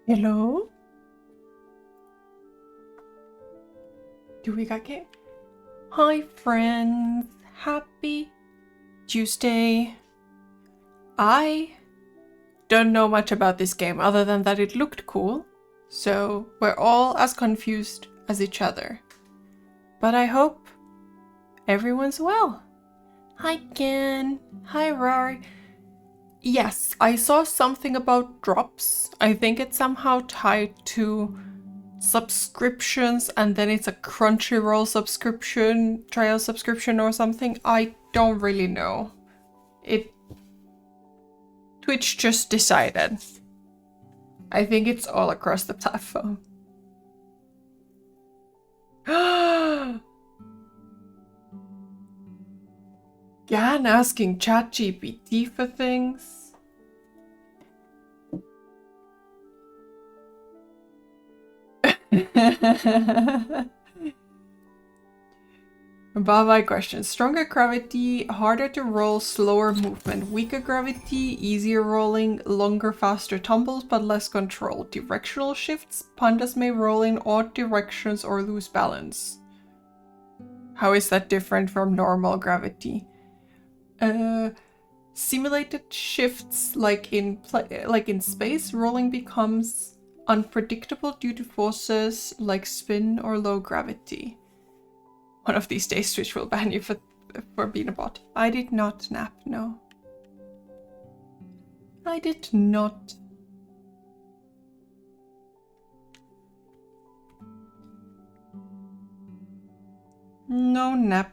Hello? Do we got Kate? Hi friends, happy Tuesday. I don't know much about this game other than that it looked cool, so we're all as confused as each other. But I hope everyone's well. Hi Ken, hi Rari. Yes, I saw something about drops. I think it's somehow tied to subscriptions and then it's a Crunchyroll subscription, trial subscription or something. I don't really know. Twitch just decided. I think it's all across the platform. Gan asking ChatGPT for things. Above my question. Stronger gravity, harder to roll, slower movement. Weaker gravity, easier rolling, longer, faster tumbles, but less control. Directional shifts, pandas may roll in odd directions or lose balance. How is that different from normal gravity? Simulated shifts, like in space, rolling becomes unpredictable due to forces like spin or low gravity. One of these days Twitch will ban you for being a bot. I did not nap, no. I did not. No nap.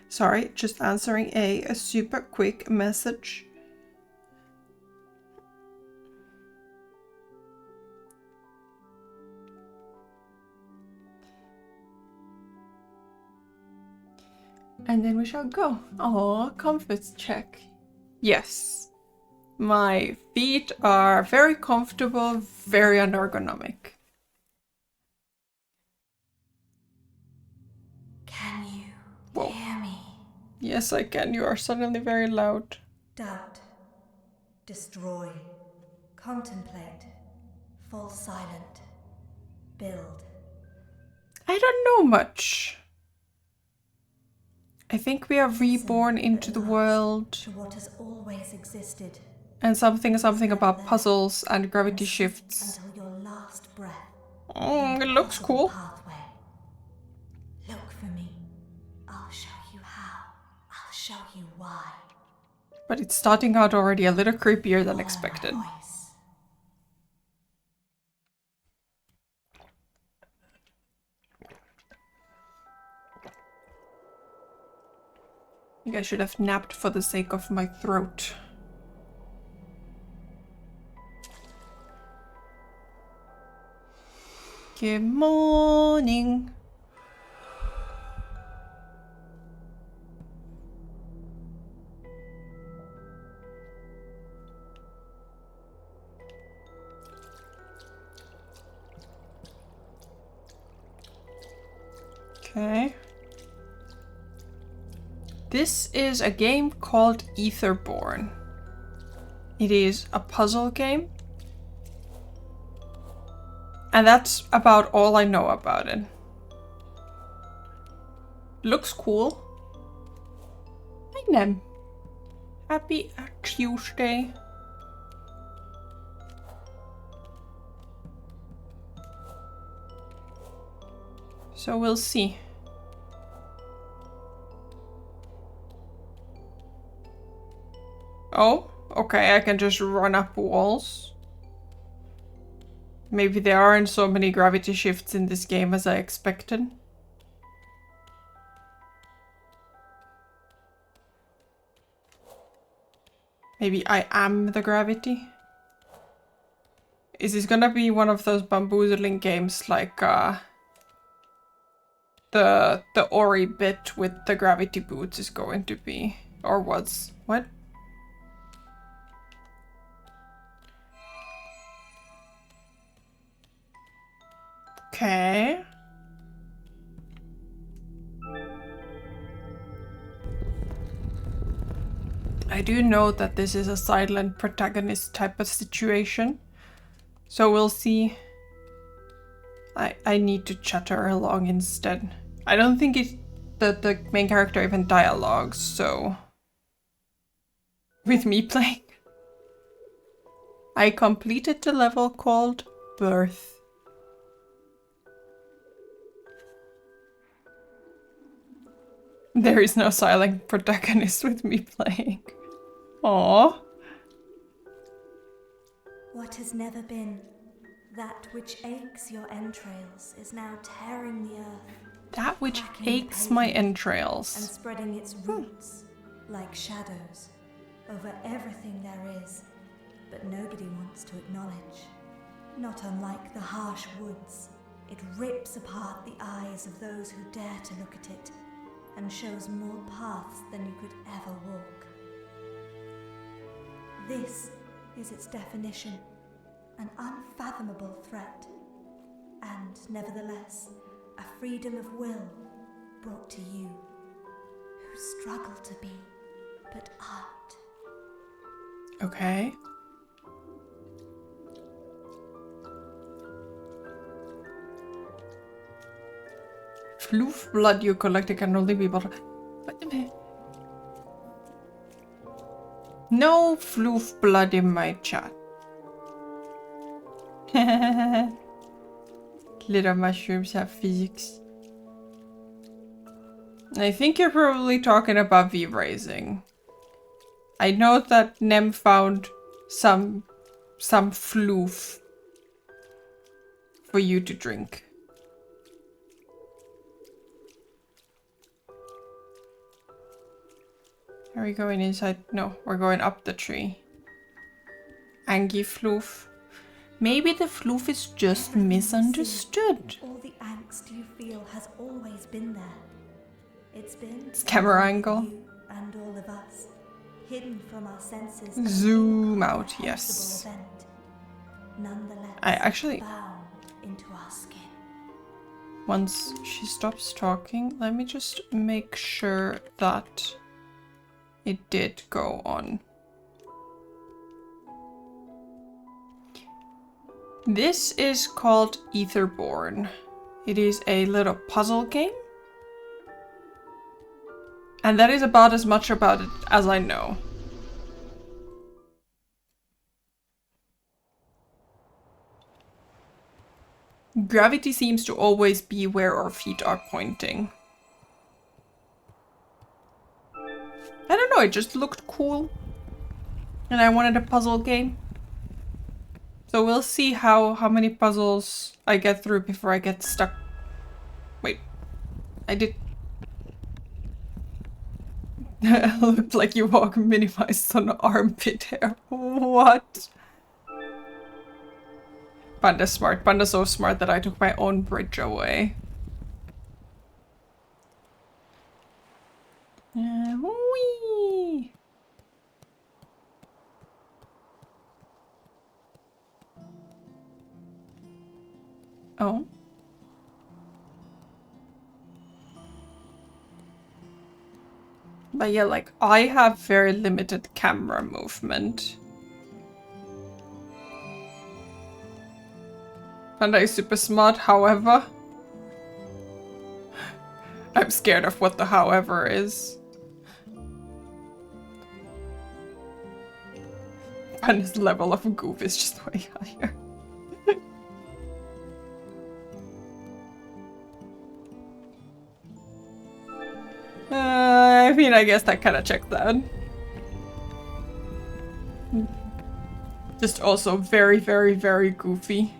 Sorry, just answering a super quick message. And then we shall go. Oh, comfort check. Yes. My feet are very comfortable, very unergonomic. Can you Whoa. hear me? Yes, I can. You are suddenly very loud. Doubt. Destroy. Contemplate. Fall silent. Build. I don't know much. I think we are reborn into the world. To what has always existed. And something about puzzles and gravity shifts. Until your last breath. It looks cool. Pathway. Look for me. I'll show you how. I'll show you why. But it's starting out already a little creepier than expected. I think I should have napped for the sake of my throat. Good morning. Okay. This is a game called Etherborn. It is a puzzle game. And that's about all I know about it. Looks cool. Hi, Nem. Happy Tuesday. So we'll see. Oh, okay, I can just run up walls. Maybe there aren't so many gravity shifts in this game as I expected. Maybe I am the gravity. Is this gonna be one of those bamboozling games like the Ori bit with the gravity boots is going to be? Or was? What? Okay. I do know that this is a silent protagonist type of situation. So we'll see. I need to chatter along instead. I don't think the main character even dialogues, so... With me playing. I completed the level called Birth. There is no silent protagonist with me playing. Aww. What has never been, that which aches your entrails, is now tearing the earth. That which cracking the aches my pavement, entrails. and spreading its roots like shadows over everything there is, but nobody wants to acknowledge. Not unlike the harsh woods, it rips apart the eyes of those who dare to look at it, and shows more paths than you could ever walk. This is its definition, an unfathomable threat, and nevertheless, a freedom of will brought to you, who struggle to be, but aren't. Okay. Floof blood you collected can only be bought. No floof blood in my chat. Little mushrooms have physics. I think you're probably talking about V-Rising. I know that Nem found some floof for you to drink. Are we going inside? No, we're going up the tree. Angie floof. Maybe the floof is just Everything you misunderstood. see, all the angst you feel has always been there. It's been Camera along with angle. you and all of us, hidden from our senses. Zoom out, yes. Event. Nonetheless, I actually... bound into our skin. Once she stops talking, let me just make sure that it did go on. This is called Etherborn. It is a little puzzle game. And that is about as much about it as I know. Gravity seems to always be where our feet are pointing. I don't know, it just looked cool. And I wanted a puzzle game. So we'll see how many puzzles I get through before I get stuck. Wait, I did... Looked like you walk minimized on armpit hair. What? Panda's smart. Panda's so smart that I took my own bridge away. Whee! Oh. But yeah, like, I have very limited camera movement. Panda is super smart, however. I'm scared of what the however is. Panda's level of goof is just way higher. I mean, I guess that kind of checked out. Just also very, very, very goofy.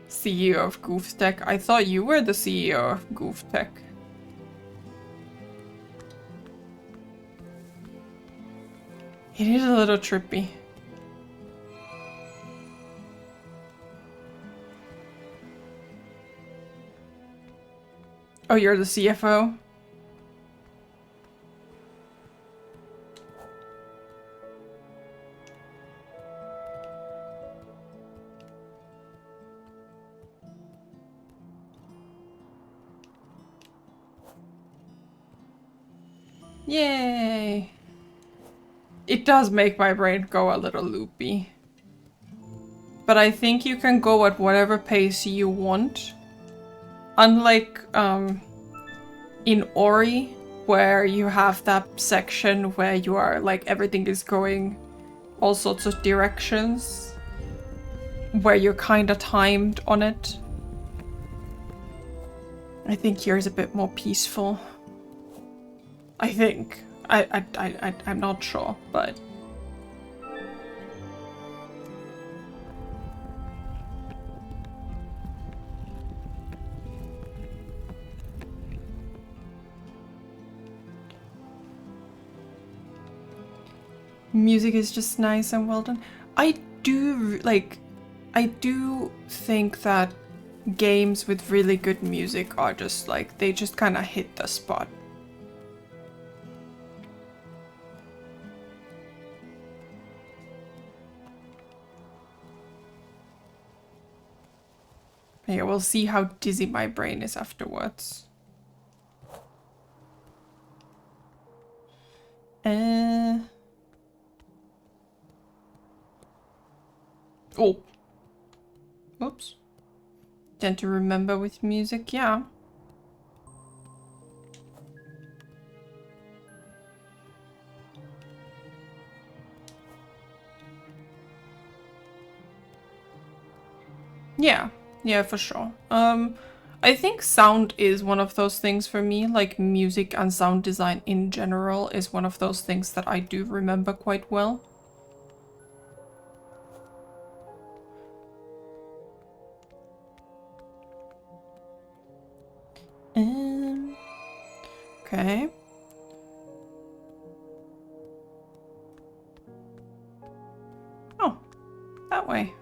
CEO of Goof Tech. I thought you were the CEO of Goof Tech. It is a little trippy. Oh, you're the CFO? Yay! It does make my brain go a little loopy. But I think you can go at whatever pace you want. Unlike in Ori, where you have that section where you are like everything is going all sorts of directions, where you're kind of timed on it. I think here is a bit more peaceful. I think. I'm not sure, but... Music is just nice and well done. I do think that games with really good music are just like, they just kind of hit the spot. Yeah, we'll see how dizzy my brain is afterwards. Oh. Oops. Tend to remember with music, yeah. Yeah, for sure. I think sound is one of those things for me, like music and sound design in general is one of those things that I do remember quite well. Okay. Oh, that way.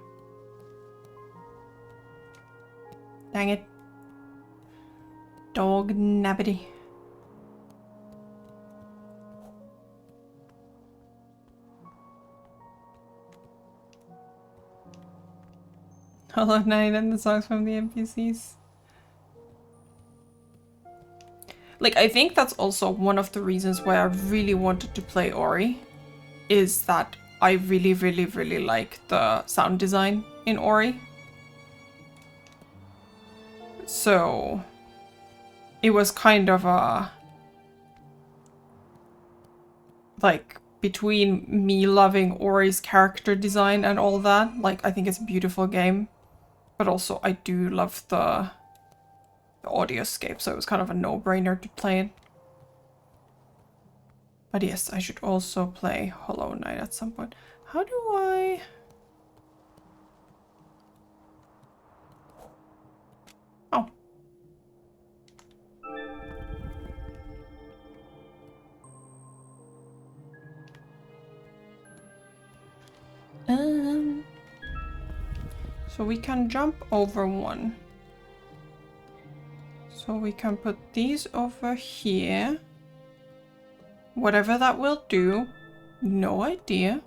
Dang it. Dog nabbity. Hollow Knight and the songs from the NPCs. Like, I think that's also one of the reasons why I really wanted to play Ori, is that I really, really, really like the sound design in Ori. So it was kind of a, like, between me loving Ori's character design and all that, like, I think it's a beautiful game, but also I do love the audioscape, so it was kind of a no-brainer to play it. But yes, I should also play Hollow Knight at some point. How do I... Oh. So we can jump over one. So we can put these over here. Whatever that will do. No idea.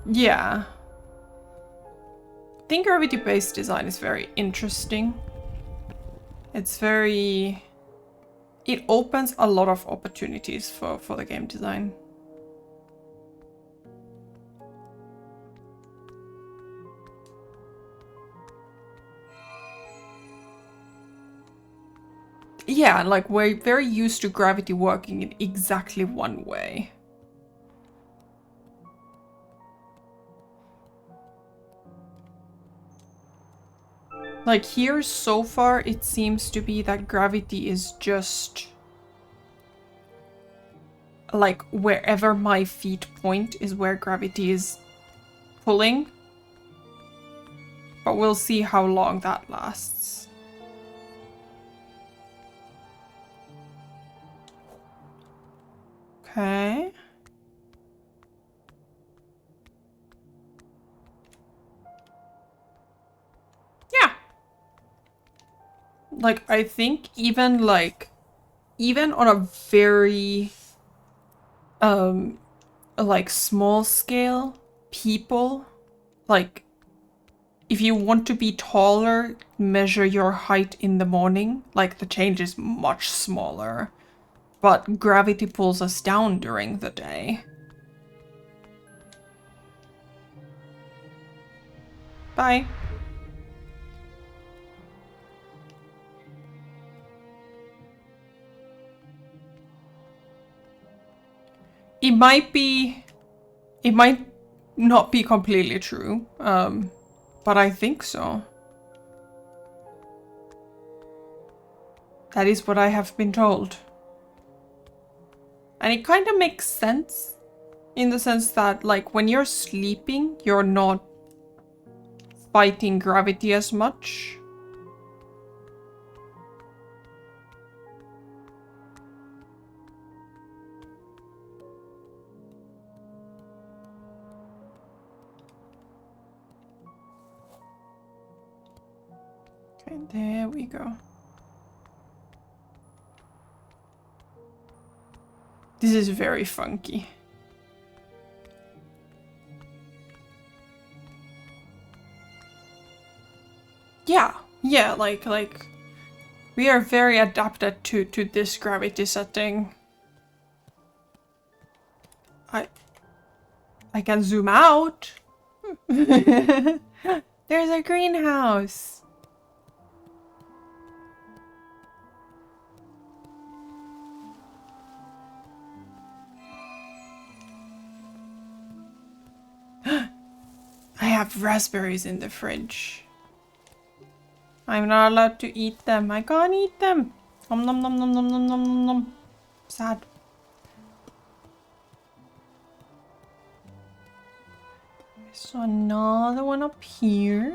Yeah. I think gravity-based design is very interesting. It's very... It opens a lot of opportunities for the game design. Yeah, like we're very used to gravity working in exactly one way. Like here so far it seems to be that gravity is just like wherever my feet point is where gravity is pulling. But we'll see how long that lasts. Okay. Yeah. Like, I think even on a very, like small scale, people, like, if you want to be taller, measure your height in the morning. Like, the change is much smaller. But gravity pulls us down during the day. Bye. It might not be completely true, but I think so. That is what I have been told. And it kind of makes sense in the sense that, like, when you're sleeping, you're not fighting gravity as much. Okay, there we go. This is very funky. Yeah, like we are very adapted to this gravity setting. I can zoom out. There's a greenhouse. I have raspberries in the fridge. I'm not allowed to eat them. I can't eat them. Nom nom nom nom nom nom nom nom. Sad. So another one up here.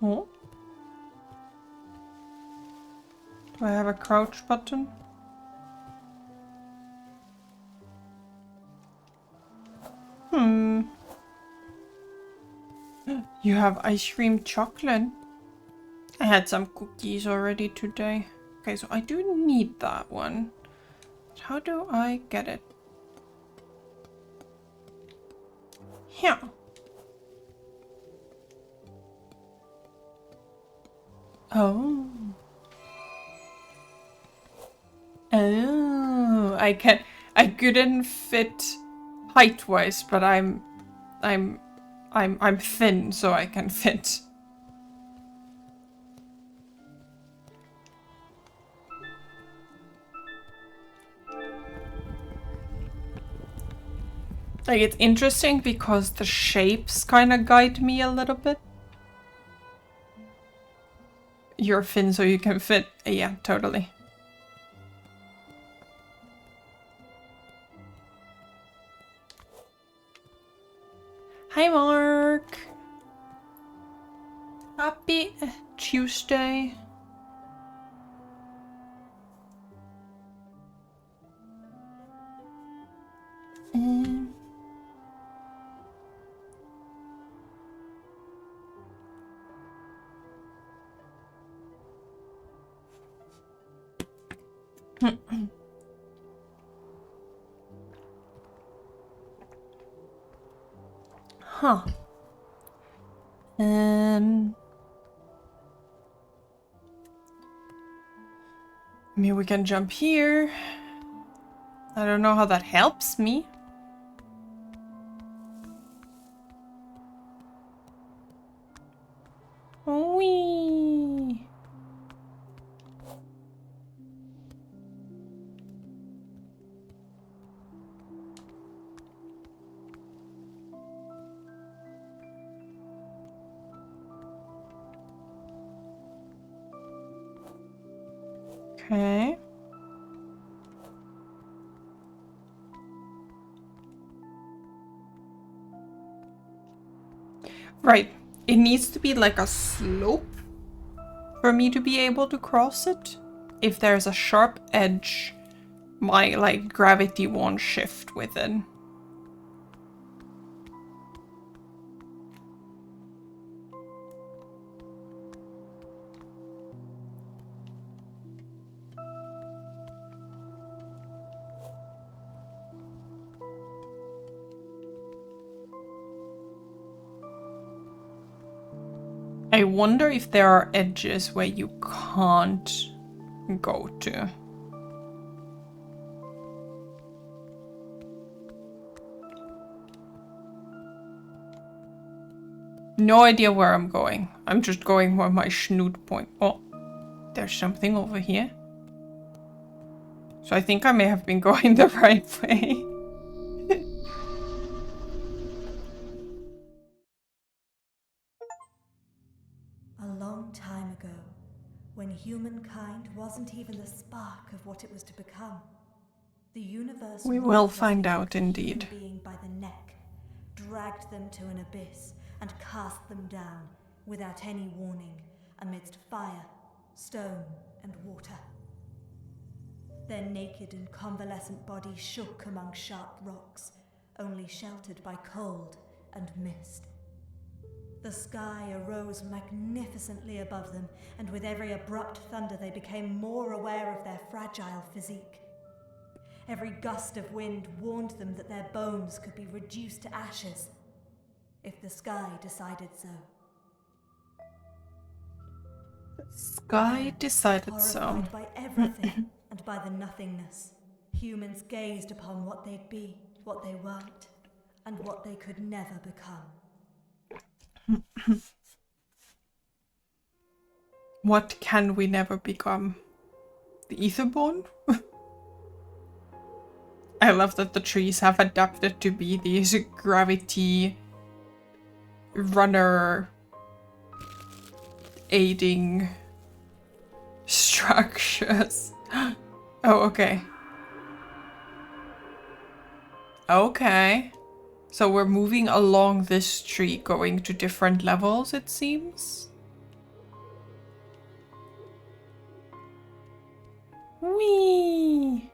Oh. Do I have a crouch button? You have ice cream chocolate. I had some cookies already today. Okay, so I do need that one. But how do I get it? Here. Oh. Oh, I couldn't fit height-wise, but I'm thin, so I can fit. Like, it's interesting because the shapes kind of guide me a little bit. You're thin so you can fit. Yeah, totally. Hi, Mark. Happy Tuesday. Huh. I mean, we can jump here. I don't know how that helps me. Whee! Okay. Right. It needs to be like a slope for me to be able to cross it. If there's a sharp edge, my like gravity won't shift with it. wonder if there are edges where you can't go to. No idea where I'm going. I'm just going where my snoot point. Oh, there's something over here. So I think I may have been going the right way. A long time ago, when humankind wasn't even the spark of what it was to become, the universe We will ruthlessly find out took a indeed. human being by the neck, dragged them to an abyss, and cast them down, without any warning, amidst fire, stone, and water. Their naked and convalescent bodies shook among sharp rocks, only sheltered by cold and mist. The sky arose magnificently above them, and with every abrupt thunder they became more aware of their fragile physique. Every gust of wind warned them that their bones could be reduced to ashes, if the sky decided so. Sky decided so. Horrified by everything and by the nothingness, humans gazed upon what they'd be, what they weren't, and what they could never become. What can we never become? The Etherborn? I love that the trees have adapted to be these gravity runner aiding structures. Oh, okay. Okay. So we're moving along this tree, going to different levels, it seems. Whee!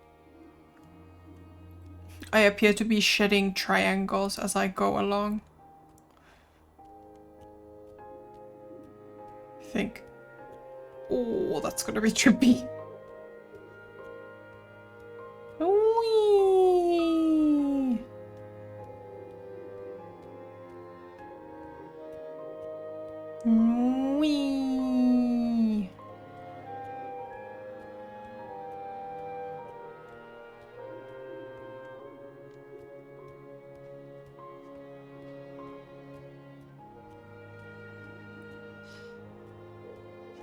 I appear to be shedding triangles as I go along. I think. Oh, that's gonna be trippy. Whee! Whee!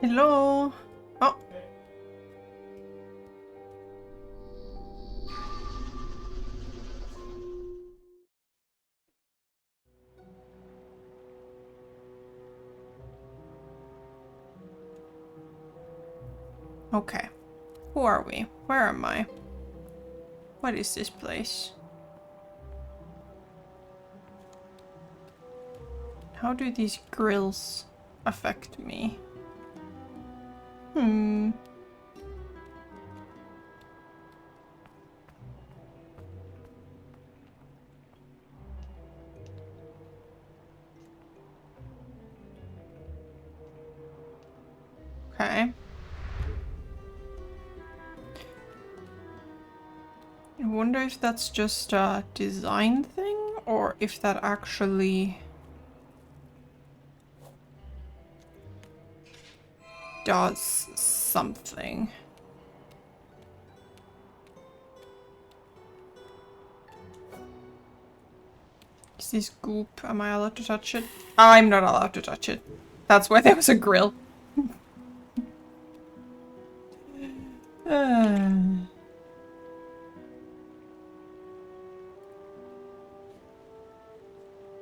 Hello. Oh. Okay. Who are we? Where am I? What is this place? How do these grills affect me? Okay. I wonder if that's just a design thing or if that actually does something. Is this goop? Am I allowed to touch it? I'm not allowed to touch it. That's why there was a grill.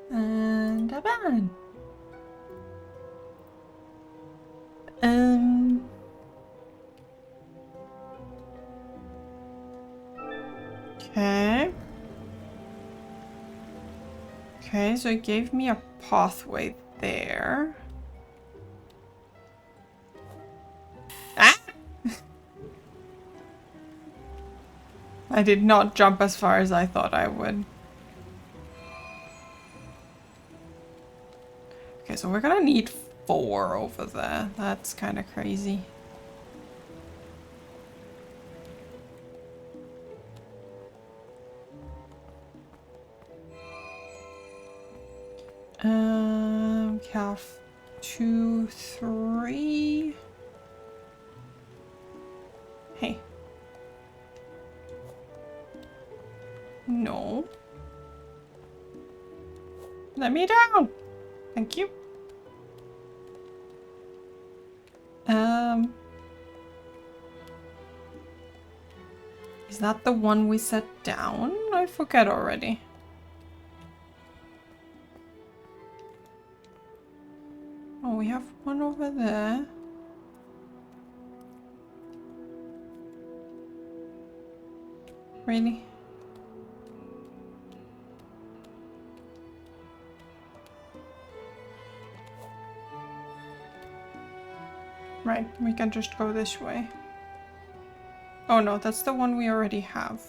And a ban. Okay. Okay, so it gave me a pathway there. Ah! I did not jump as far as I thought I would. Okay, so we're gonna need 4 over there. That's kind of crazy. Have 2, 3. Hey. No. Let me down. Thank you. Is that the one we set down? I forget already. Oh, we have one over there. Really? Right, we can just go this way. Oh no, that's the one we already have.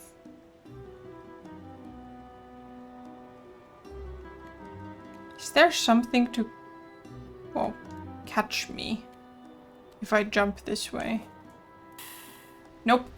Is there something to... Whoa, catch me if I jump this way? Nope.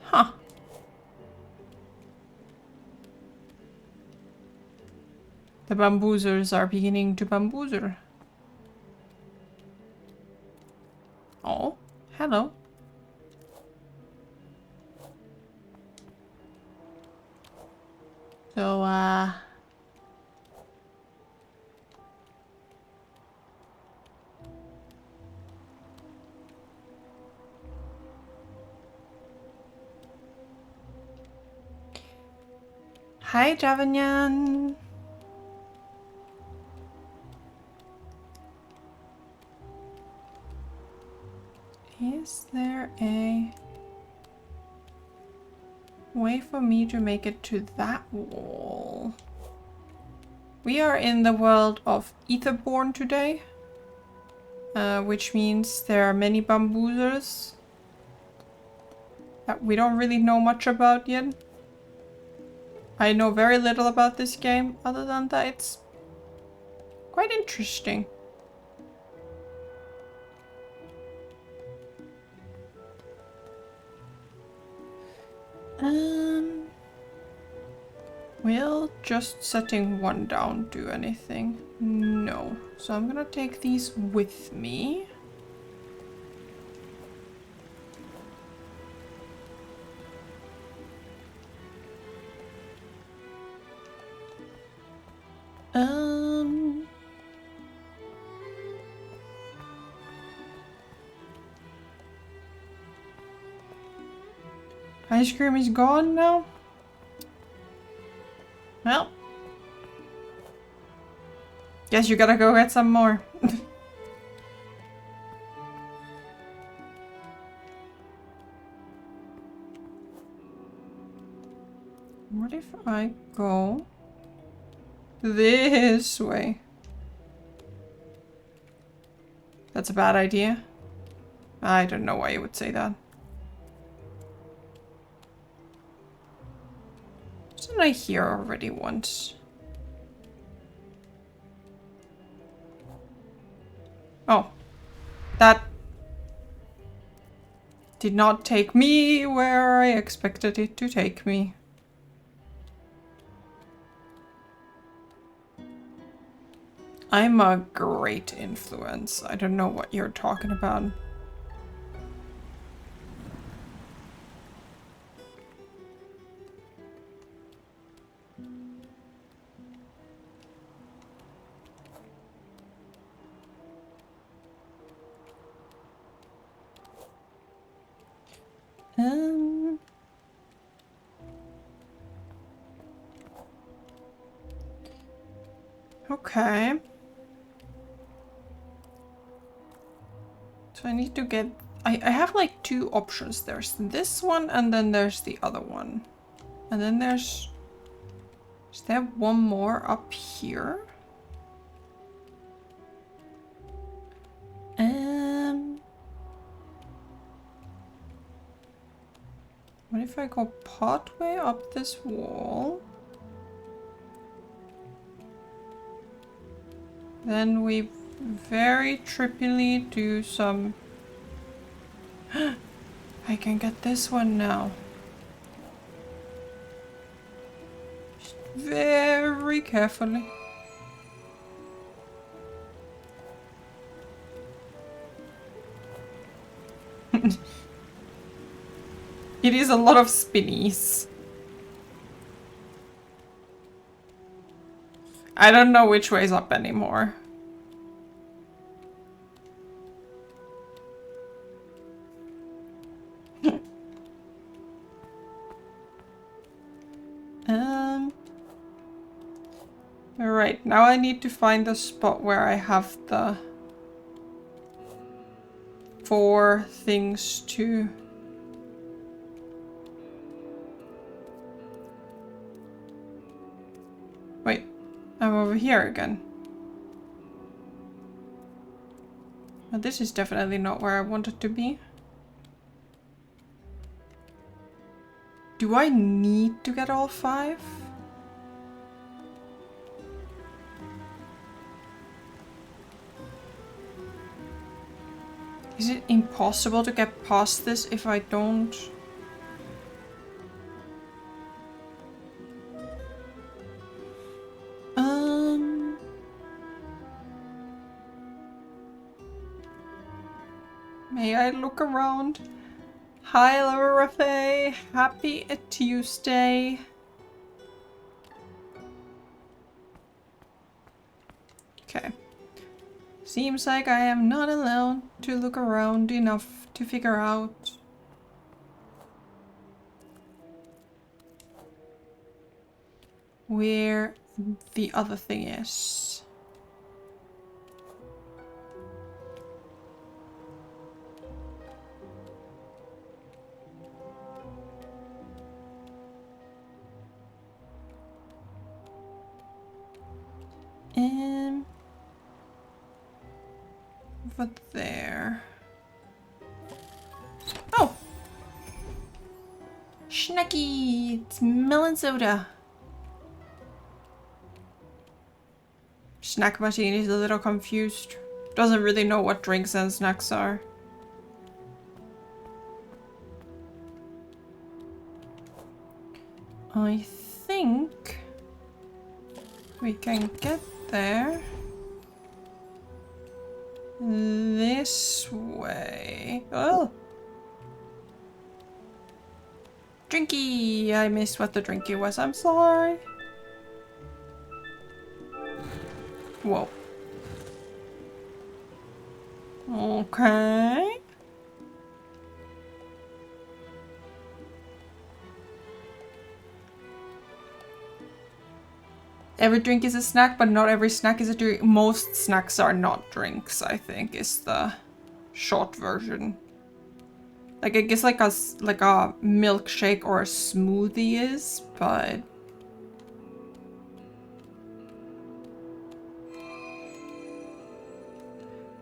Huh. The bamboozlers are beginning to bamboozle. Oh, hello. So, hi, Javanyan. Is there a way for me to make it to that wall? We are in the world of Etherborn today, which means there are many bamboozlers that we don't really know much about yet. I know very little about this game, other than that it's quite interesting. Will just setting one down do anything? No. So I'm gonna take these with me. Ice cream is gone now? Well. Guess you gotta go get some more. What if I go this way? That's a bad idea. I don't know why you would say that. Wasn't I here already once? Oh. That did not take me where I expected it to take me. I'm a great influence. I don't know what you're talking about. Okay. So I need to get... I have like two options. There's this one and then there's the other one. And then there's... Is there one more up here? What if I go part way up this wall? Then we very trippily do some... I can get this one now. Just very carefully. It is a lot of spinnies. I don't know which way is up anymore. Alright, now I need to find the spot where I have the 4 things to... Wait, I'm over here again. But this is definitely not where I want it to be. Do I need to get all 5? Is it impossible to get past this if I don't? May I look around? Hi, Larafe. Happy Tuesday. Okay. Seems like I am not alone to look around enough to figure out where the other thing is. Over there. Oh! Schnecky! It's melon soda. Snack machine is a little confused. Doesn't really know what drinks and snacks are. I think we can get there this way. Oh! Drinky! I missed what the drinky was. I'm sorry. Whoa. Okay. Every drink is a snack, but not every snack is a drink. Most snacks are not drinks, I think, is the short version. Like, I guess like a milkshake or a smoothie is, but...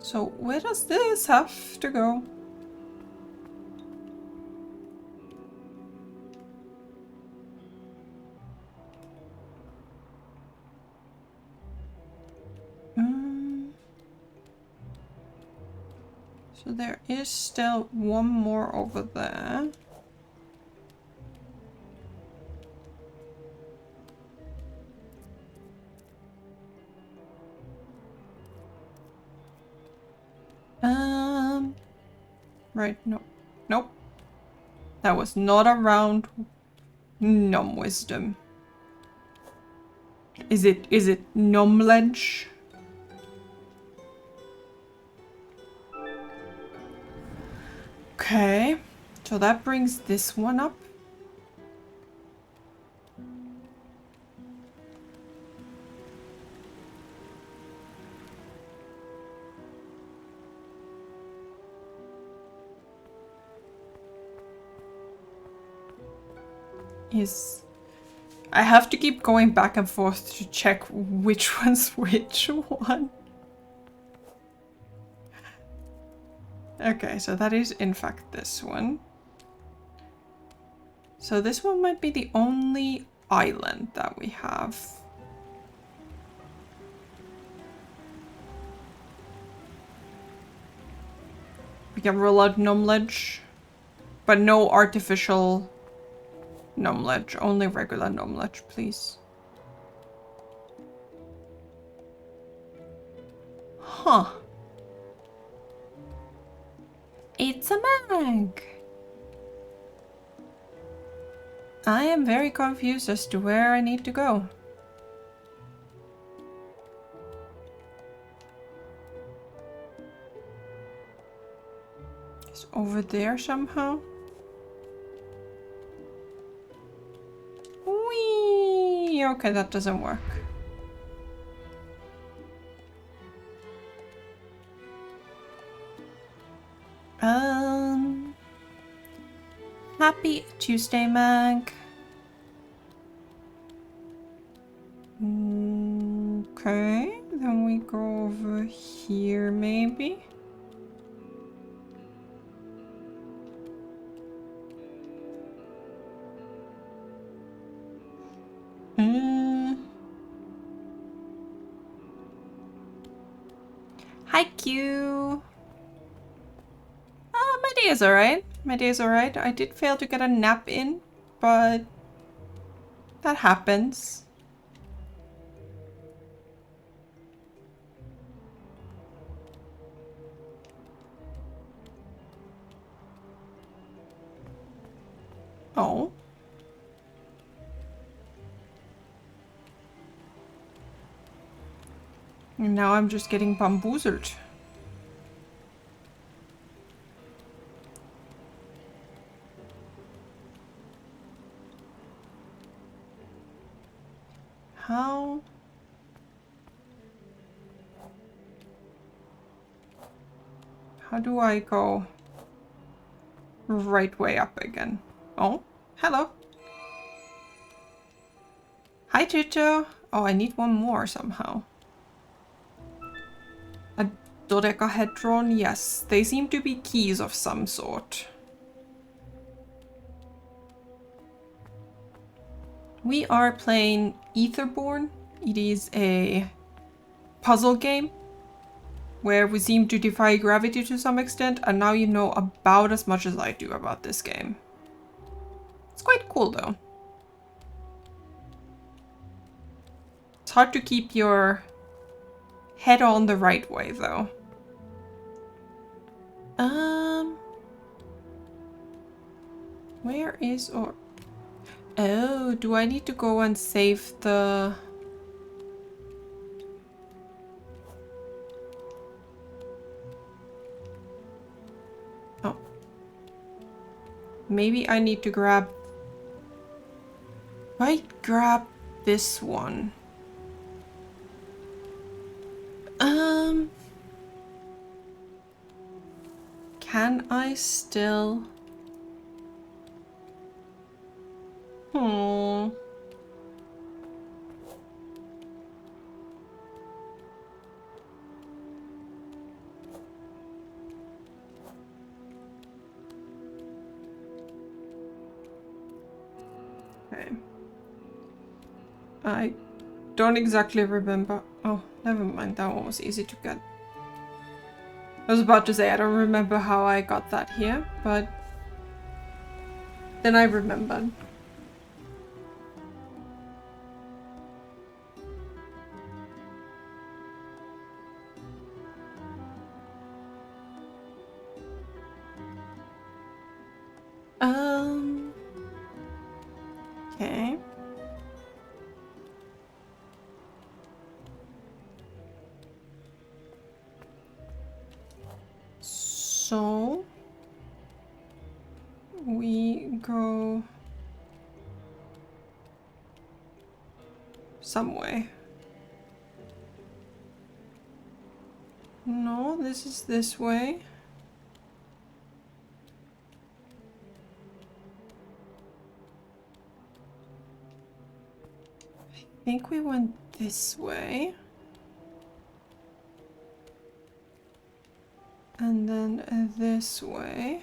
So, where does this have to go? So there is still one more over there. Right, no. Nope. That was not around Gnome Wisdom. Is it knowledge? Okay, so that brings this one up. I have to keep going back and forth to check which one's which one. Okay, so that is in fact this one. So this one might be the only island that we have. We can roll out knowledge, but no artificial knowledge, only regular knowledge, please. Huh. It's a mag! I am very confused as to where I need to go. It's over there somehow. Whee! Okay, that doesn't work. Happy Tuesday, Mag. Okay, then we go over here, maybe. Hi, Q. My day is alright. My day is alright. I did fail to get a nap in, but that happens. Oh. And now I'm just getting bamboozled. How? How do I go right way up again? Oh, hello. Hi, Chicho. Oh, I need one more somehow. A dodecahedron? Yes, they seem to be keys of some sort. We are playing Etherborn. It is a puzzle game where we seem to defy gravity to some extent, and now you know about as much as I do about this game. It's quite cool though. It's hard to keep your head on the right way though. Where is or... Oh, do I need to go and save the... Oh. Maybe I need to grab... Might grab this one. Can I still... Okay. I don't exactly remember. Oh, never mind. That one was easy to get. I was about to say I don't remember how I got that here, but then I remembered. Okay. So we go some way. No, this is this way. I think we went this way. And then this way.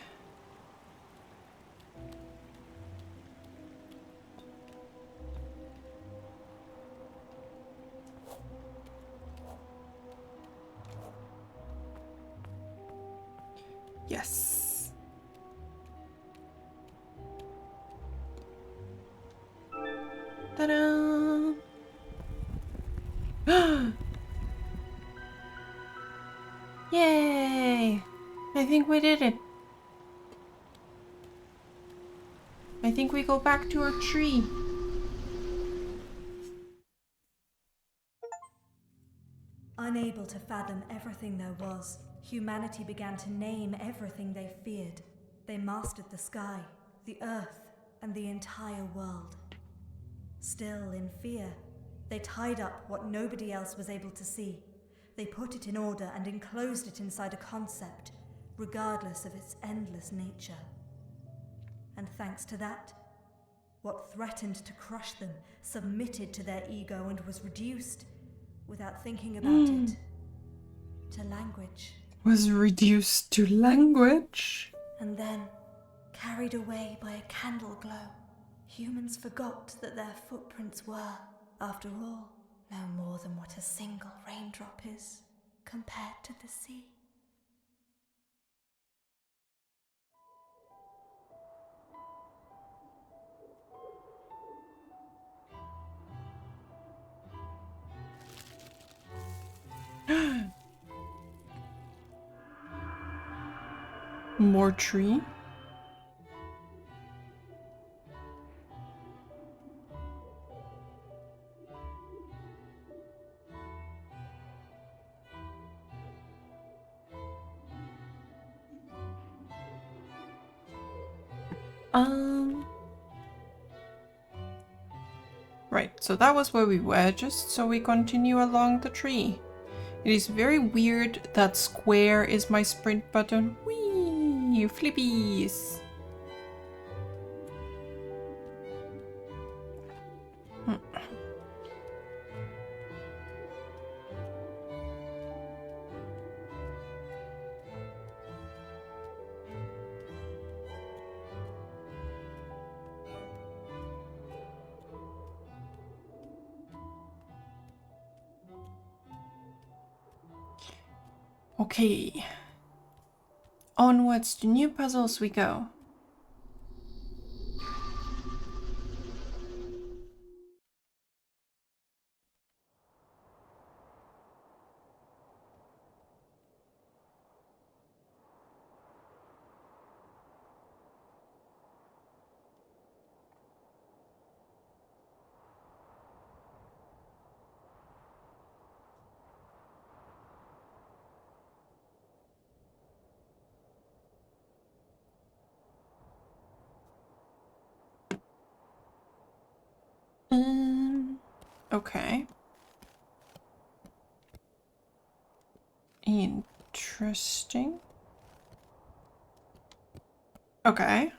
Yes. Yes. Ta-da! Yay! I think we did it. I think we go back to our tree. Unable to fathom everything there was, humanity began to name everything they feared. They mastered the sky, the earth, and the entire world. Still in fear, they tied up what nobody else was able to see. They put it in order and enclosed it inside a concept, regardless of its endless nature. And thanks to that, what threatened to crush them submitted to their ego and was reduced, without thinking about it, to language. Was reduced to language? And then, carried away by a candle glow, humans forgot that their footprints were, after all, no more than what a single raindrop is compared to the sea. More tree? Right, so that was where we were, just so we continue along the tree. It is very weird that square is my sprint button. Whee! Flippies! Okay. Onwards to new puzzles we go. Okay. Interesting. Okay.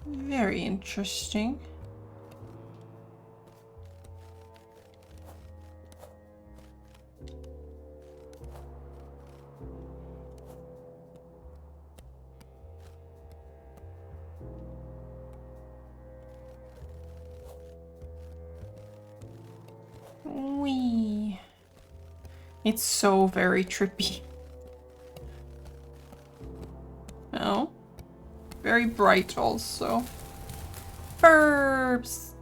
Very interesting. Wee. It's so very trippy. Oh. Very bright also. Burbs!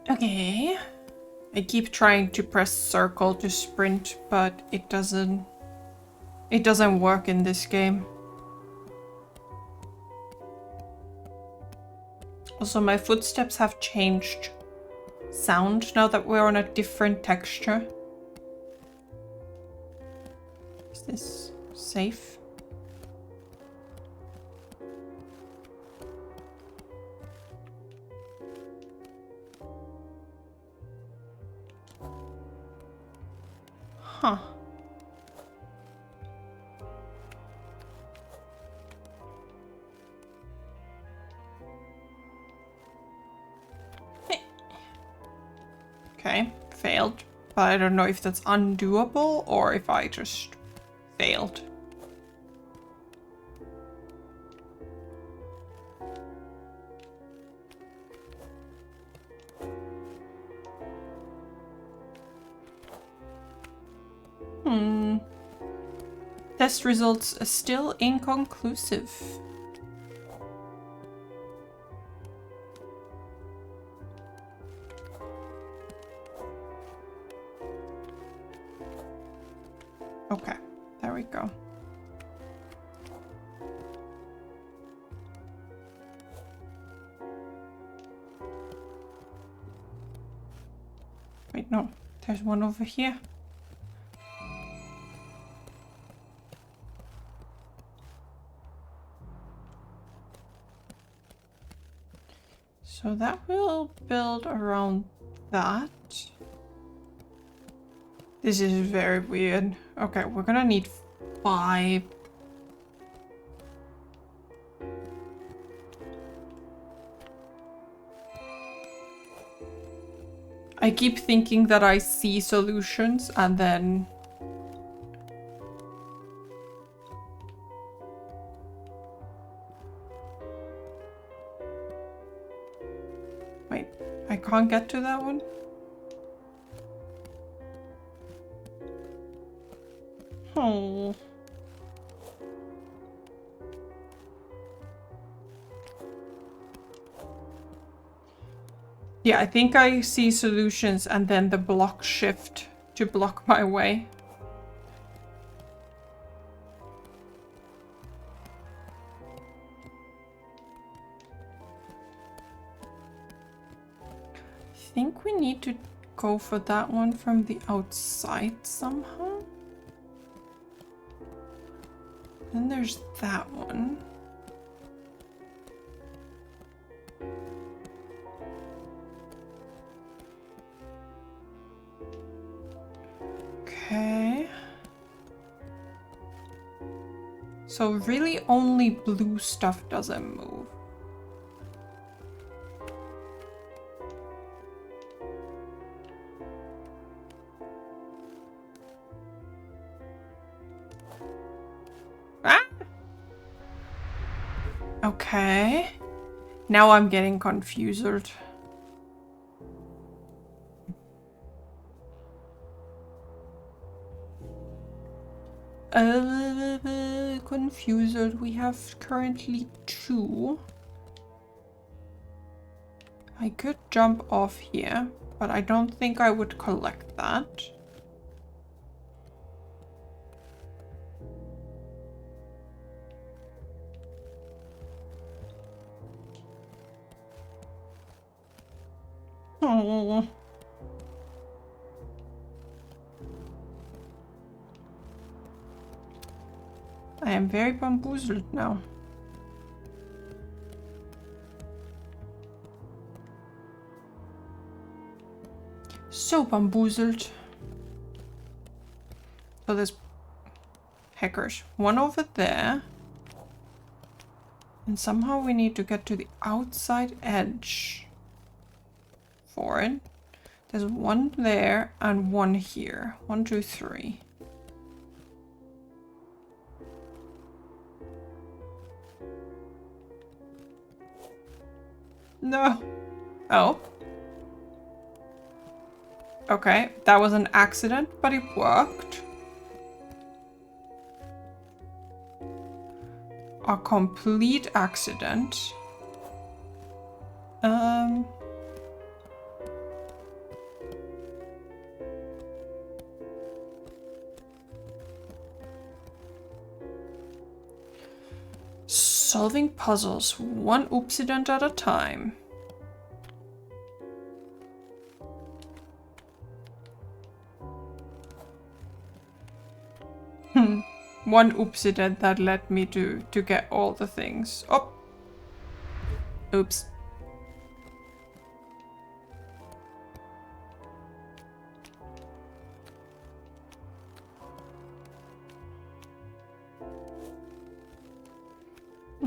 Okay. I keep trying to press circle to sprint, but it doesn't work in this game. Also, my footsteps have changed sound now that we're on a different texture. Is this safe? Huh. Okay, failed. But I don't know if that's undoable or if I just failed. Test results are still inconclusive. Okay, there we go. Wait, no, there's one over here. So that will build around that. This is very weird. Okay, we're gonna need 5. I keep thinking that I see solutions and then... Wait, I can't get to that one? Oh. Yeah, I think I see solutions and then the block shift to block my way. I think we need to go for that one from the outside somehow. Then there's that one. Okay. So really only blue stuff doesn't move. Ah! Okay. Now I'm getting confused. Confused. We have currently 2. I could jump off here, but I don't think I would collect that. Oh. I am very bamboozled now. So bamboozled. So there's hackers. One over there. And somehow we need to get to the outside edge for it. There's one there and one here. 1, 2, 3. No. Oh. Okay, that was an accident, but it worked. A complete accident. Solving puzzles, one oopsident at a time. One oopsident that led me to get all the things. Oh! Oops.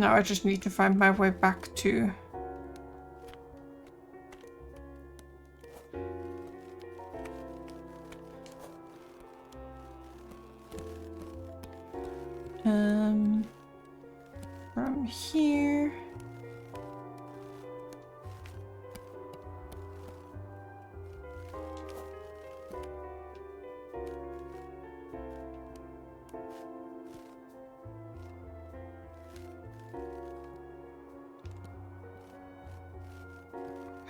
Now I just need to find my way back to... from here...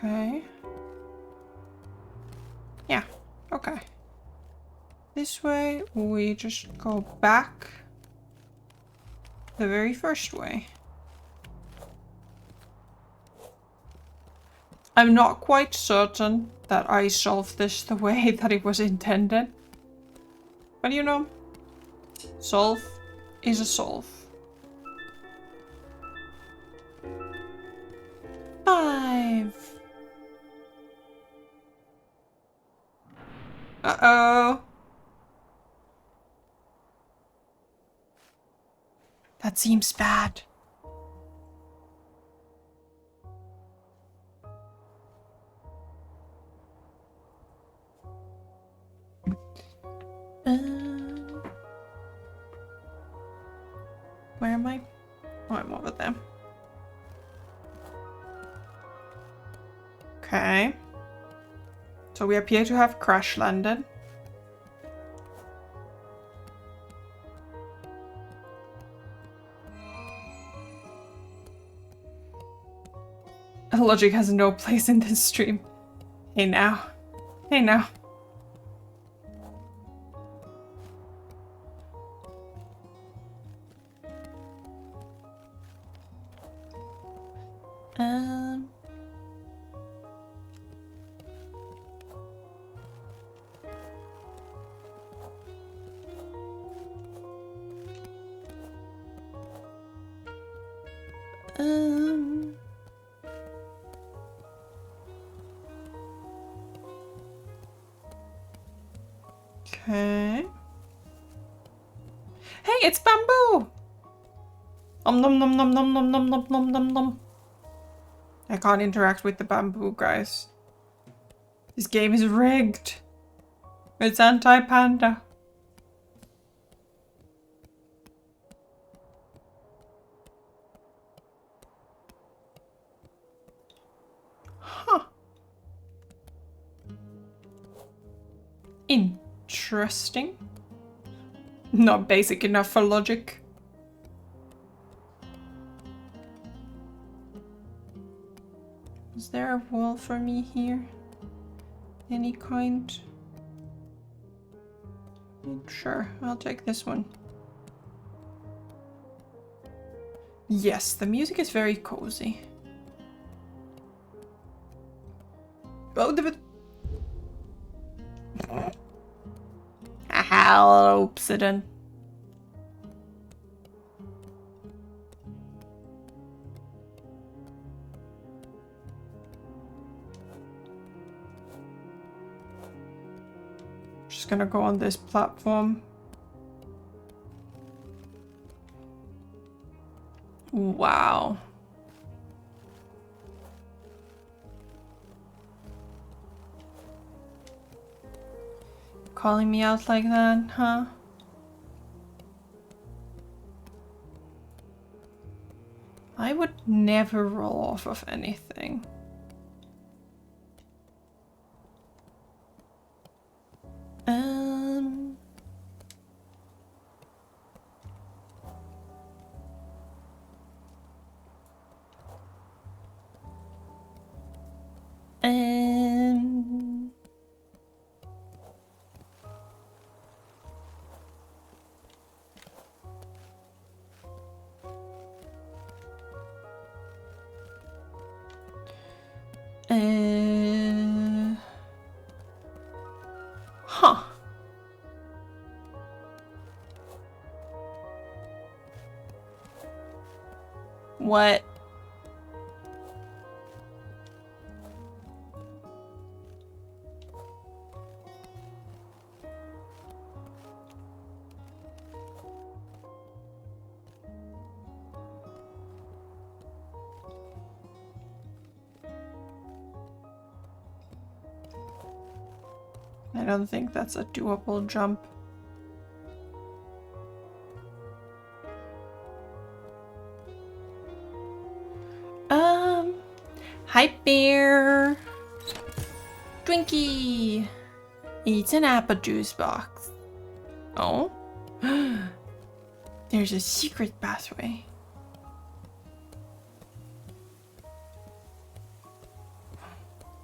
Okay. Yeah, okay. This way, we just go back the very first way. I'm not quite certain that I solved this the way that it was intended. But you know, solve is a solve. 5. Uh-oh. That seems bad. Where am I? Oh, I'm over there. Okay. So we appear to have crash landed. Logic has no place in this stream. Hey now. Hey now. Okay. Hey, it's bamboo! Nom nom nom nom nom nom nom nom nom nom nom. I can't interact with the bamboo, guys. This game is rigged. It's anti-panda. Huh. Interesting. Not basic enough for logic. Is there a wall for me here? Any kind? Sure, I'll take this one. Yes, the music is very cozy. Oh, the... Hello, Obsidian. Just gonna go on this platform. Wow. Calling me out like that, huh? I would never roll off of anything. Huh. What? I don't think that's a doable jump. Hi bear! Twinkie! Eats an apple juice box. Oh? There's a secret pathway.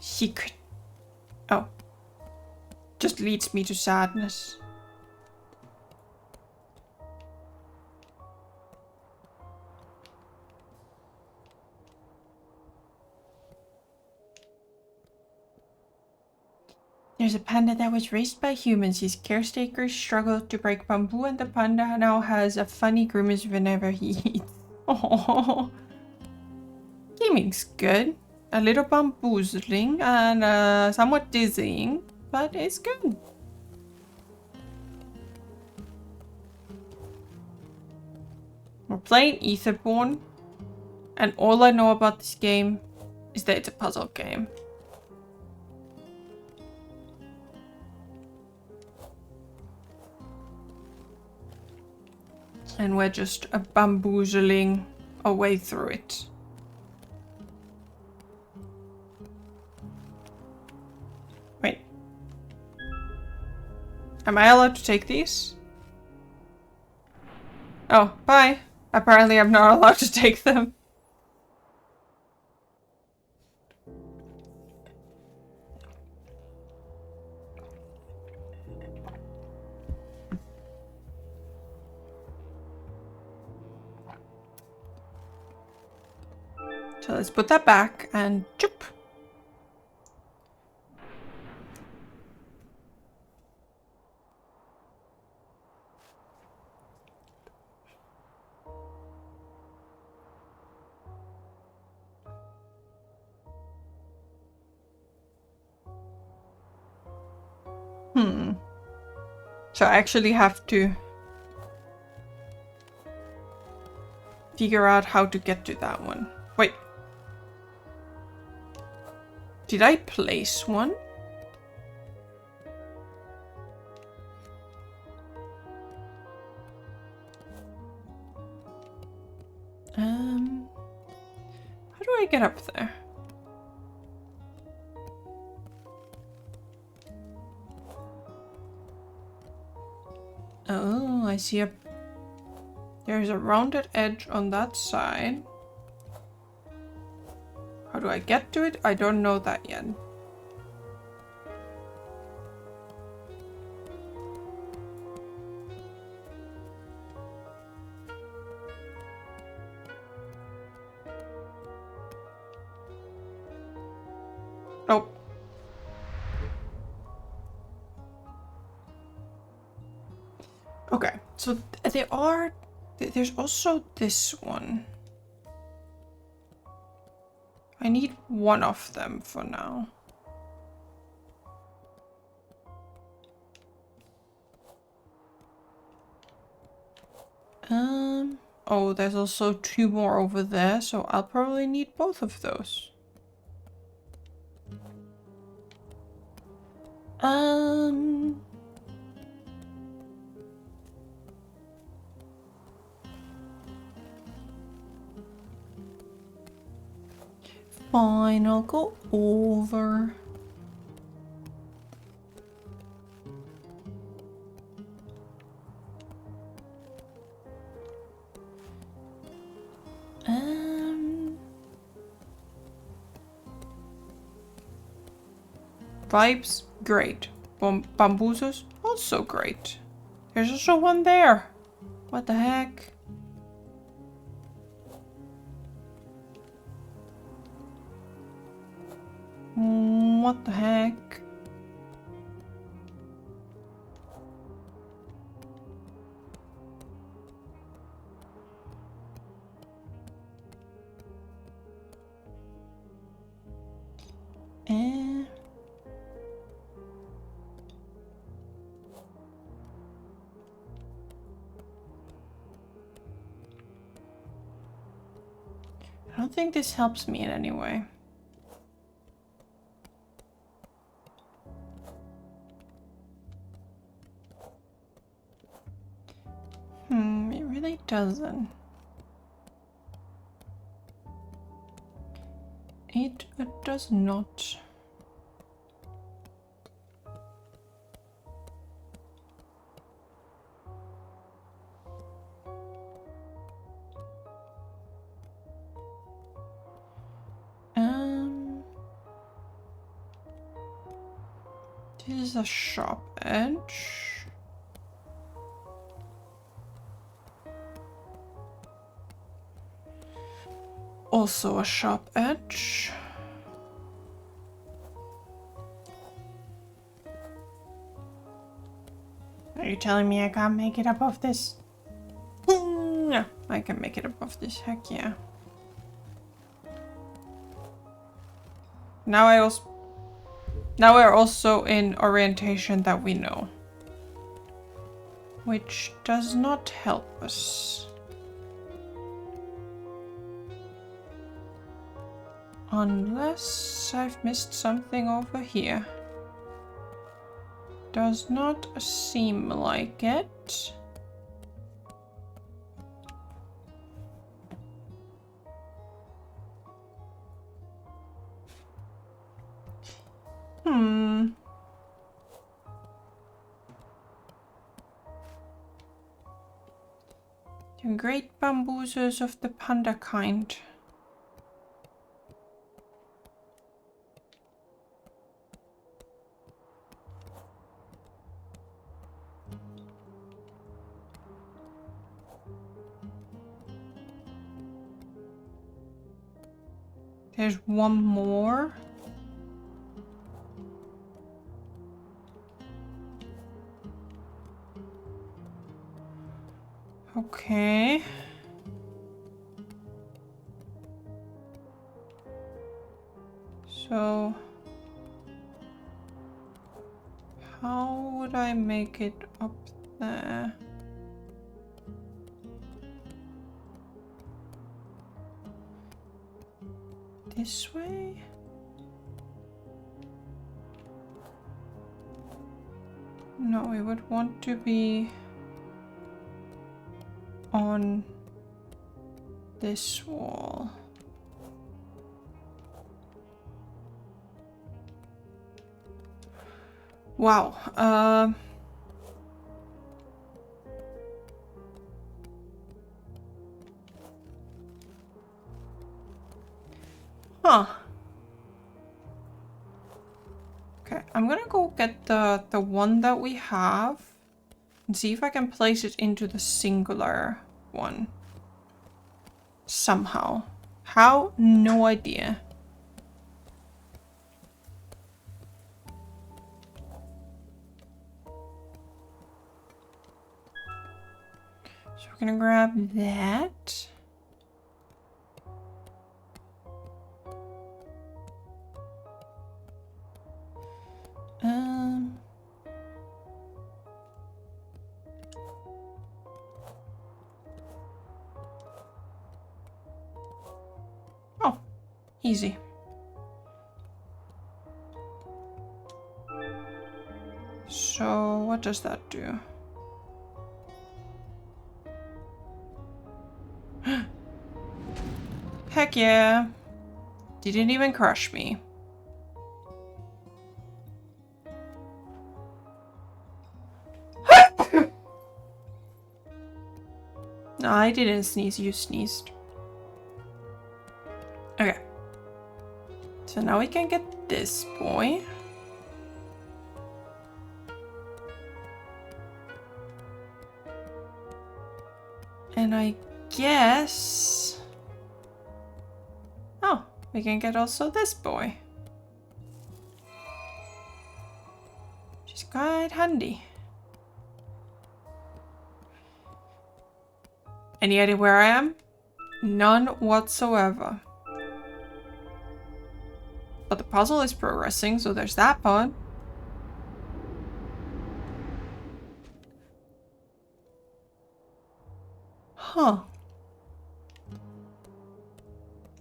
Secret. Oh. Just leads me to sadness. There's a panda that was raised by humans. His caretakers struggled to break bamboo, and the panda now has a funny grimace whenever he eats. Oh, gaming's good. A little bamboozling and somewhat dizzying, but it's good. We're playing Etherborn, and all I know about this game is that it's a puzzle game. And we're just bamboozling our way through it. Wait. Am I allowed to take these? Oh, bye. Apparently I'm not allowed to take them. So let's put that back and choop. So I actually have to figure out how to get to that one. Wait. Did I place one? How do I get up there? Oh, I see there's a rounded edge on that side. How do I get to it? I don't know that yet. Oh. Okay, so there's also this one. I need one of them for now. Oh, there's also two more over there, so I'll probably need both of those. Fine, I'll go over. Vibes, great. Bamboozles, also great. There's also one there. What the heck? What the heck? I don't think this helps me in any way. doesn't. It does not. This is a sharp edge. Also a sharp edge. Are you telling me I can't make it above this? No, I can make it above this, heck yeah. Now we're also in orientation that we know. Which does not help us. Unless I've missed something over here. Does not seem like it. The great bamboozers of the panda kind. There's one more. Okay. So, how would I make it up there? This way? No, we would want to be on this wall. Wow. Huh. Okay, I'm gonna go get the one that we have and see if I can place it into the singular one. Somehow. How? No idea. So we're gonna grab that. Oh, easy. So what does that do? Heck yeah. Didn't even crush me. No, I didn't sneeze, you sneezed. Okay. So now we can get this boy. And I guess... Oh, we can get also this boy. Which is quite handy. Any idea where I am? None whatsoever. But the puzzle is progressing, so there's that part. Huh.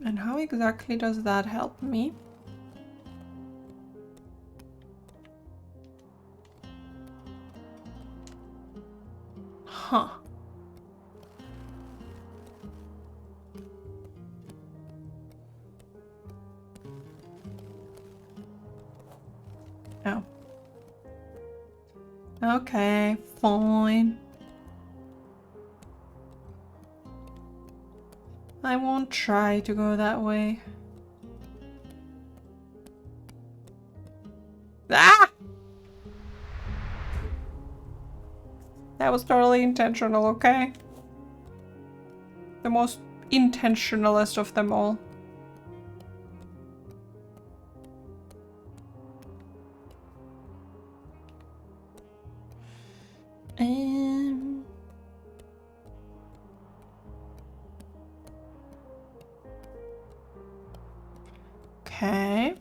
And how exactly does that help me? Huh. Oh. Okay, fine. I won't try to go that way. Ah! That was totally intentional, okay? The most intentionalist of them all. Okay.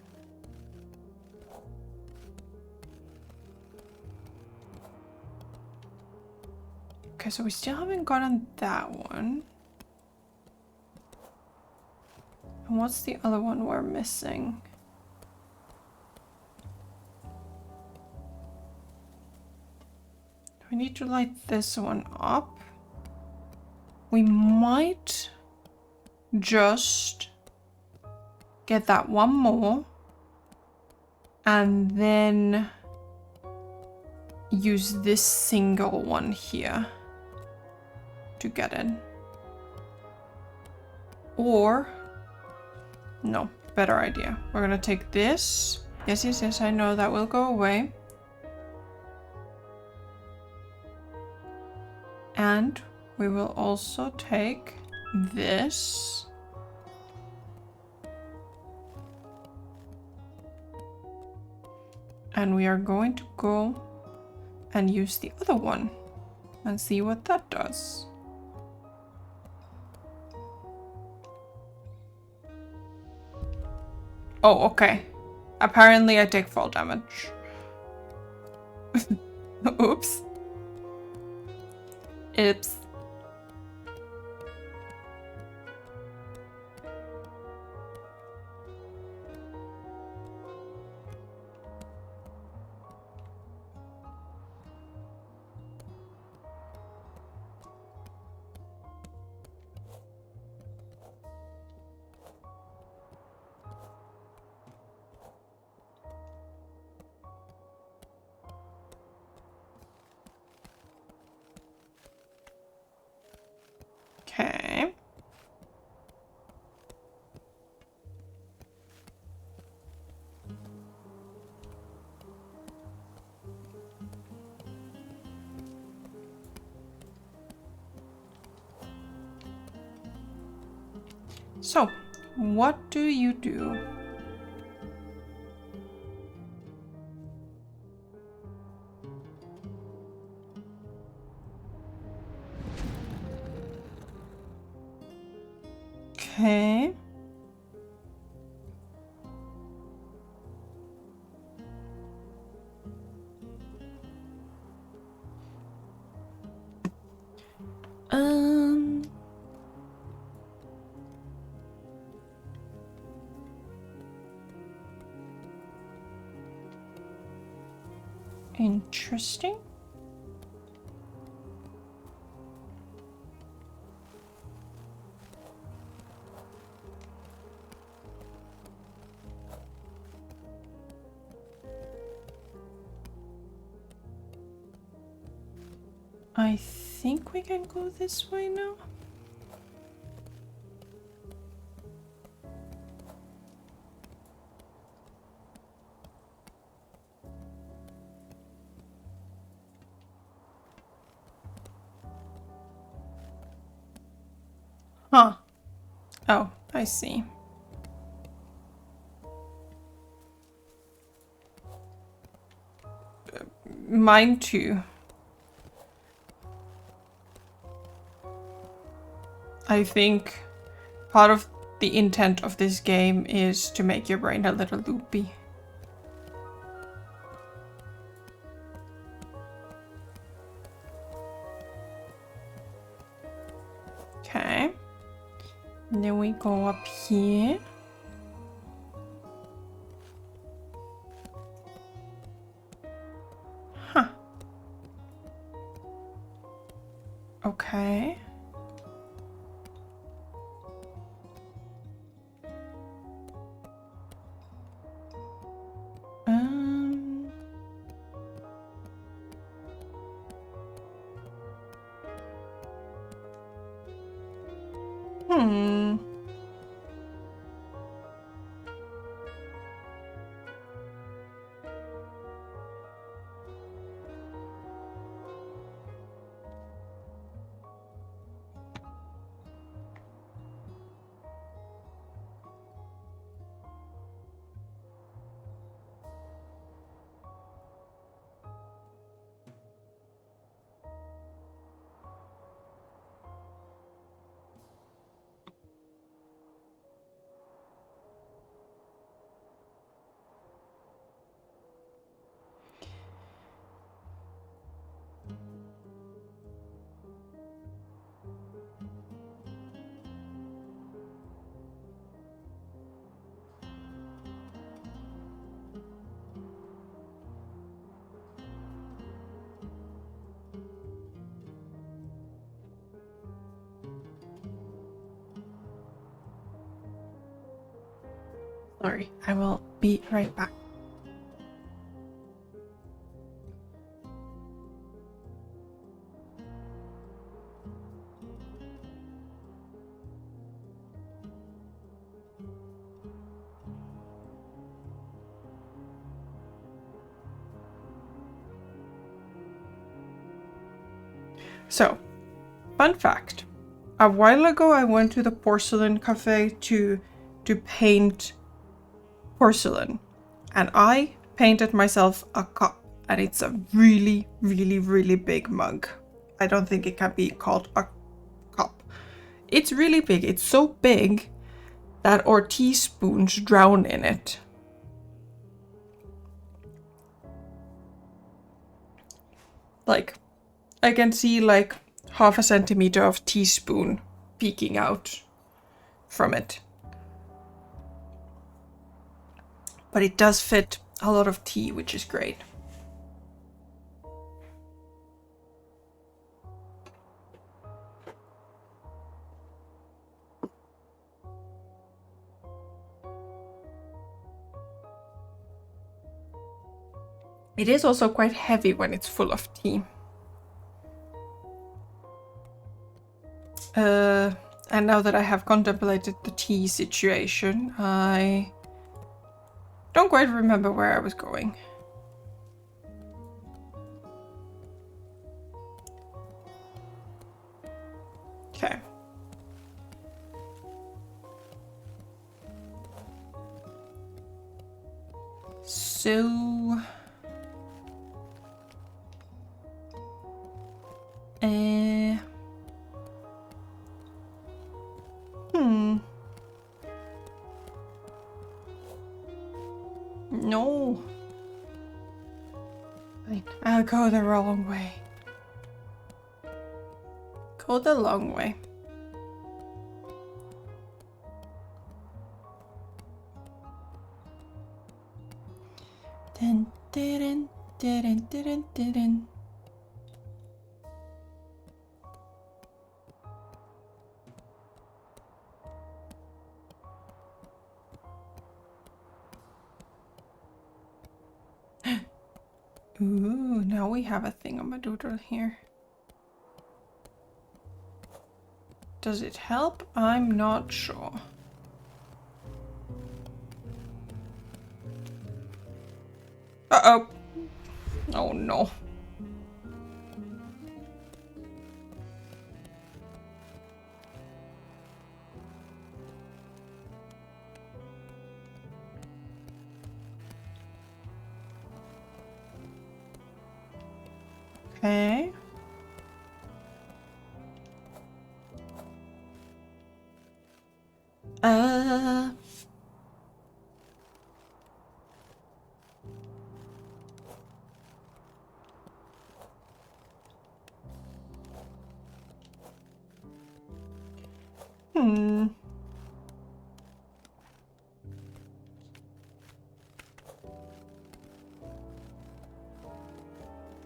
Okay, so we still haven't gotten that one. And what's the other one we're missing? We need to light this one up. We might just get that one more and then use this single one here to get it. Or, no, better idea. We're gonna take this. Yes, yes, yes, I know that will go away. And we will also take this. And we are going to go and use the other one and see what that does. Oh, okay. Apparently I take fall damage. Oops. Oops. Okay. So, what do you do? Okay. Um. Interesting. I think we can go this way now. Huh. Oh, I see. Mine too. I think part of the intent of this game is to make your brain a little loopy. Okay. And then we go up here. Huh. Okay. Hmm. Sorry, I will be right back. So, fun fact. A while ago I went to the porcelain cafe to paint porcelain. And I painted myself a cup. And it's a really, really, really big mug. I don't think it can be called a cup. It's really big. It's so big that our teaspoons drown in it. Like, I can see like half a centimeter of teaspoon peeking out from it. But it does fit a lot of tea, which is great. It is also quite heavy when it's full of tea. And now that I have contemplated the tea situation, I don't quite remember where I was going. Okay. So... No. I'll go the wrong way. Go the long way. Dun, dun, dun, dun, dun, dun. Ooh, now we have a thingamadoodle here. Does it help? I'm not sure. Uh-oh. Oh no. Okay. Hmm.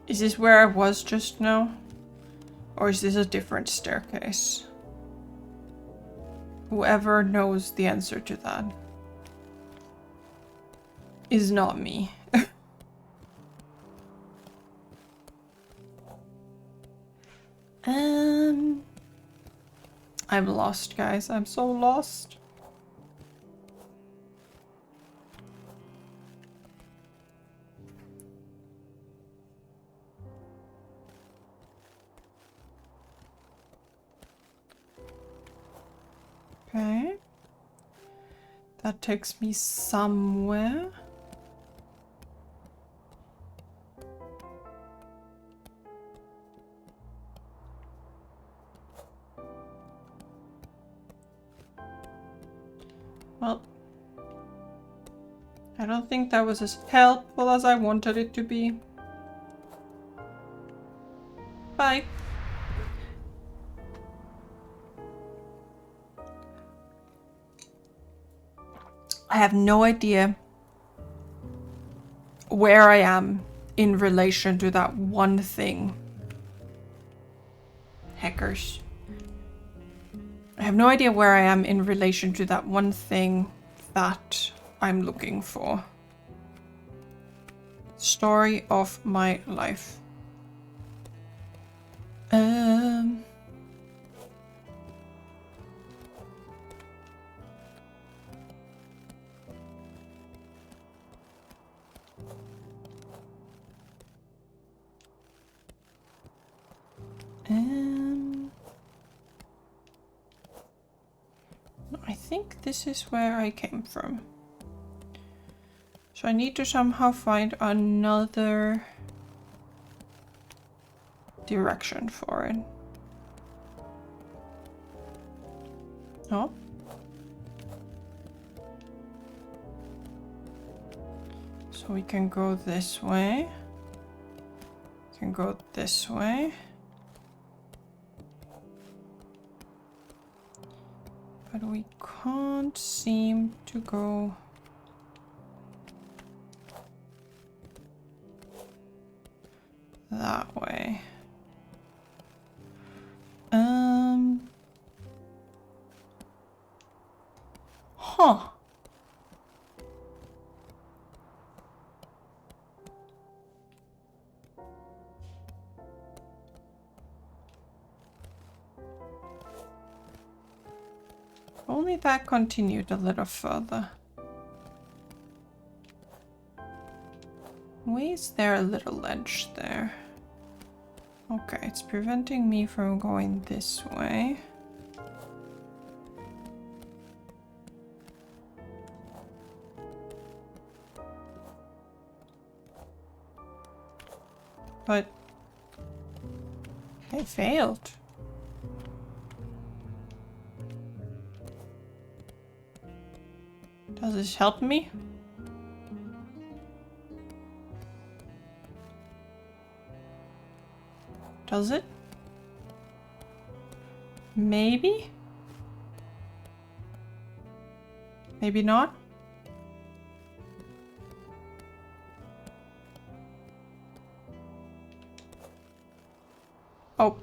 Is this where I was just now? Or is this a different staircase? Whoever knows the answer to that is not me. I'm lost, guys. I'm so lost. Okay. That takes me somewhere. Well, I don't think that was as helpful as I wanted it to be. Bye. I have no idea where I am in relation to that one thing. Hackers. I have no idea where I am in relation to that one thing that I'm looking for. Story of my life. I think this is where I came from. So I need to somehow find another direction for it. Oh. So we can go this way. We can go this way. But we can't seem to go that way. Huh. Only that continued a little further. Why is there a little ledge there? Okay, it's preventing me from going this way. But I failed. Does this help me? Does it? Maybe? Maybe not? Oh.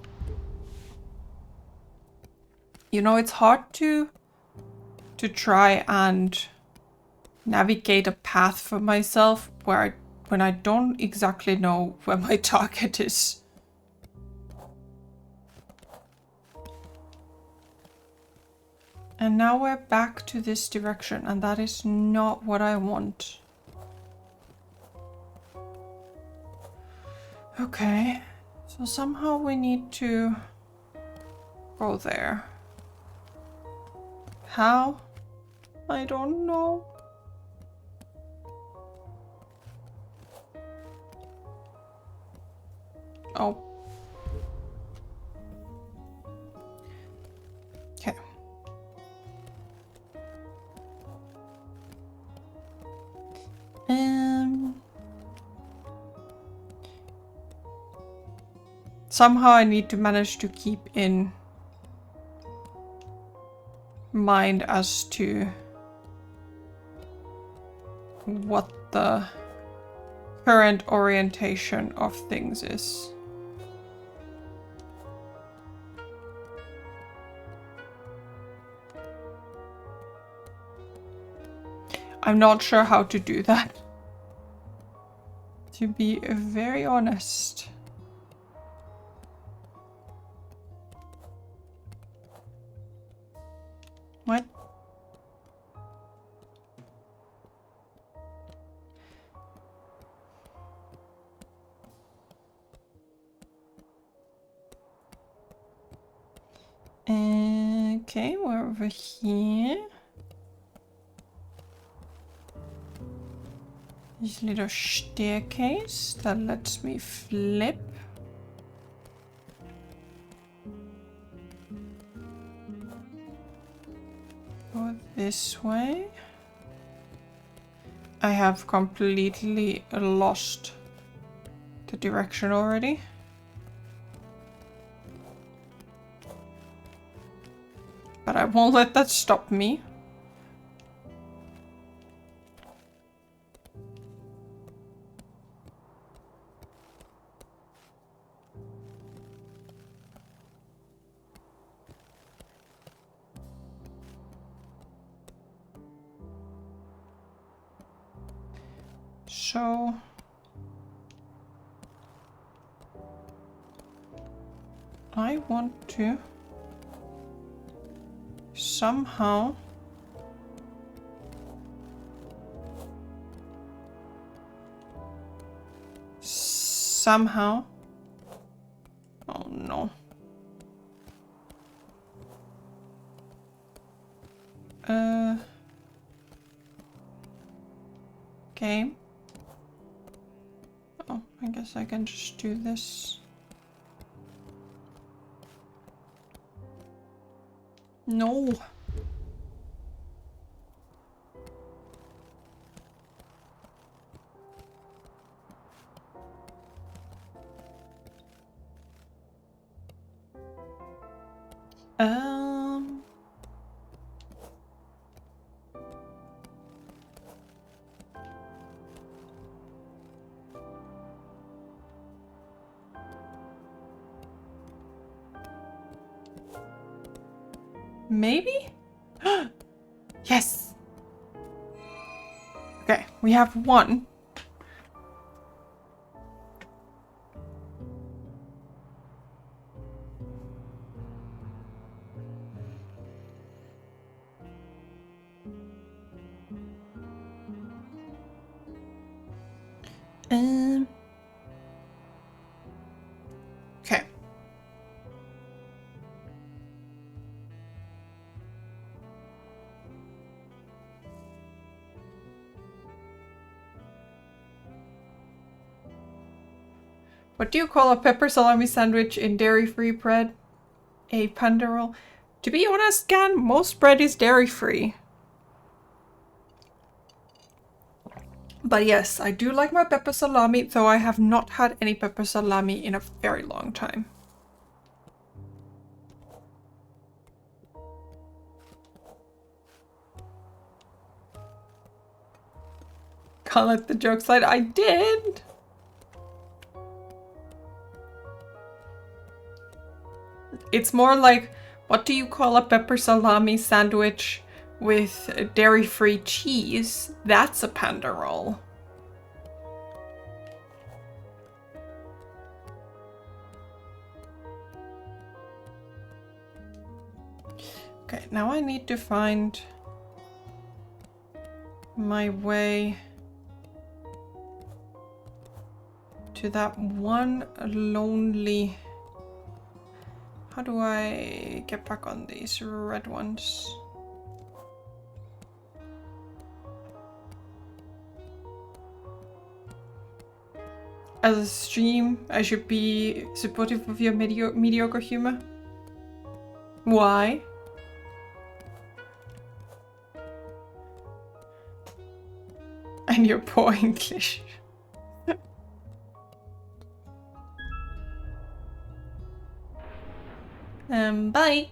You know, it's hard to try and navigate a path for myself when I don't exactly know where my target is. And now we're back to this direction, and that is not what I want. Okay, so somehow we need to go there. How? I don't know. Oh. Okay. Somehow I need to manage to keep in mind as to what the current orientation of things is. I'm not sure how to do that, to be very honest. What? Okay, we're over here. There's a little staircase that lets me flip. Go this way. I have completely lost the direction already. But I won't let that stop me. So I want to somehow oh no. Game. Oh, I guess I can just do this. No. Maybe? Yes! Okay, we have one. Okay. What do you call a pepper salami sandwich in dairy-free bread? A panda roll? To be honest, Gan, most bread is dairy-free. But yes, I do like my pepper salami, though I have not had any pepper salami in a very long time. Can't let the joke slide. I did! It's more like, what do you call a pepper salami sandwich with dairy-free cheese? That's a panda roll. Okay, now I need to find my way to that one lonely... How do I get back on these red ones? As a stream, I should be supportive of your mediocre humor. Why? And your poor English. Bye.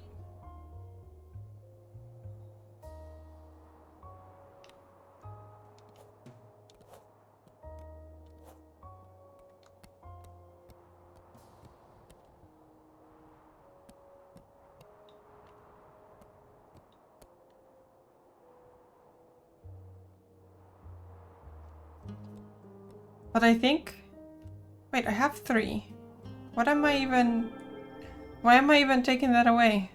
But I think... Wait, I have 3. What am I even... Why am I even taking that away?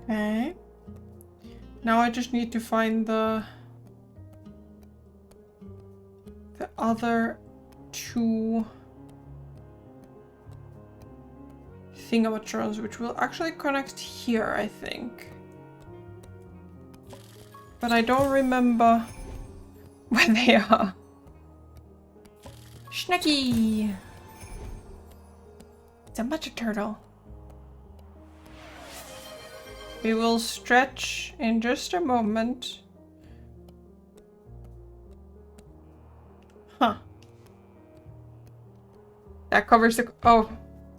Okay. Now I just need to find the other two thingamatrons, which will actually connect here, I think. But I don't remember where they are. Schnecky! It's a matcha turtle. We will stretch in just a moment. Huh. That covers the... Oh,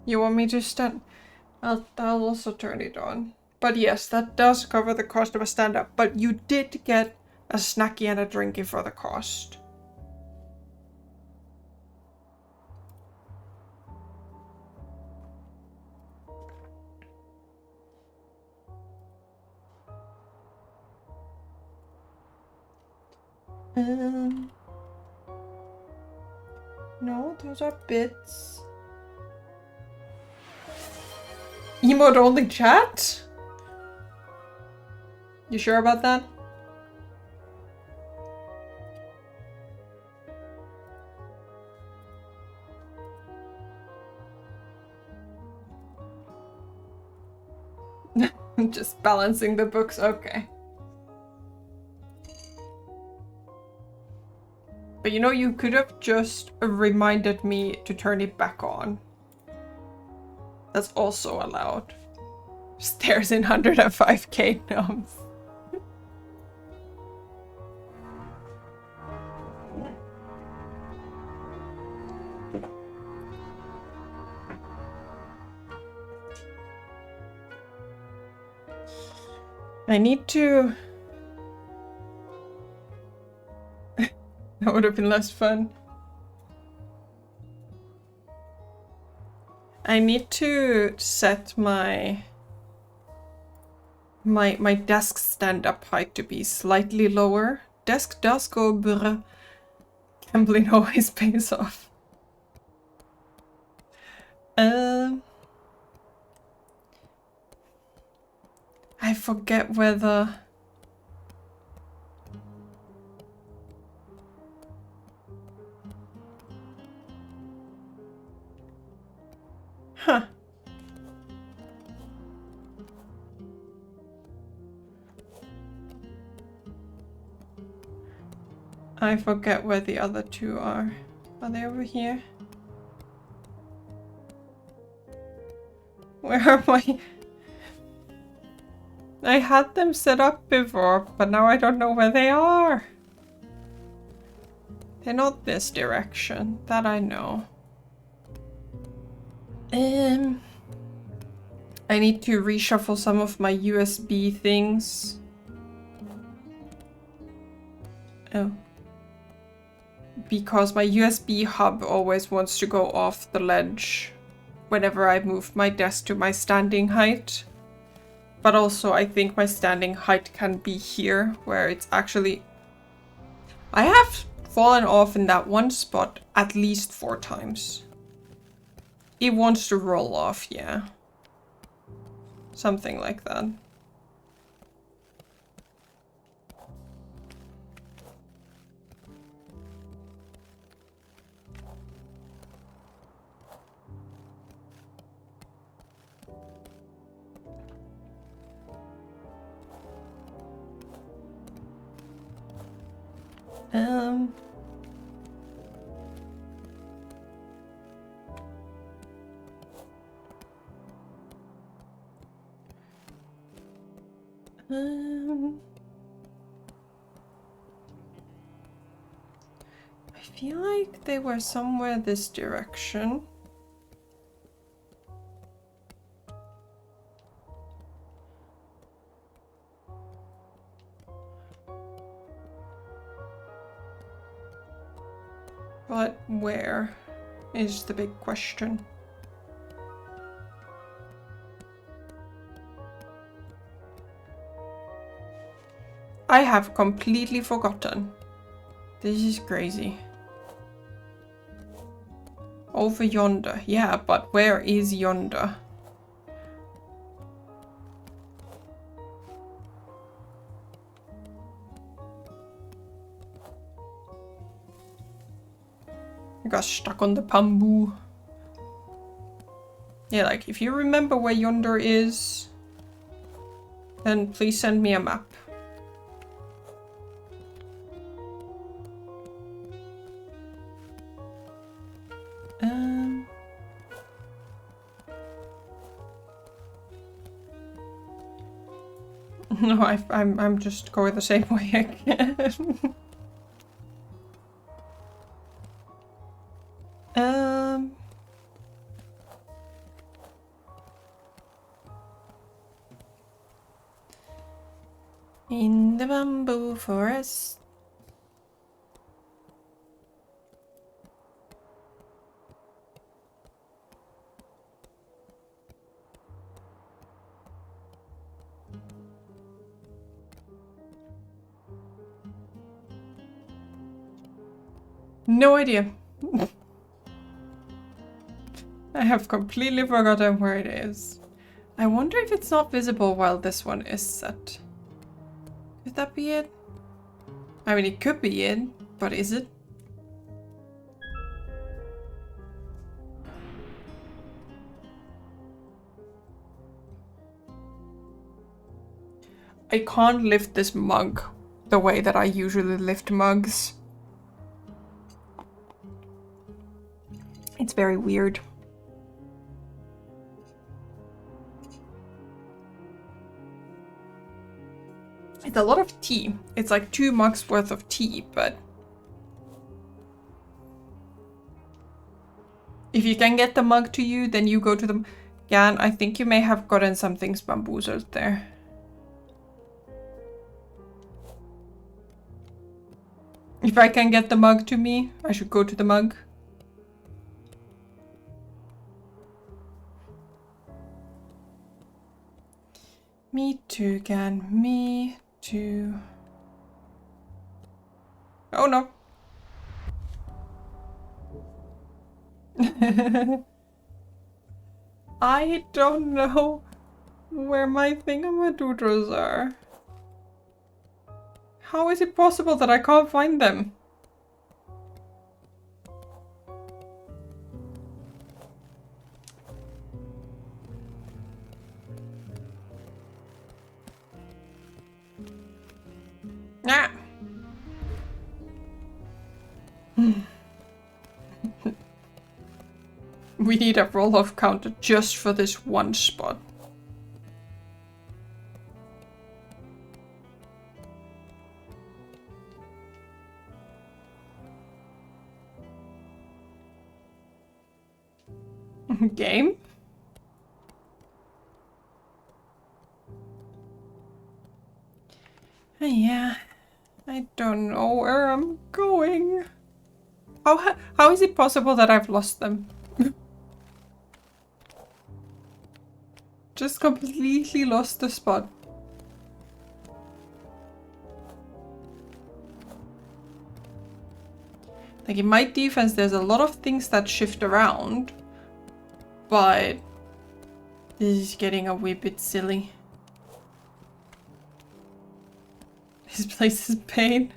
you want me to stand? I'll also turn it on. But yes, that does cover the cost of a stand-up. But you did get a snacky and a drinky for the cost. No, those are bits. Emote only chat? You sure about that? Just balancing the books, okay. But you know, you could have just reminded me to turn it back on. That's also allowed. Stairs in 105k gnomes. I need to... That would have been less fun. I need to set my desk stand-up height to be slightly lower. Desk does go brr. Gambling always pays off. I forget whether... Huh. I forget where the other two are. Are they over here? Where are my... I had them set up before, but now I don't know where they are. They're not this direction, that I know. I need to reshuffle some of my USB things. Oh. Because my USB hub always wants to go off the ledge whenever I move my desk to my standing height. But also I think my standing height can be here, where it's actually... I have fallen off in that one spot at least 4 times. It wants to roll off, yeah. Something like that. I feel like they were somewhere this direction. But where is the big question? I have completely forgotten. This is crazy. Over yonder. Yeah, but where is yonder? I got stuck on the bamboo. Yeah, like, if you remember where yonder is, then please send me a map. No, I'm just going the same way again. In the bamboo forest. No idea. I have completely forgotten where it is. I wonder if it's not visible while this one is set. Could that be it? I mean, it could be it, but is it? I can't lift this mug the way that I usually lift mugs. It's very weird. It's a lot of tea. It's like 2 mugs worth of tea, but if you can get the mug to you, then you go to the... Yeah, I think you may have gotten some things bamboozled there. If I can get the mug to me, I should go to the mug. Me too, Gan. Me too. Oh no. I don't know where my thingamadoodles are. How is it possible that I can't find them? Ah. We need a roll-off counter just for this one spot. Game? Yeah, I don't know where I'm going. How is it possible that I've lost them? Just completely lost the spot. Like in my defense, there's a lot of things that shift around, but this is getting a wee bit silly. This place is pain.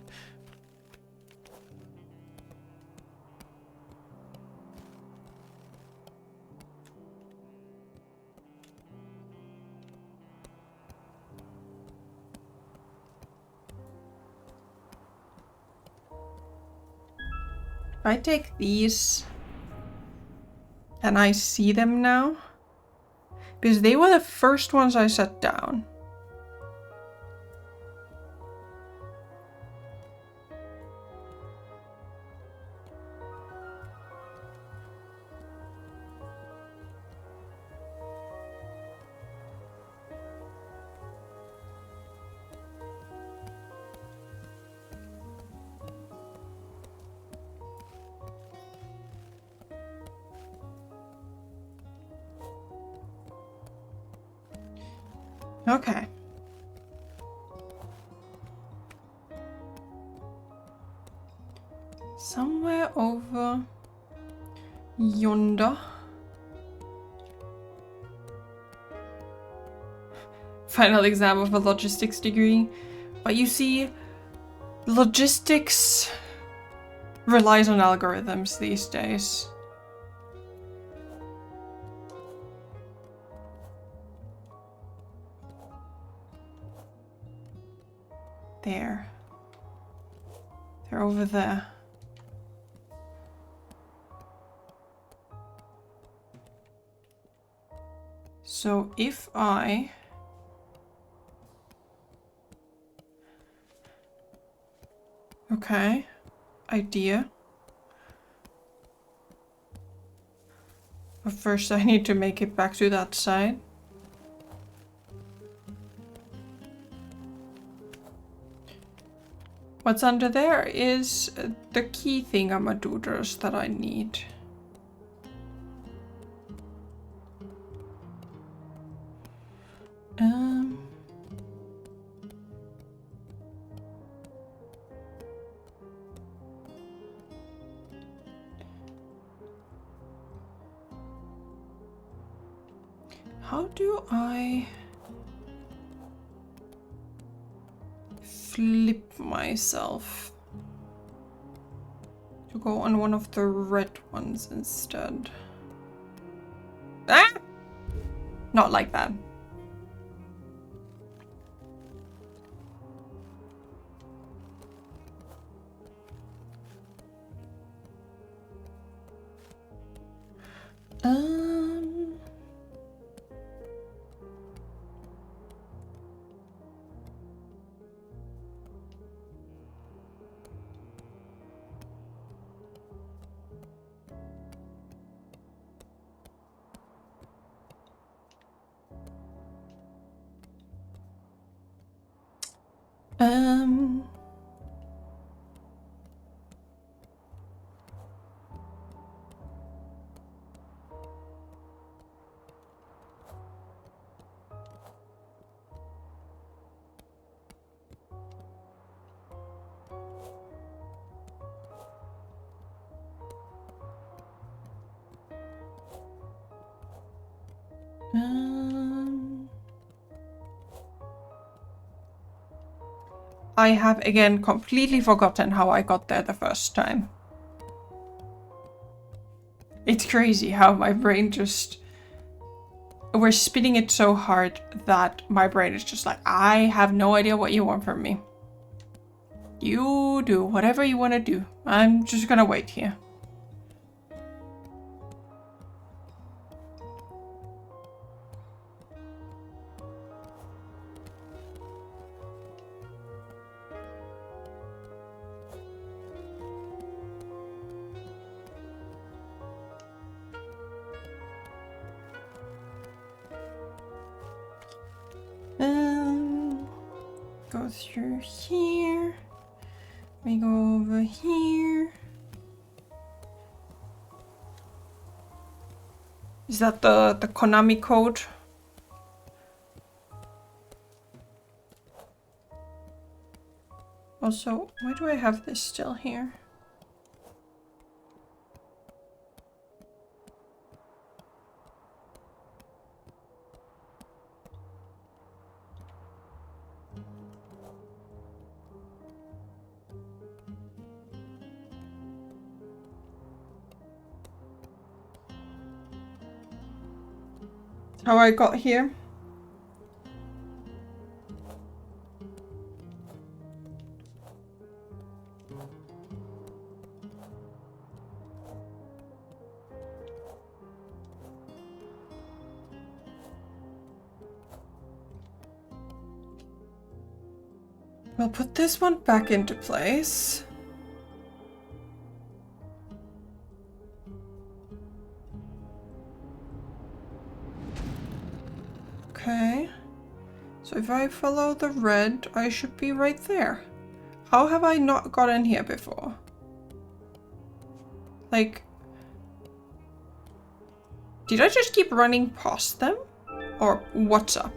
If I take these and I see them now, because they were the first ones I set down. Okay. Somewhere over yonder. Final exam of a logistics degree. But you see, logistics relies on algorithms these days. There. They're over there. So if I... Okay. Idea. But first I need to make it back to that side. What's under there is the key thingamadoodles that I need. How do I flip myself to go on one of the red ones instead? Ah! Not like that. I have again completely forgotten how I got there the first time. It's crazy how my brain just... We're spinning it so hard that my brain is just like, I have no idea what you want from me. You do whatever you want to do. I'm just gonna wait here. Go through here. We go over here. Is that the Konami code? Also, why do I have this still here? How I got here? We'll put this one back into place. Okay. So if I follow the red, I should be right there. How have I not gotten here before? Like... Did I just keep running past them? Or what's up?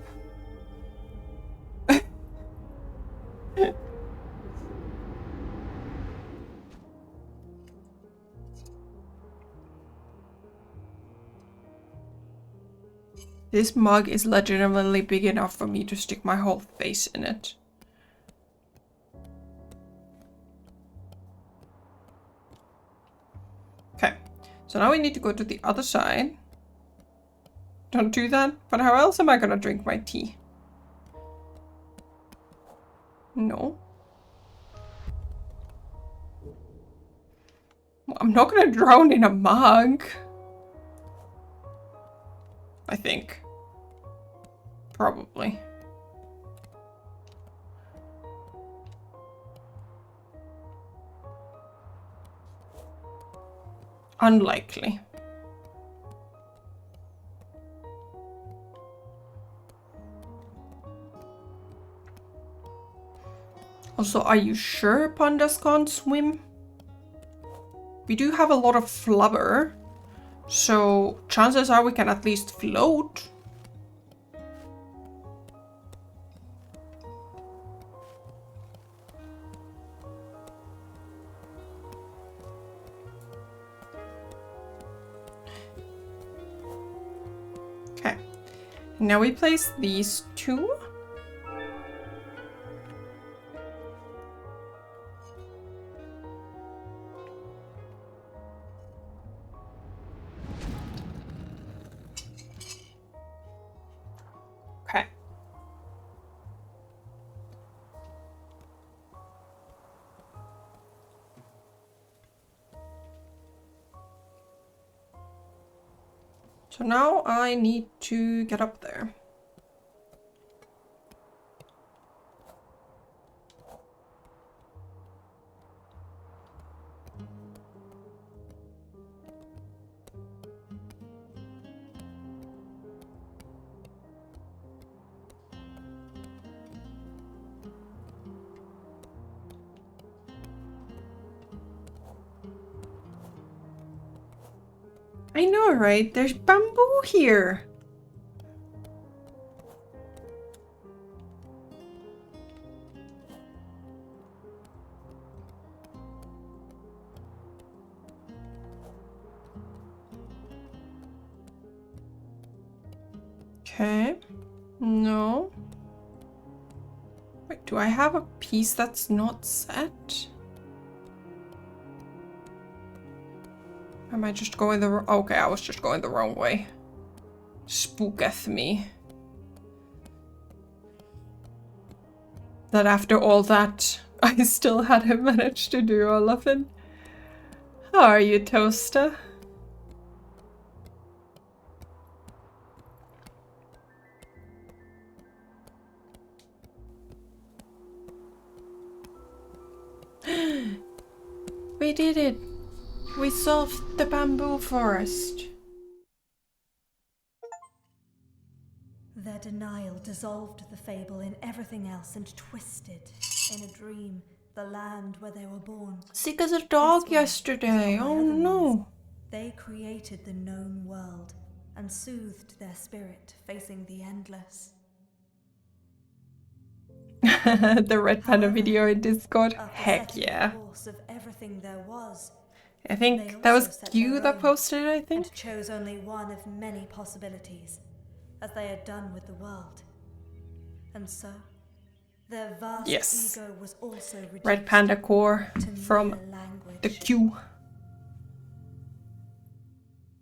This mug is legitimately big enough for me to stick my whole face in it. So now we need to go to the other side. Don't do that. But how else am I gonna drink my tea? No. I'm not gonna drown in a mug. I think. Probably. Unlikely. Also, are you sure pandas can't swim? We do have a lot of flubber, so chances are we can at least float. Okay, now we place these two. Okay. So now I need to get up there. I know, right? There's bamboo here. Okay. No. Wait, do I have a piece that's not set? Am I just going the wrong... Okay, I was just going the wrong way. Spooketh me. That after all that, I still hadn't managed to do all of it. How are you, Toaster? We did it! We solved the bamboo forest. Their denial dissolved the fable in everything else and twisted, in a dream, the land where they were born. Sick as a dog yesterday. Oh no. They created the known world and soothed their spirit, facing the endless. The Red Panda video in Discord. After Heck setting yeah. the course of everything there was, I think that was you that posted it, I think. and chose only one of many possibilities, as they had done with the world. And so, their vast Yes. ego was also reduced Red Panda core to from mere language. the Q.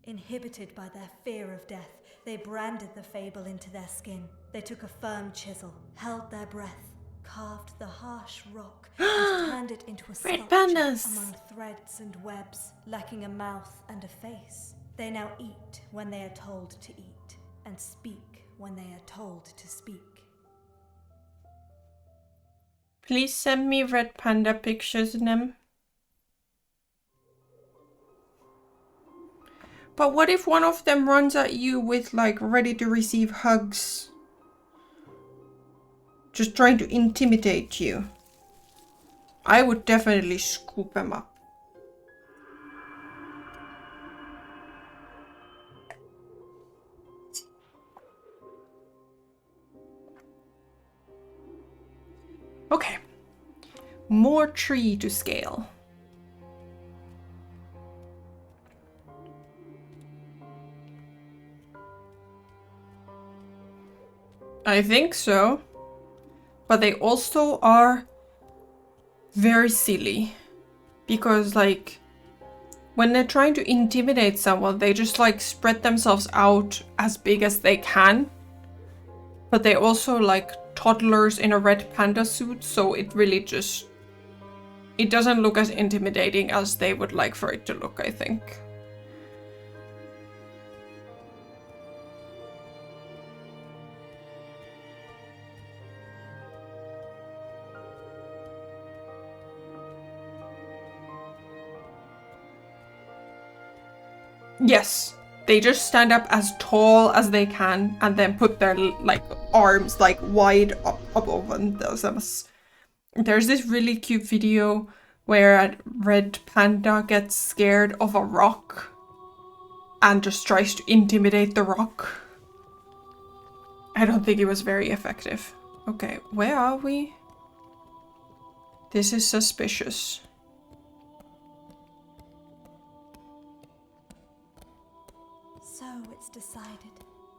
Inhibited by their fear of death, they branded the fable into their skin. They took a firm chisel, held their breath, carved the harsh rock, and turned it into a Red sculpture pandas! among threads and webs, lacking a mouth and a face. They now eat when they are told to eat, and speak when they are told to speak. Please send me Red Panda pictures, Nem. But what if one of them runs at you with, like, ready to receive hugs? Just trying to intimidate you. I would definitely scoop them up. Okay. More tree to scale. I think so. But they also are very silly. Because, like, when they're trying to intimidate someone, they just like spread themselves out as big as they can. But they also like toddlers in a red panda suit, so it really just... it doesn't look as intimidating as they would like for it to look, I think. Yes, they just stand up as tall as they can and then put their like arms like wide up above themselves. There's this really cute video where a red panda gets scared of a rock and just tries to intimidate the rock. I don't think it was very effective. Okay, where are we? This is suspicious. So it's decided.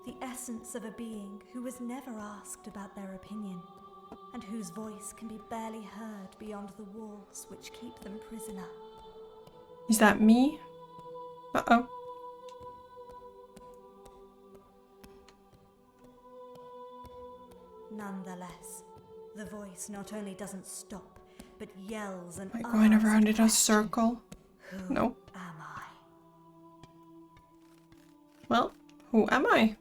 The essence of a being who was never asked about their opinion, and whose voice can be barely heard beyond the walls which keep them prisoner. Is that me? Uh-oh. Nonetheless, the voice not only doesn't stop, but yells and Am I going asks around in a questions. circle? Who No. am I? Well, who am I?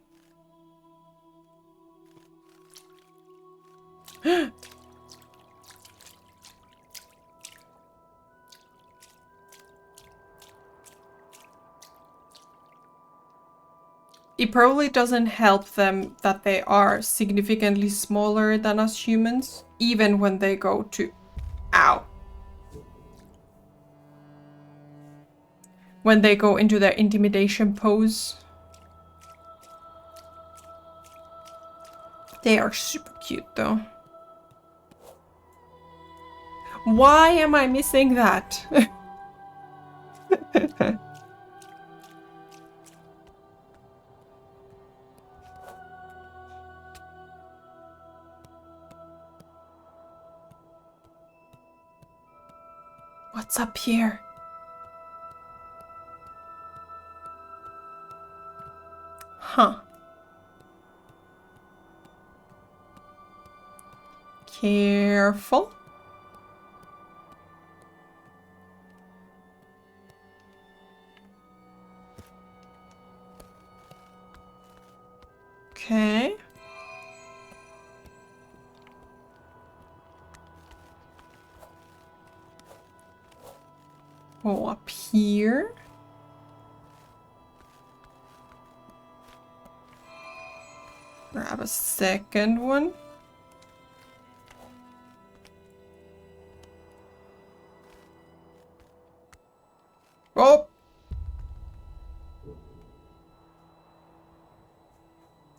It probably doesn't help them that they are significantly smaller than us humans, even when they go to... Ow. When they go into their intimidation pose. They are super cute though. Why am I missing that? What's up here? Huh. Careful. Okay. Go up here. Grab a second one. Oh!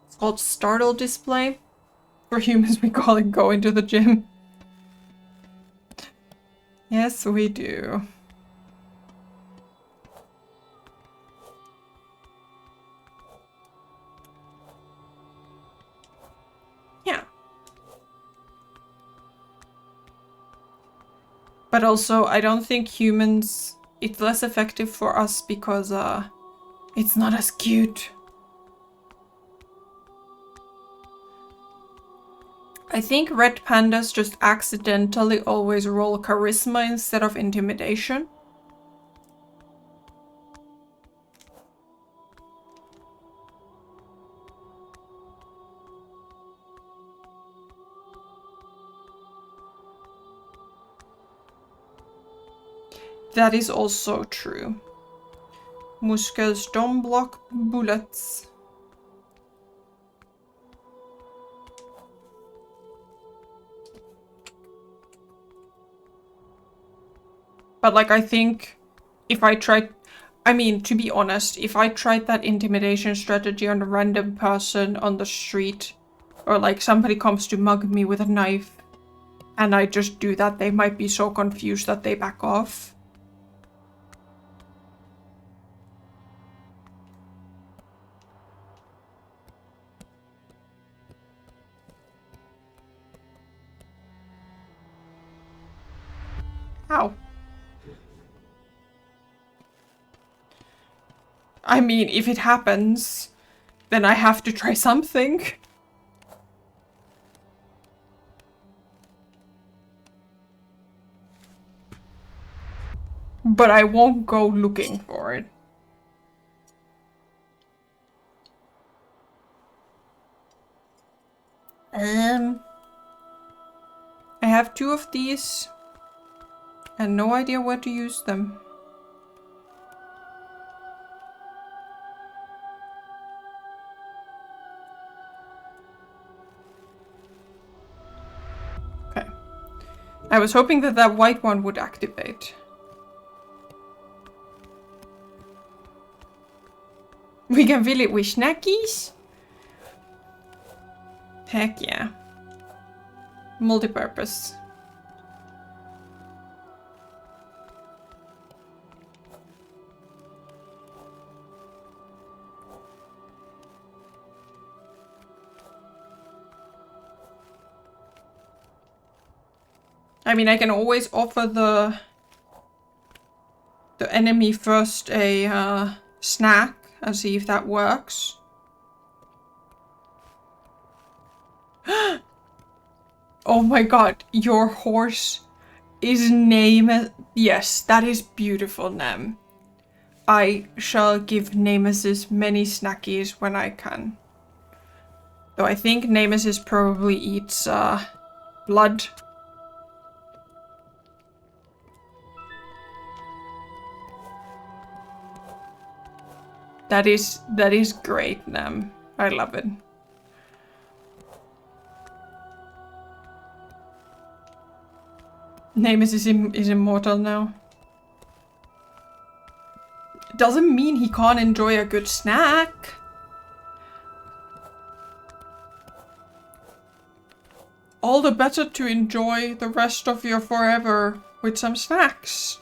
It's called startle display. For humans, we call it go into the gym. Yes, we do. Yeah. But also, I don't think humans... It's less effective for us because, it's not as cute. I think red pandas just accidentally always roll charisma instead of intimidation. That is also true. Muskels don't block bullets. But like, I think if I tried... I mean, to be honest, if I tried that intimidation strategy on a random person on the street, or like somebody comes to mug me with a knife, and I just do that, they might be so confused that they back off. Ow. I mean, if it happens, then I have to try something. But I won't go looking for it. I have 2 of these and no idea where to use them. Okay. I was hoping that that white one would activate. We can fill it with snackies? Heck yeah. Multi-purpose. I mean, I can always offer the enemy first a snack and see if that works. Oh my god, your horse is named... Yes, that is beautiful, Nem. I shall give Nemesis many snackies when I can. Though I think Nemesis probably eats blood. That is great, Nem. I love it. Nemesis is immortal now. Doesn't mean he can't enjoy a good snack. All the better to enjoy the rest of your forever with some snacks.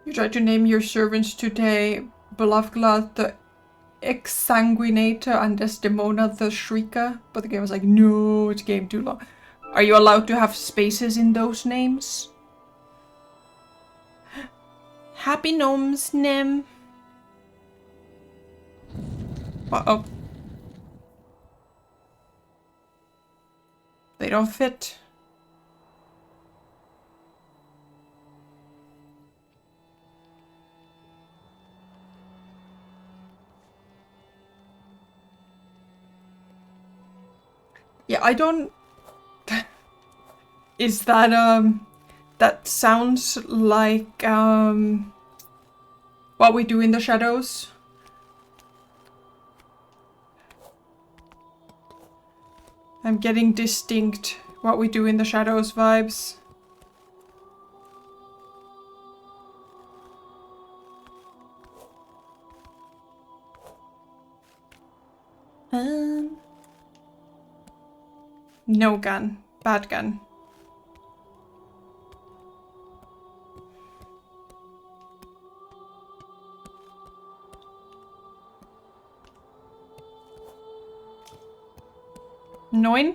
You tried to name your servants today, Belovglad the Exsanguinator and Desdemona the Shrieker, but the game was like, no, it's game too long. Are you allowed to have spaces in those names? Happy gnomes, Nem. Uh-oh. They don't fit. Yeah, I don't... Is that, that sounds like, What We Do in the Shadows? I'm getting distinct What We Do in the Shadows vibes. No gun. Bad gun. Nine?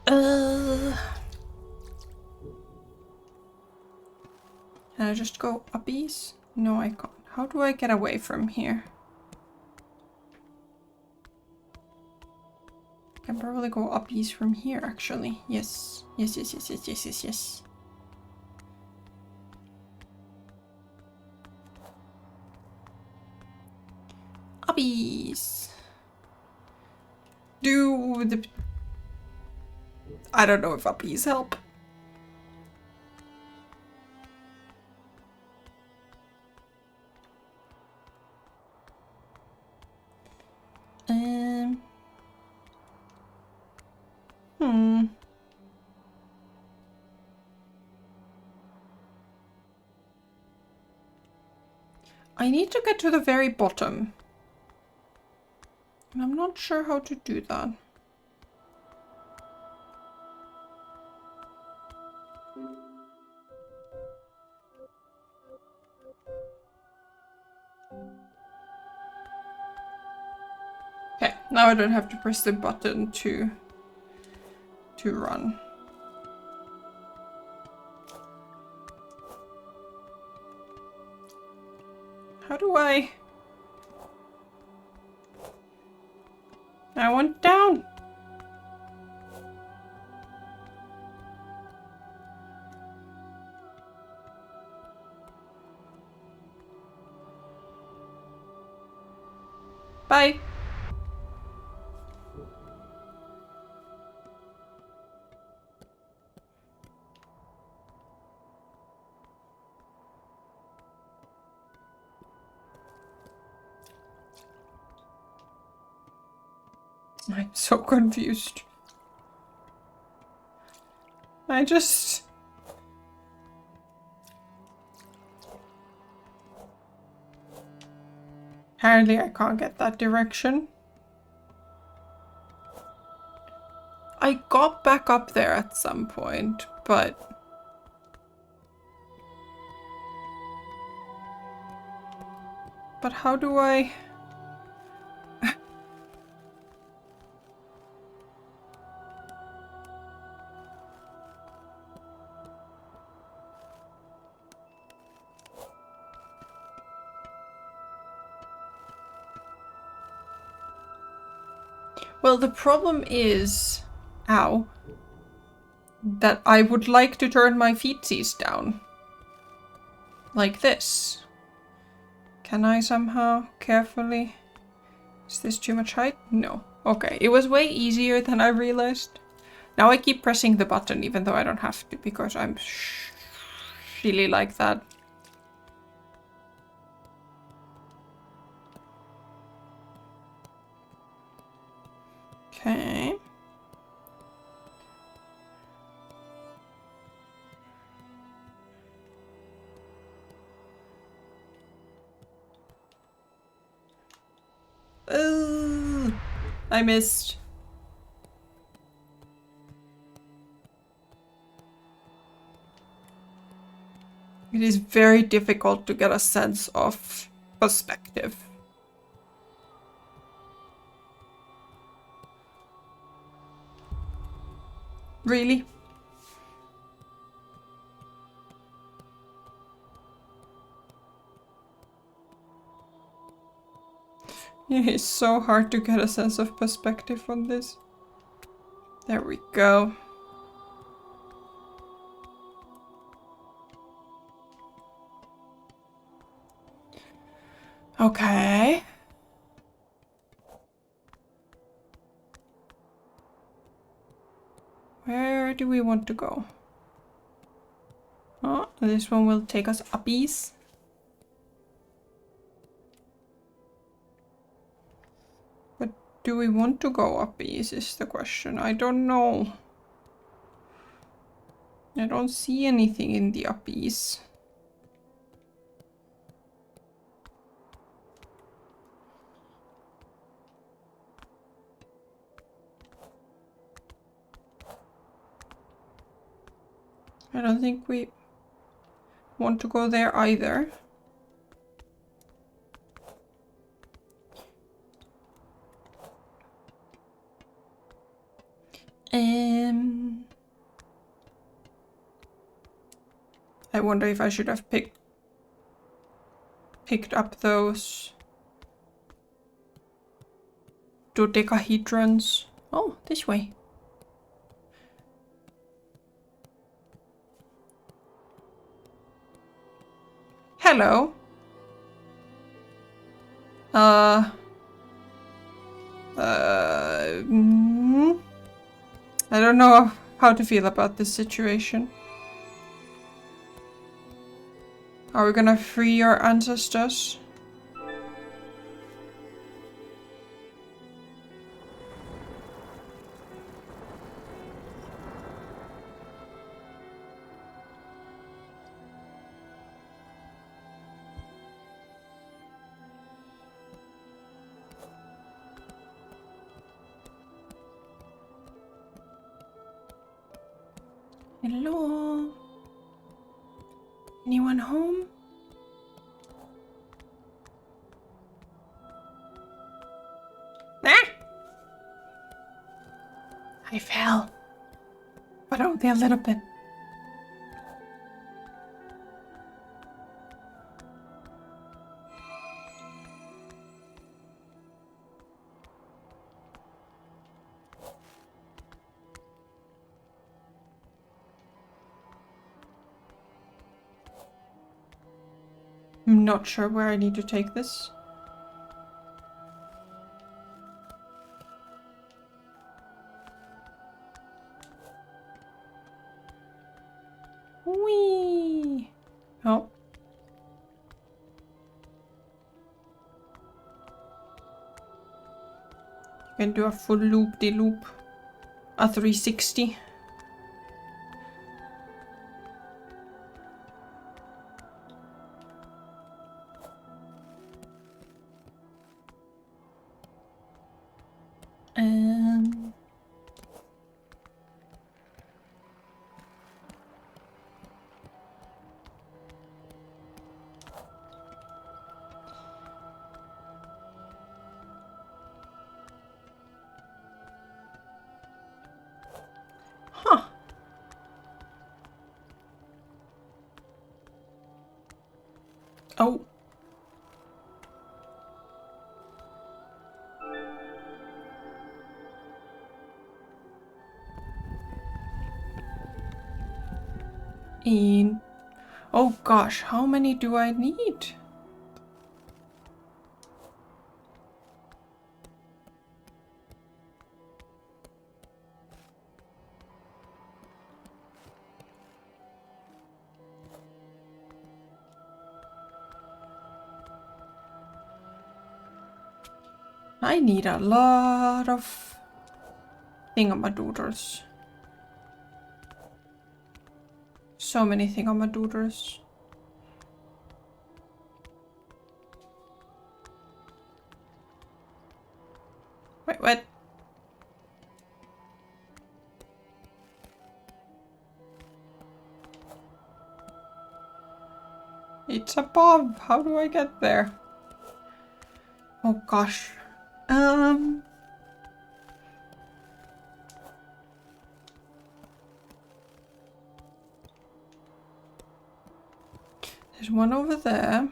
Can I just go uppies? No, I can't. How do I get away from here? I can probably go uppies from here, actually. Yes. Yes, yes, yes, yes, yes, yes, yes. Uppies! Do the... I don't know if uppies help. I need to get to the very bottom. And I'm not sure how to do that. Now I don't have to press the button to run. How do I want down. Bye. I'm so confused. Apparently I can't get that direction. I got back up there at some point, but... But how do I... Well, the problem is... Ow. That I would like to turn my feetsies down. Like this. Can I somehow carefully... Is this too much height? No. Okay, it was way easier than I realized. Now I keep pressing the button even though I don't have to because I'm really like that. Okay. I missed. It is very difficult to get a sense of perspective. Really? It is so hard to get a sense of perspective on this. There we go. Okay. Where do we want to go? Oh, this one will take us uppies. But do we want to go uppies is the question. I don't know. I don't see anything in the uppies. I don't think we want to go there either. I wonder if I should have picked up those dodecahedrons. Oh, this way. Hello. I don't know how to feel about this situation. Are we gonna free your ancestors? Hello? Anyone home? Ah! I fell. But only a little bit. I'm not sure where I need to take this. Whee! Oh. You can do a full loop-de-loop. A 360. Huh. Oh. Oh gosh, how many do I need? I need a lot of thingamadoodles. So many thingamadoodles. Wait, what? It's above. How do I get there? Oh gosh. There's one over there.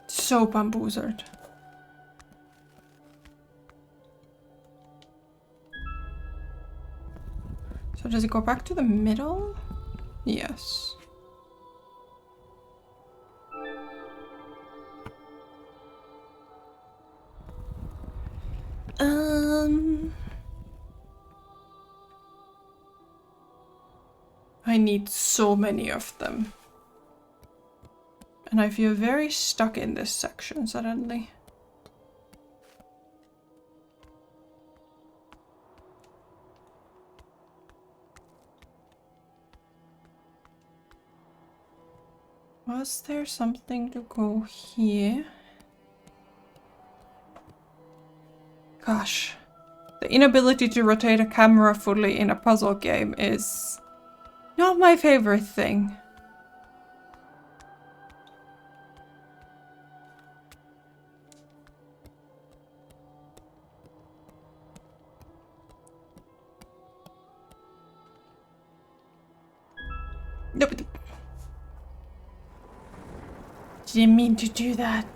So bamboozled. So does it go back to the middle? Yes. I need so many of them. And I feel very stuck in this section suddenly. Was there something to go here? Gosh. The inability to rotate a camera fully in a puzzle game is not my favorite thing. Nope. Didn't mean to do that.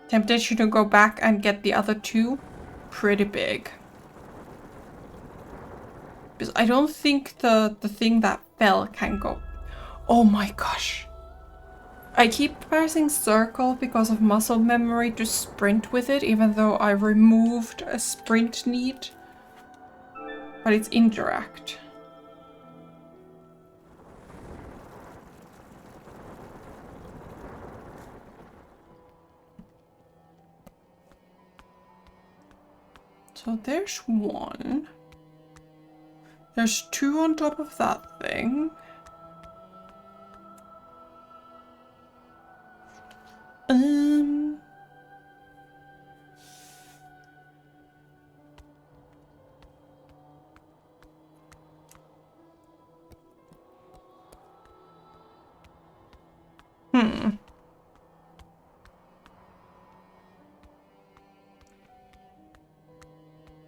Temptation to go back and get the other two, pretty big. Because I don't think the thing that spell can go. Oh my gosh. I keep pressing circle because of muscle memory to sprint with it, even though I removed a sprint need. But it's interact. So there's one. There's two on top of that thing.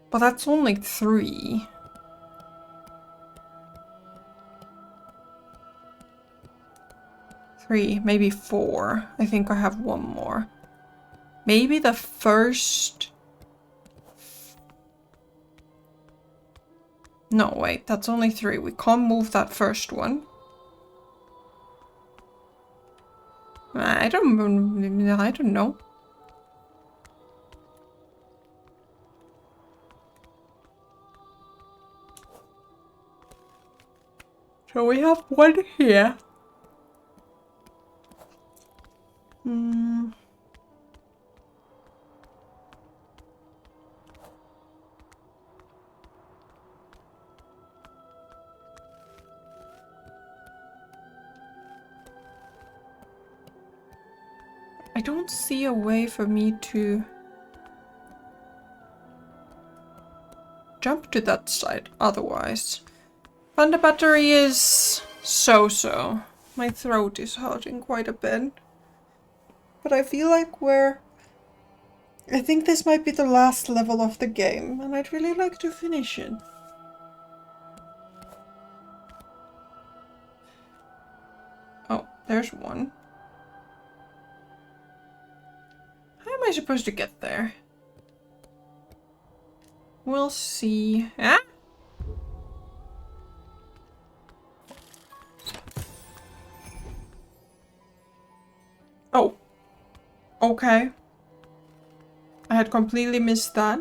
But that's only 3. Maybe 4. I think I have one more. Maybe the first... No, wait, that's only 3. We can't move that first one. I don't know. So we have one here. I don't see a way for me to jump to that side otherwise. Panda battery is so-so. My throat is hurting quite a bit. But I feel like I think this might be the last level of the game, and I'd really like to finish it. Oh, there's one. How am I supposed to get there? We'll see. Ah? Oh. Okay. I had completely missed that.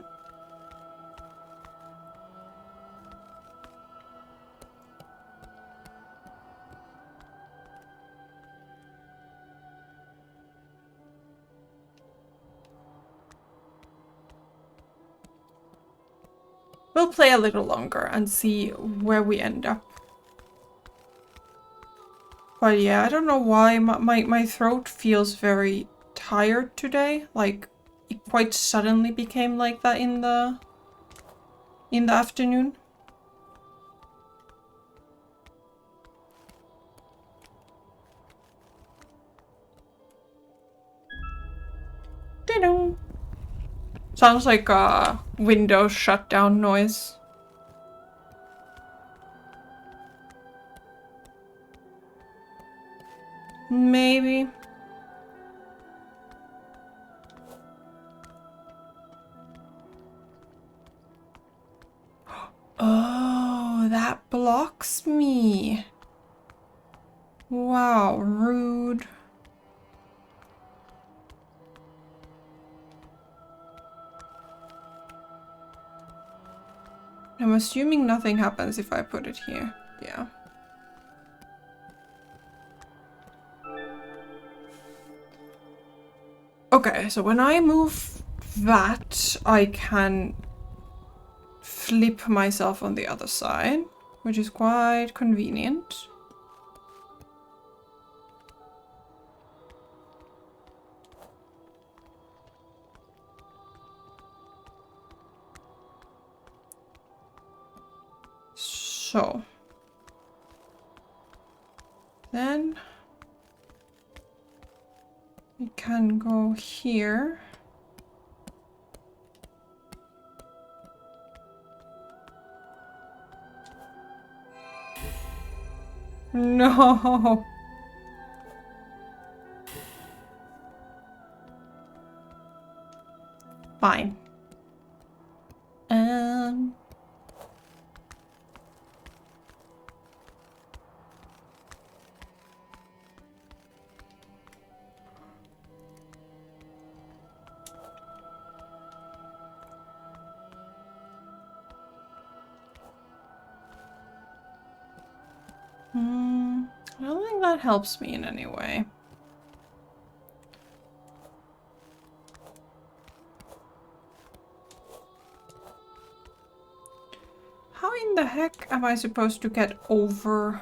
We'll play a little longer and see where we end up. But yeah, I don't know why my throat feels very tired today. Like, it quite suddenly became like that in the afternoon. Ding-dong. Sounds like a Windows shutdown noise. Maybe. Oh, that blocks me. Wow, rude. I'm assuming nothing happens if I put it here. Yeah. Okay, so when I move that, I can flip myself on the other side, which is quite convenient. So then we can go here. No. Fine. I don't think that helps me in any way. How in the heck am I supposed to get over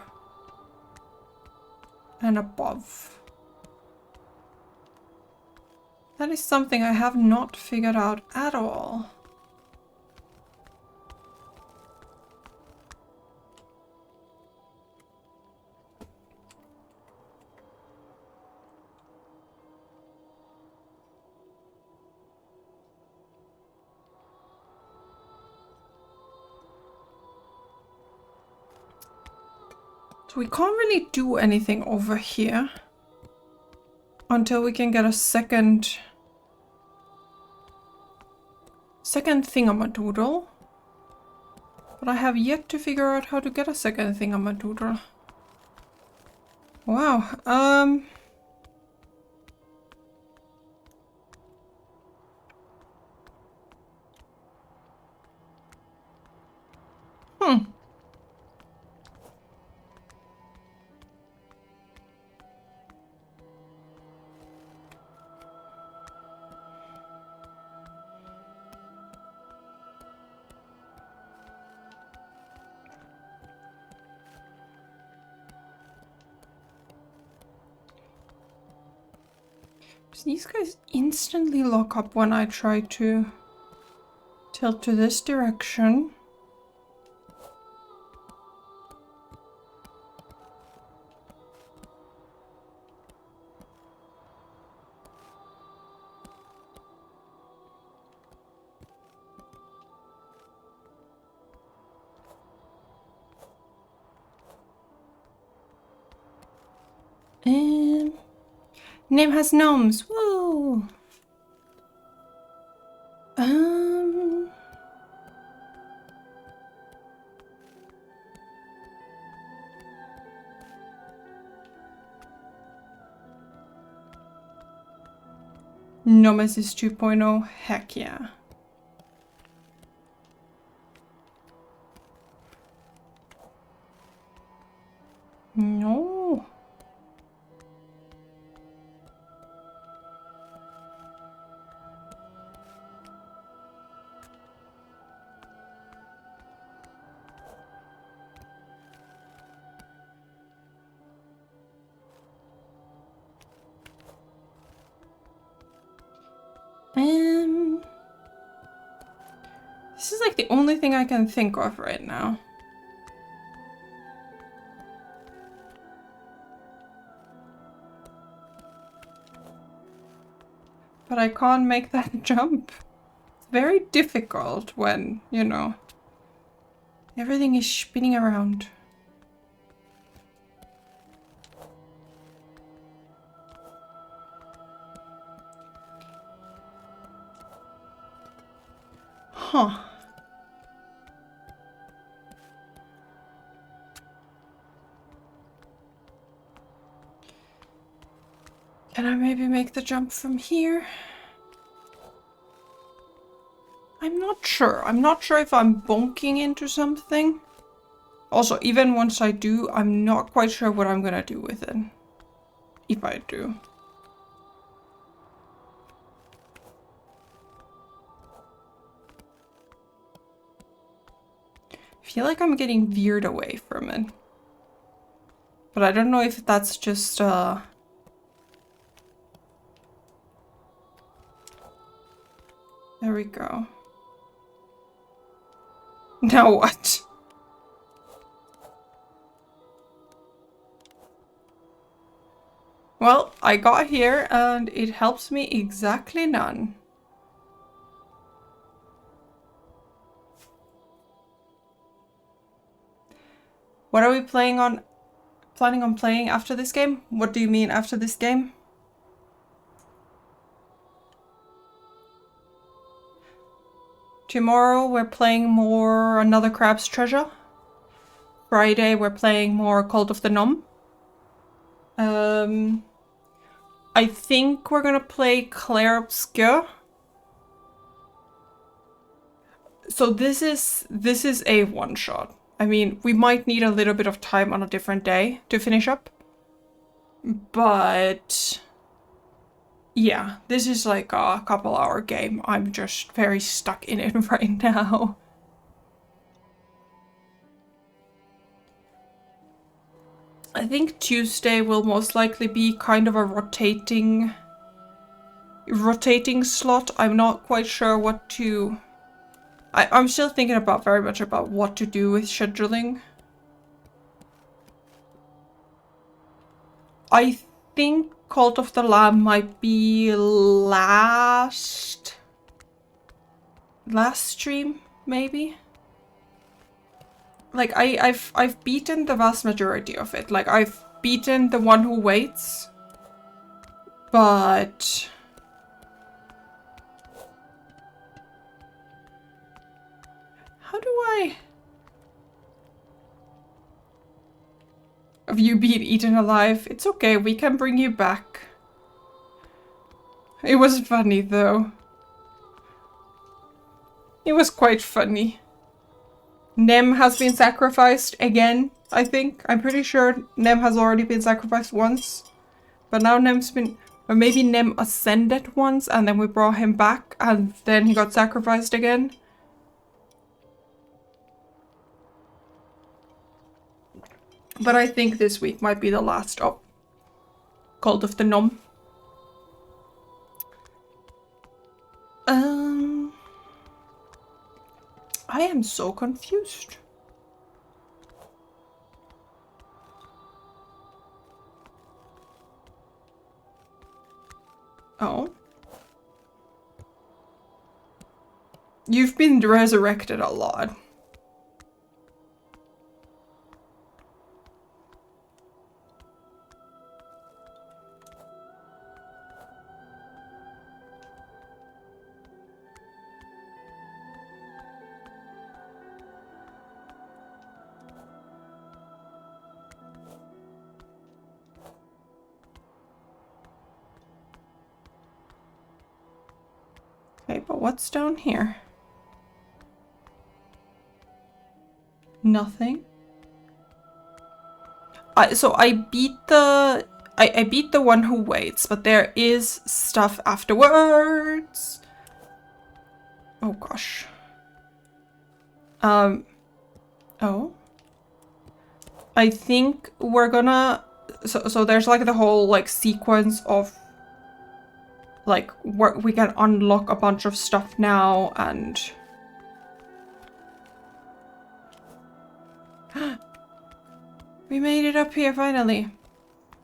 and above? That is something I have not figured out at all. So we can't really do anything over here until we can get a second thingamadoodle. But I have yet to figure out how to get a second thingamadoodle. Wow, These guys instantly lock up when I try to tilt to this direction. Name has gnomes. Woo! Nemesis 2.0. Heck yeah. No. This is like the only thing I can think of right now. But I can't make that jump. It's very difficult when, you know, everything is spinning around. Huh. Can I maybe make the jump from here? I'm not sure. I'm not sure if I'm bonking into something. Also, even once I do, I'm not quite sure what I'm gonna do with it. If I do. I feel like I'm getting veered away from it. But I don't know if that's just, There we go. Now what? Well, I got here and it helps me exactly none. What are we planning on playing after this game? What do you mean after this game? Tomorrow we're playing more Another Crab's Treasure. Friday we're playing more Cult of the Gnome. I think we're gonna play Clair Obscur. So this is a one-shot. I mean, we might need a little bit of time on a different day to finish up. But yeah, this is like a couple-hour game. I'm just very stuck in it right now. I think Tuesday will most likely be kind of a rotating slot. I'm not quite sure what to... I'm still thinking about very much about what to do with scheduling. I think Cult of the Lamb might be last stream, maybe? Like, I've beaten the vast majority of it. Like, I've beaten The One Who Waits. But... how do I... have you been eaten alive? It's okay, we can bring you back. It was funny, though. It was quite funny. Nem has been sacrificed again, I think. I'm pretty sure Nem has already been sacrificed once. But now Nem's been... or maybe Nem ascended once and then we brought him back and then he got sacrificed again. But I think this week might be the last of Cult of the Nom. I am so confused. Oh. You've been resurrected a lot. Okay, but what's down here? Nothing. So I beat the... I beat The One Who Waits, but there is stuff afterwards. Oh gosh. Oh. I think we're gonna... So there's like the whole like sequence of like where we can unlock a bunch of stuff now and... we made it up here finally.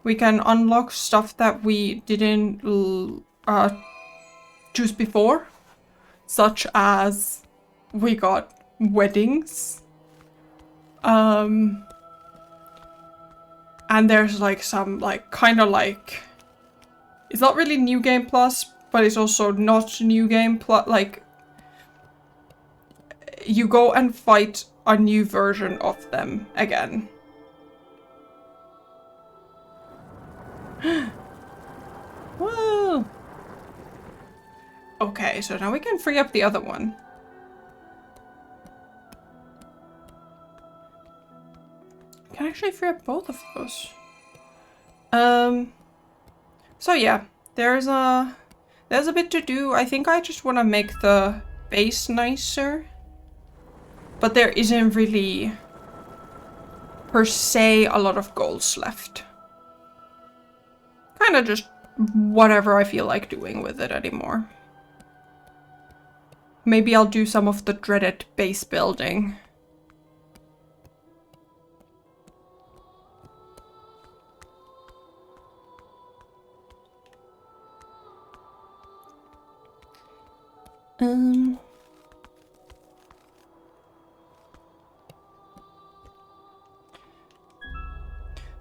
We can unlock stuff that we didn't choose before, such as we got weddings. And there's like some like kind of like, it's not really New Game Plus, but it's also not New Game Plus. Like, you go and fight a new version of them again. Whoa! Okay, so now we can free up the other one. I can actually free up both of those. So yeah, there's a bit to do. I think I just want to make the base nicer. But there isn't really, per se, a lot of goals left. Kind of just whatever I feel like doing with it anymore. Maybe I'll do some of the dreaded base building.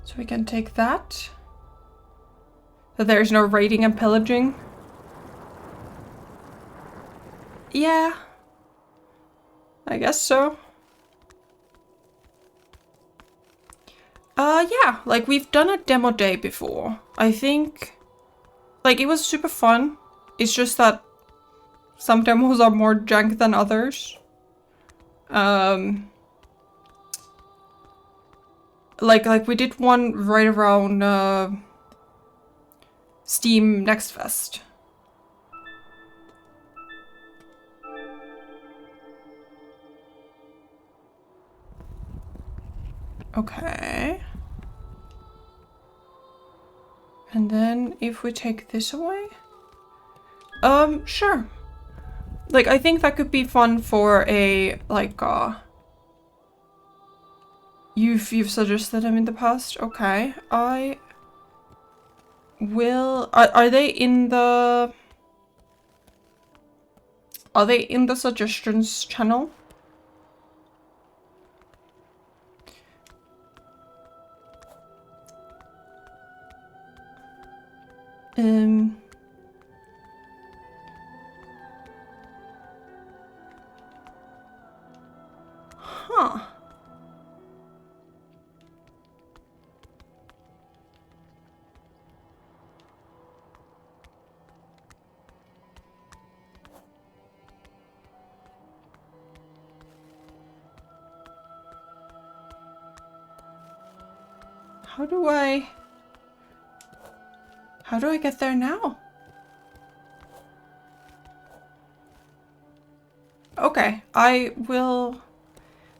So we can take that. So there's no raiding and pillaging. Yeah. I guess so. Yeah, like we've done a demo day before. I think, like, it was super fun. It's just that some demos are more jank than others. Like we did one right around Steam Next Fest. Okay. And then if we take this away? Sure. Like, I think that could be fun for a, like, You've suggested them in the past? Okay. I will... Are they in the... Are they in the suggestions channel? Huh. How do I get there now? Okay, I will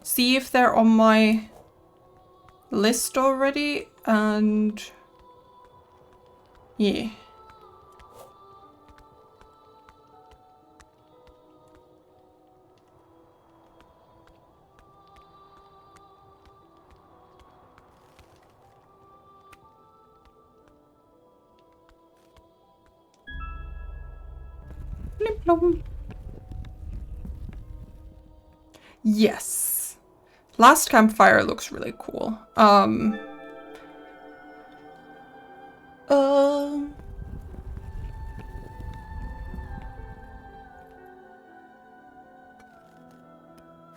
see if they're on my list already, and yeah. Blim blom. Yes. Last campfire looks really cool.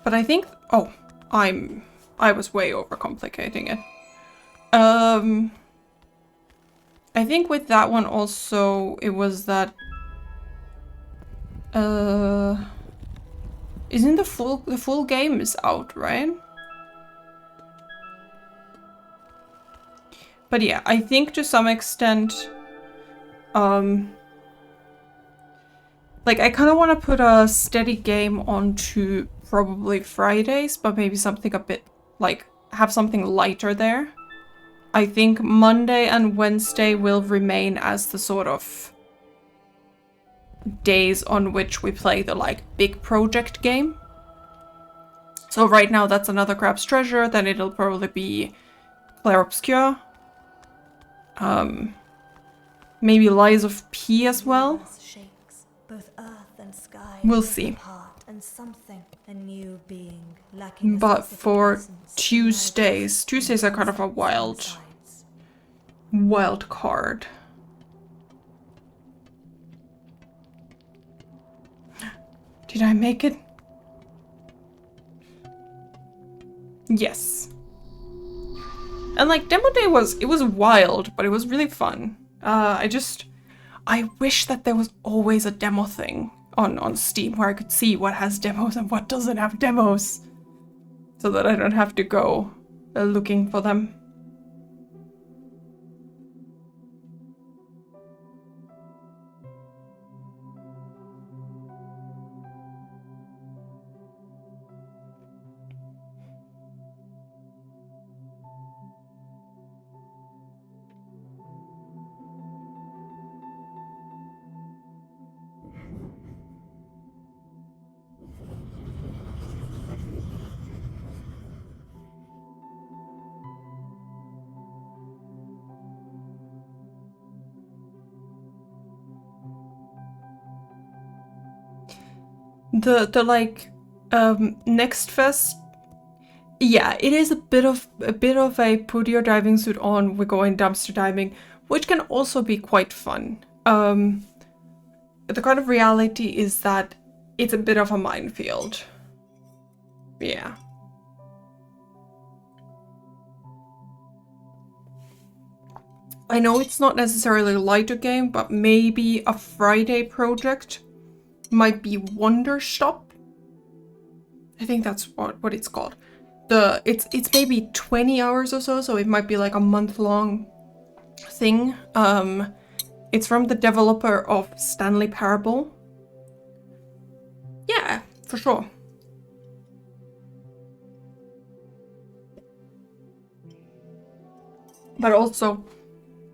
But I think, oh, I was way overcomplicating it. I think with that one also, it was that, isn't the full game is out, right? But yeah, I think to some extent, like I kind of want to put a steady game onto probably Fridays, but maybe something a bit, like, have something lighter there. I think Monday and Wednesday will remain as the sort of days on which we play the, like, big project game. So right now that's Another Crab's Treasure, then it'll probably be Clair Obscur. Maybe Lies of P as well. Shakes, both earth and sky We'll see. apart, and something, a new being, lacking But for Tuesdays are kind of a wild card. Did I make it? Yes. And like demo day it was wild, but it was really fun. I wish that there was always a demo thing on Steam where I could see what has demos and what doesn't have demos, so that I don't have to go looking for them. The like Next Fest, yeah, it is a bit of a put your diving suit on, we're going dumpster diving, which can also be quite fun. The kind of reality is that it's a bit of a minefield. Yeah. I know it's not necessarily a lighter game, but maybe a Friday project might be Wonderstop. I think that's what it's called. it's maybe 20 hours or so it might be like a month-long thing. It's from the developer of Stanley Parable. Yeah, for sure. But also,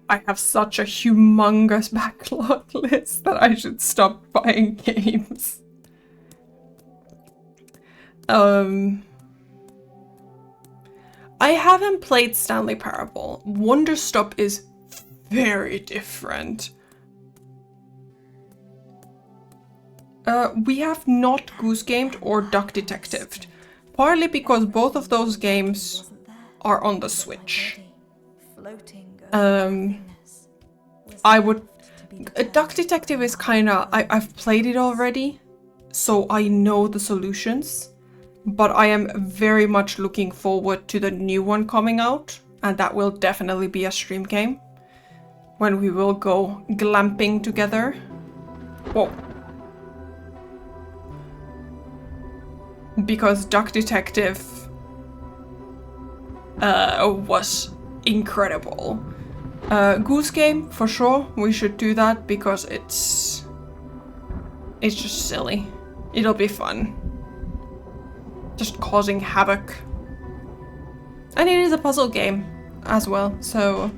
I have such a humongous backlog list that I should stop buying games. I haven't played Stanley Parable. Wonderstop is very different. We have not Goose Gamed or Duck Detectived, partly because both of those games are on the Switch. I would... Duck Detective is kinda... I've played it already, so I know the solutions, but I am very much looking forward to the new one coming out, and that will definitely be a stream game, when we will go glamping together. Whoa. Because Duck Detective was incredible. Goose Game, for sure, we should do that because it's just silly. It'll be fun. Just causing havoc. And it is a puzzle game as well, so...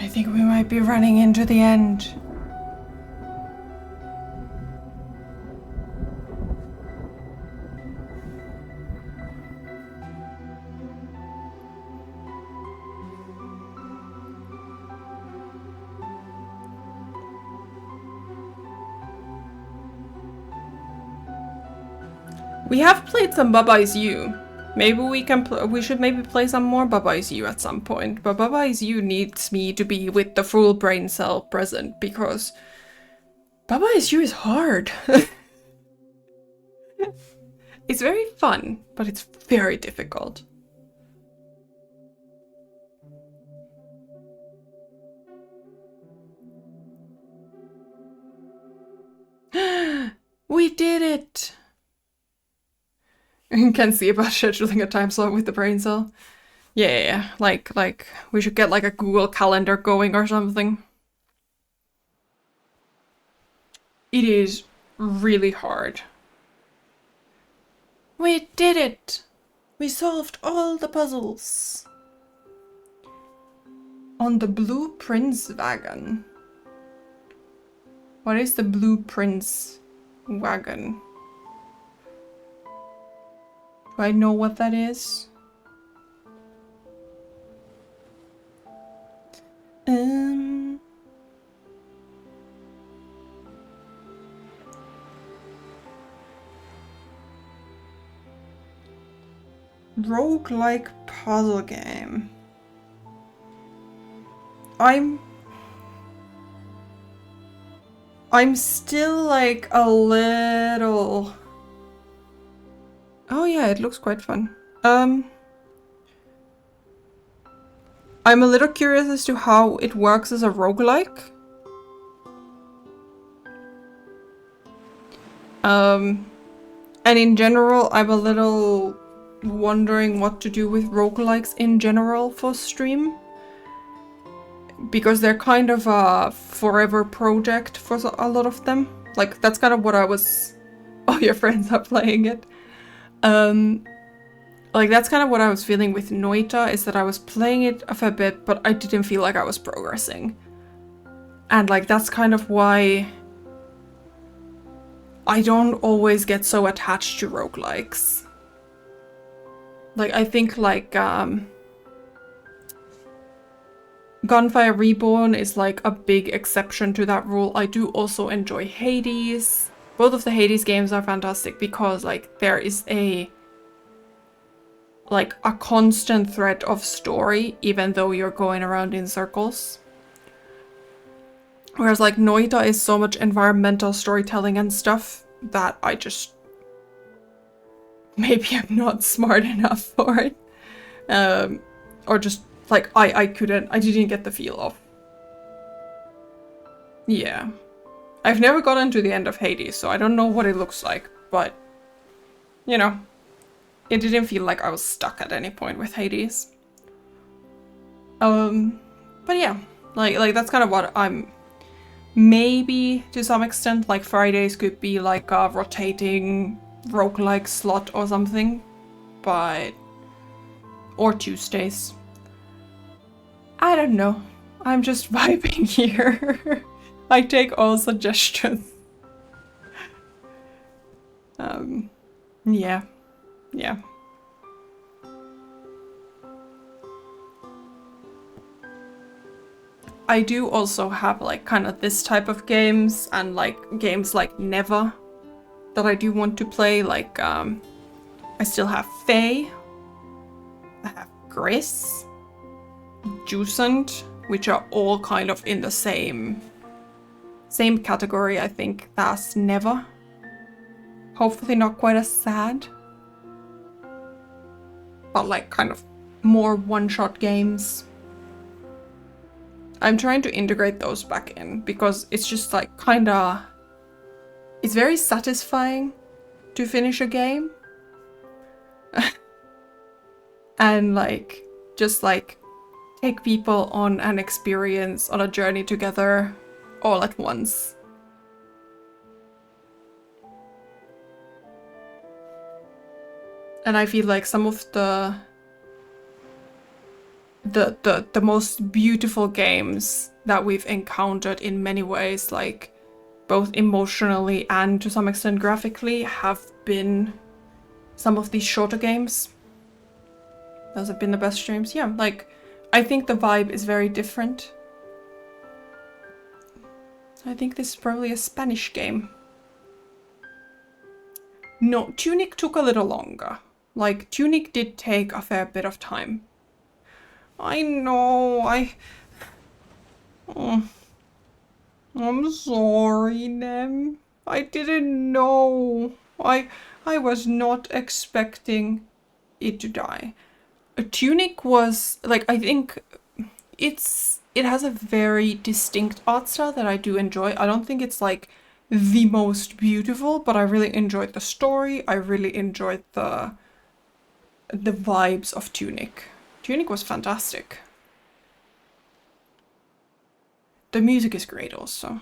I think we might be running into the end. We have played some Baba Is You. Maybe we should maybe play some more Baba Is You at some point. But Baba Is You needs me to be with the full brain cell present because Baba Is You is hard. It's very fun, but it's very difficult. We did it! You can see about scheduling a time slot with the brain cell. Yeah, like we should get like a Google Calendar going or something. It is really hard. We did it! We solved all the puzzles. On the Blue Prince wagon. What is the Blue Prince wagon? Do I know what that is? Roguelike puzzle game. I'm still like a little... Oh yeah, it looks quite fun. I'm a little curious as to how it works as a roguelike. And in general, I'm a little wondering what to do with roguelikes in general for stream. Because they're kind of a forever project for a lot of them. Like, that's kind of what I was... Oh, your friends are playing it. Like, that's kind of what I was feeling with Noita, is that I was playing it a fair bit, but I didn't feel like I was progressing. And, like, that's kind of why I don't always get so attached to roguelikes. Like, I think, like, Gunfire Reborn is, like, a big exception to that rule. I do also enjoy Hades. Both of the Hades games are fantastic because, like, there is a constant thread of story, even though you're going around in circles. Whereas, like, Noita is so much environmental storytelling and stuff that I just... Maybe I'm not smart enough for it. Or just like, I didn't get the feel of. Yeah. I've never gotten to the end of Hades, so I don't know what it looks like, but, you know, it didn't feel like I was stuck at any point with Hades. But yeah, like that's kind of what I'm, maybe to some extent, like Fridays could be like a rotating roguelike slot or something, but, or Tuesdays. I don't know. I'm just vibing here. I take all suggestions. Yeah. Yeah. I do also have like kind of this type of games and like games like Never that I do want to play. Like I still have Fae, I have Gris, Juicent, which are all kind of in the same category, I think, as Never. Hopefully not quite as sad, but like kind of more one-shot games. I'm trying to integrate those back in because it's just like kinda, it's very satisfying to finish a game. And like, just like take people on an experience, on a journey together all at once. And I feel like some of the most beautiful games that we've encountered in many ways, like both emotionally and to some extent graphically, have been some of these shorter games. Those have been the best streams. Yeah, like I think the vibe is very different. I think this is probably a Spanish game. No, Tunic took a little longer. Like, Tunic did take a fair bit of time. I know, I'm sorry, Nem. I didn't know. I was not expecting it to die. Tunic was, like, I think it has a very distinct art style that I do enjoy. I don't think it's, like, the most beautiful, but I really enjoyed the story. I really enjoyed the vibes of Tunic. Tunic was fantastic. The music is great also.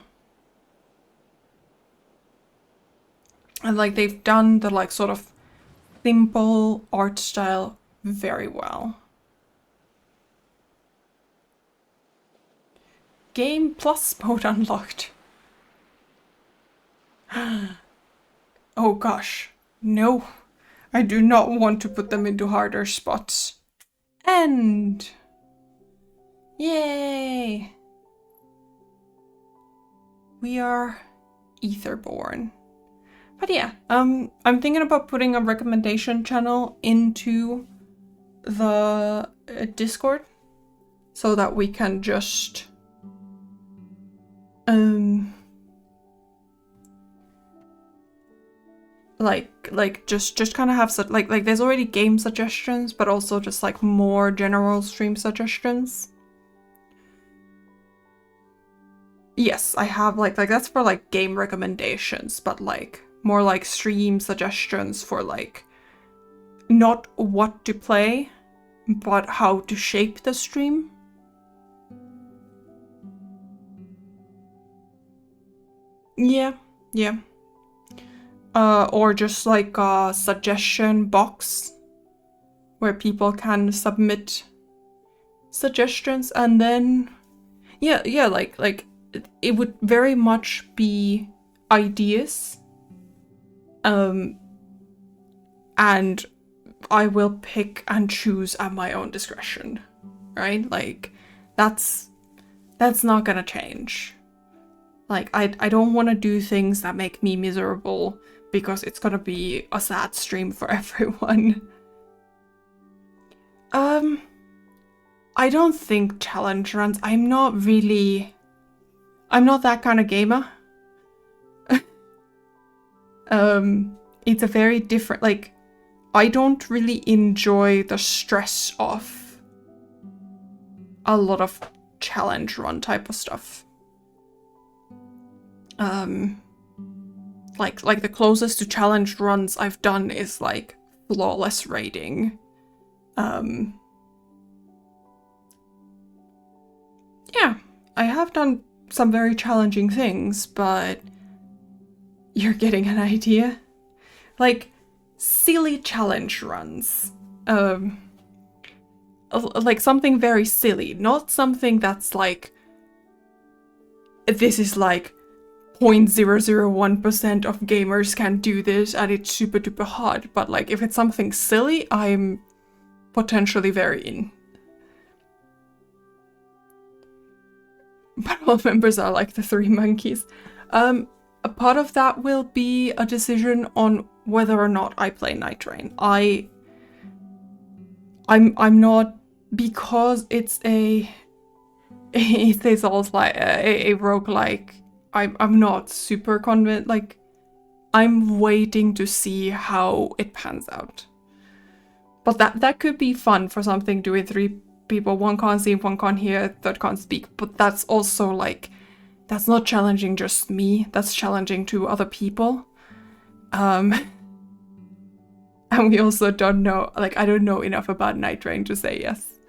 And like they've done the like sort of simple art style very well. Game plus mode unlocked. Oh gosh, no. I do not want to put them into harder spots. End! Yay! We are Etherborn. But yeah, I'm thinking about putting a recommendation channel into the Discord so that we can just just kind of have such like there's already game suggestions, but also just like more general stream suggestions. Yes, I have like that's for like game recommendations, but like more like stream suggestions for like not what to play, but how to shape the stream. Yeah. Or just like a suggestion box where people can submit suggestions, and then yeah, like it would very much be ideas. And I will pick and choose at my own discretion, right? Like that's not gonna change. Like I don't want to do things that make me miserable because it's gonna be a sad stream for everyone. I don't think challenge runs. I'm not that kind of gamer. It's a very different, like, I don't really enjoy the stress of a lot of challenge run type of stuff. Like the closest to challenge runs I've done is like flawless raiding. Yeah, I have done some very challenging things, but you're getting an idea. Like silly challenge runs. Like something very silly, not something that's like, this is like 0.001% of gamers can do this and it's super duper hard, but like if it's something silly, I'm potentially very in. But all members are like the 3 monkeys. A part of that will be a decision on whether or not I play Night Train. I'm not, because it's it is also like a roguelike. I'm not super convinced. Like, I'm waiting to see how it pans out. But that could be fun for something to do with 3 people. One can't see, one can't hear, third can't speak. But that's also like, that's not challenging just me. That's challenging to other people. And we also don't know, like, I don't know enough about Night Train to say yes.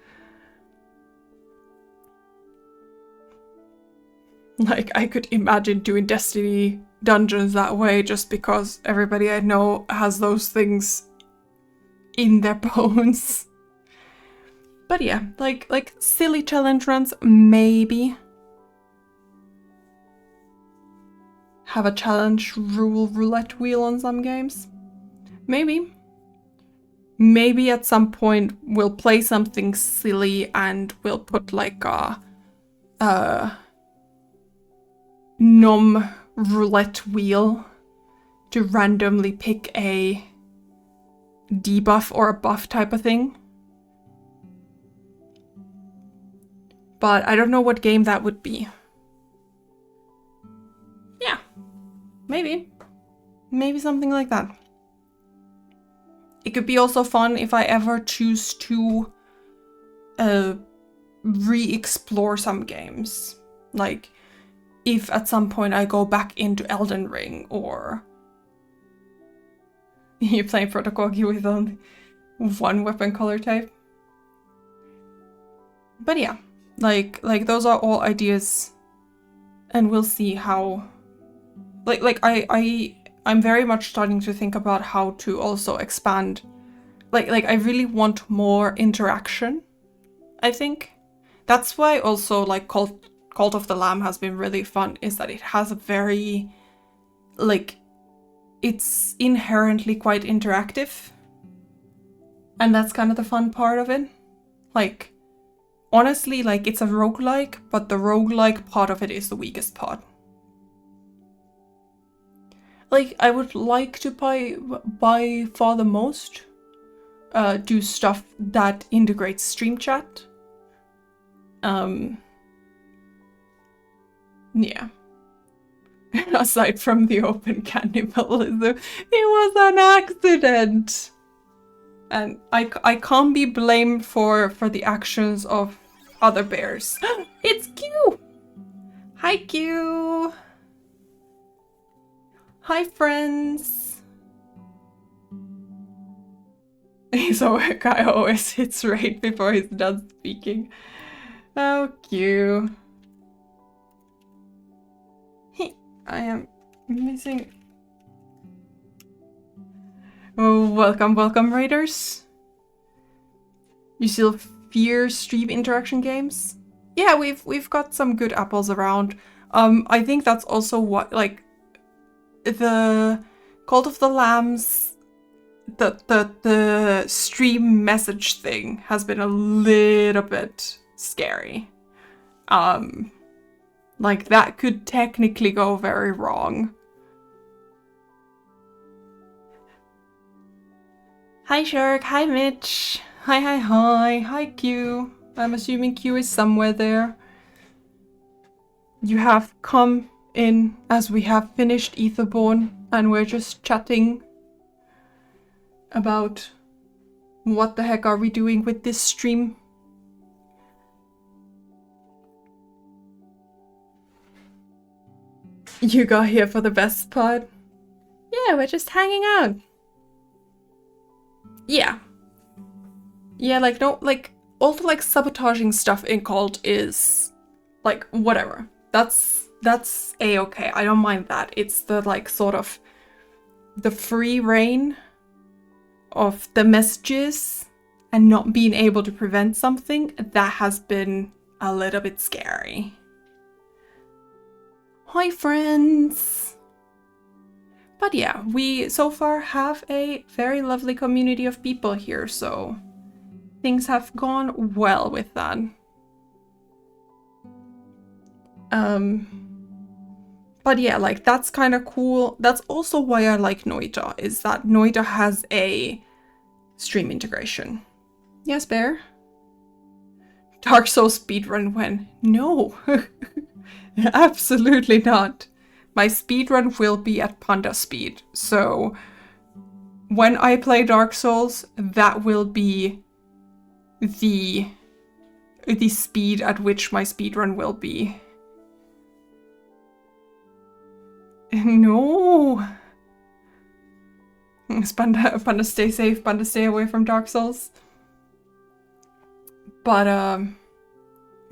Like, I could imagine doing Destiny dungeons that way just because everybody I know has those things in their bones. But yeah, like silly challenge runs, maybe. Have a challenge roulette wheel on some games. Maybe. Maybe at some point we'll play something silly and we'll put like a nom roulette wheel to randomly pick a debuff or a buff type of thing. But I don't know what game that would be. Yeah, maybe. Maybe something like that. It could be also fun if I ever choose to re-explore some games. Like, if at some point I go back into Elden Ring, or you play Protocol with only 1 weapon color type. But yeah, like those are all ideas, and we'll see how. I'm very much starting to think about how to also expand. Like I really want more interaction. I think that's why also like Cult of the Lamb has been really fun, is that it has a very, like, it's inherently quite interactive. And that's kind of the fun part of it. Like, honestly, like, it's a roguelike, but the roguelike part of it is the weakest part. Like, I would like to by far the most do stuff that integrates stream chat. Yeah. Aside from the open cannibalism, it was an accident. And I can't be blamed for the actions of other bears. It's Q! Hi, Q! Hi, friends! So a guy always hits raid before he's done speaking. Oh, Q. Hey, I am missing... Oh, welcome, raiders. You still fear stream interaction games? Yeah, we've got some good apples around. I think that's also what, like, the Cult of the Lambs, the stream message thing has been a little bit scary. Like, that could technically go very wrong. Hi Shark, hi Mitch, hi Q. I'm assuming Q is somewhere there. You have come in as we have finished Etherborn and we're just chatting about what the heck are we doing with this stream. You got here for the best part? Yeah, we're just hanging out. Yeah. Yeah, like, no, like, all the, like, sabotaging stuff in Cult is, like, whatever. That's A-okay. I don't mind that. It's the, like, sort of the free reign of the messages and not being able to prevent something that has been a little bit scary. Hi, friends! But yeah, we so far have a very lovely community of people here, so things have gone well with that. But yeah, like, that's kind of cool. That's also why I like Noita, is that Noita has a stream integration. Yes, Bear? Dark Souls speedrun when? No, absolutely not. My speedrun will be at Panda speed, so when I play Dark Souls, that will be the speed at which my speedrun will be. No! Panda stay safe, Panda stay away from Dark Souls. But,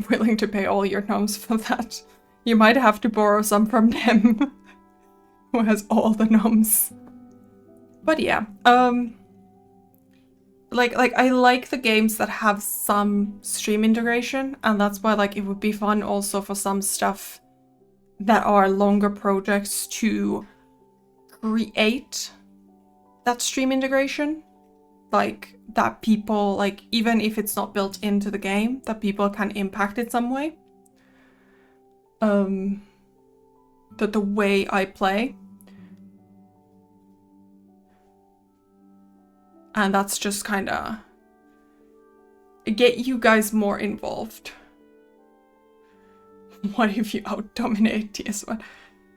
willing to pay all your gnomes for that. You might have to borrow some from them, who has all the gnomes. But yeah, like I like the games that have some stream integration, and that's why, like, it would be fun also for some stuff that are longer projects to create that stream integration. Like, that people, like, even if it's not built into the game, that people can impact it some way. That the way I play. And that's just kind of get you guys more involved. What if you out-dominate TS1?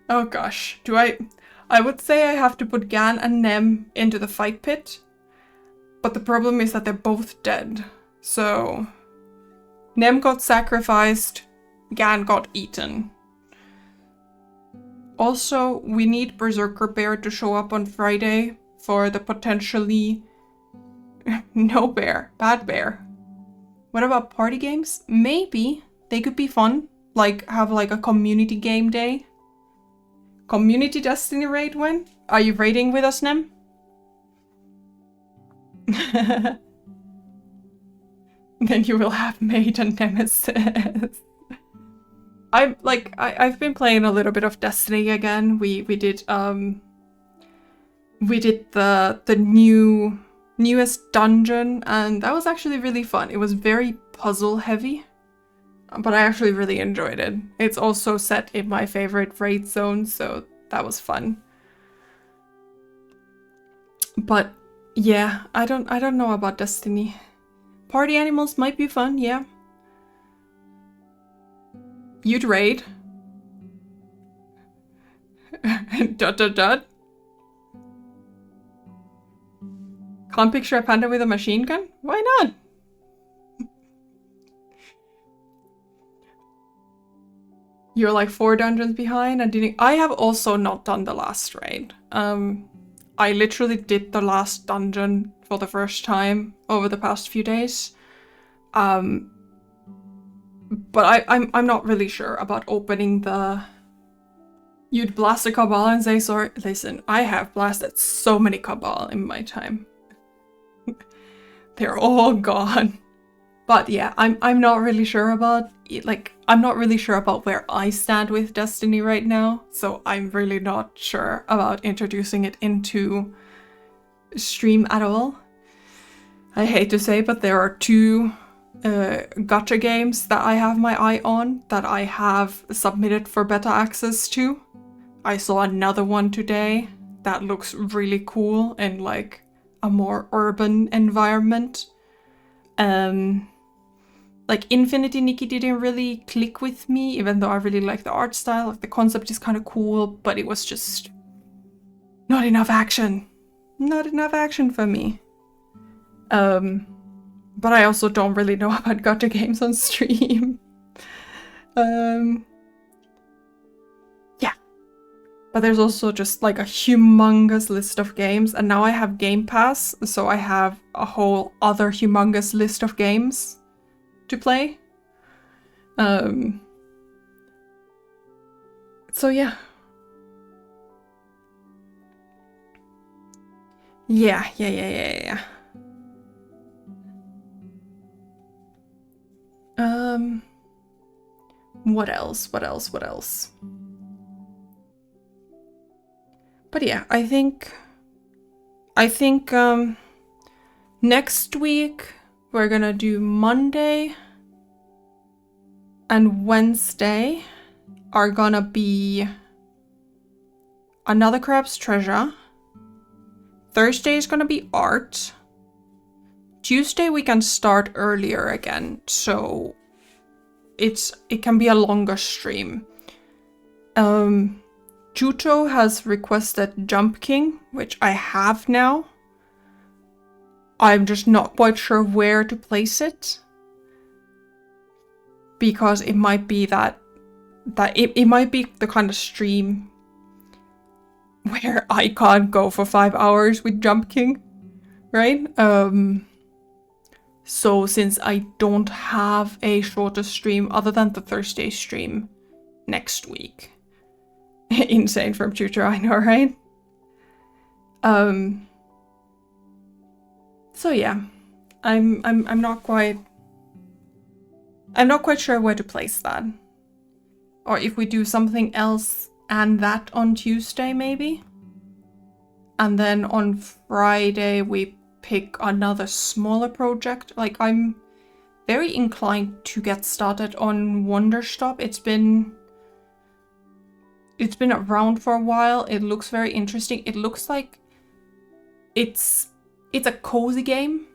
Oh gosh, I would say I have to put Gan and Nem into the fight pit, but the problem is that they're both dead. So Nem got sacrificed, Gan got eaten. Also, we need Berserker Bear to show up on Friday for the potentially... No bear, bad bear. What about party games? Maybe. They could be fun. Like, have like a community game day. Community Destiny raid when? Are you raiding with us, Nem? Then you will have made a nemesis. I've been playing a little bit of Destiny again. We did the newest dungeon, and that was actually really fun. It was very puzzle heavy, but I actually really enjoyed it. It's also set in my favorite raid zone, so that was fun. But yeah, I don't know about Destiny. Party animals might be fun, yeah. You'd raid. Dot dot dot. Can't picture a panda with a machine gun? Why not? You're like 4 dungeons behind and didn't... I have also not done the last raid. I literally did the last dungeon for the first time over the past few days. But I'm not really sure about opening the... You'd blast a Cabal and say sorry. Listen, I have blasted so many Cabal in my time. They're all gone. But yeah, I'm not really sure about it. Like, I'm not really sure about where I stand with Destiny right now, so I'm really not sure about introducing it into stream at all. I hate to say, but there are 2 gacha games that I have my eye on that I have submitted for beta access to. I saw another one today that looks really cool in like a more urban environment. Like Infinity Nikki didn't really click with me, even though I really like the art style. Like, the concept is kind of cool, but it was just not enough action. Not enough action for me. But I also don't really know about gacha games on stream. Yeah. But there's also just like a humongous list of games, and now I have Game Pass, so I have a whole other humongous list of games to play. So yeah. Yeah. What else? But yeah, I think next week we're gonna do Monday and Wednesday are gonna be Another Crab's Treasure. Thursday is gonna be art. Tuesday we can start earlier again, so it can be a longer stream. Juto has requested Jump King, which I have now. I'm just not quite sure where to place it, because it might be that it might be the kind of stream where I can't go for 5 hours with Jump King, right? So since I don't have a shorter stream other than the Thursday stream next week, insane from Tutor, I know, right? So yeah, I'm not quite sure where to place that, or if we do something else and that on Tuesday maybe, and then on Friday we pick another smaller project. Like, I'm very inclined to get started on Wonderstop. It's been around for a while. It looks very interesting. It looks like it's a cozy game.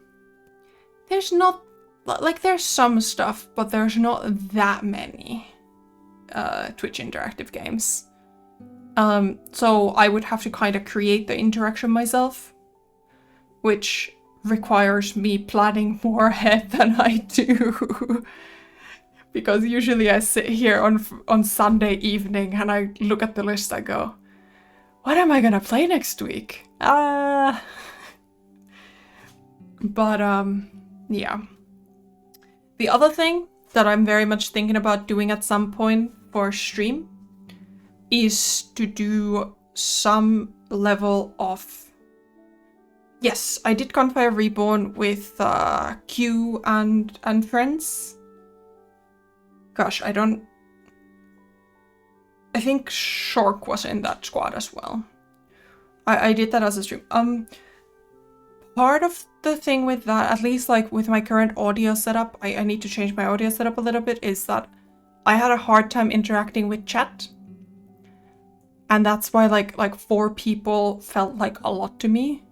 There's not, like, there's some stuff, but there's not that many Twitch interactive games. So I would have to kind of create the interaction myself, which requires me planning more ahead than I do. Because usually I sit here on Sunday evening and I look at the list, I go, what am I gonna play next week? But yeah. The other thing that I'm very much thinking about doing at some point for stream is to do some level of... Yes, I did Gunfire Reborn with Q and friends. Gosh, I think Shork was in that squad as well. I did that as a stream. Part of the thing with that, at least like with my current audio setup, I need to change my audio setup a little bit, is that I had a hard time interacting with chat. And that's why like 4 people felt like a lot to me.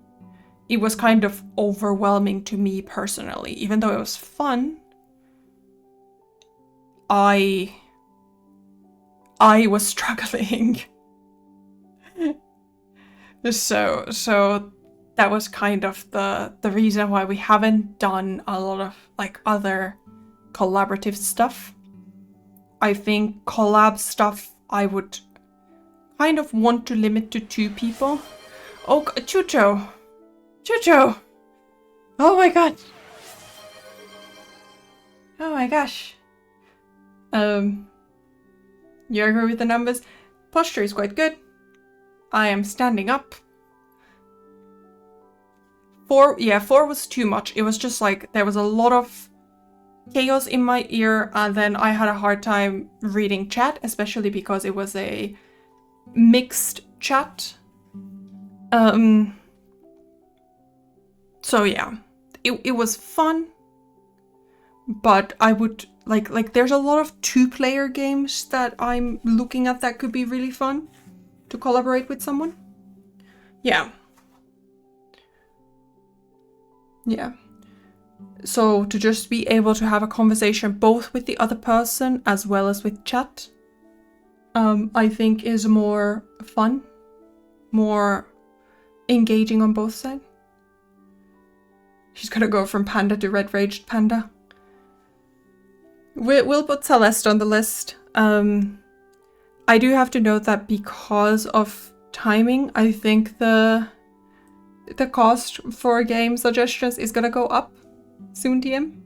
It was kind of overwhelming to me personally. Even though it was fun, I was struggling. So that was kind of the reason why we haven't done a lot of like other collaborative stuff. I think collab stuff I would kind of want to limit to 2 people. Oh, Chucho! Oh my god! Oh my gosh. You agree with the numbers? Posture is quite good. I am standing up. 4 was too much. It was just like, there was a lot of chaos in my ear, and then I had a hard time reading chat, especially because it was a mixed chat. So yeah, it was fun, but I would like there's a lot of 2-player games that I'm looking at that could be really fun to collaborate with someone. Yeah. So to just be able to have a conversation both with the other person as well as with chat, I think is more fun, more engaging on both sides. She's gonna go from Panda to Red Raged Panda. We'll put Celeste on the list. I do have to note that because of timing, I think the cost for game suggestions is gonna go up soon, TM.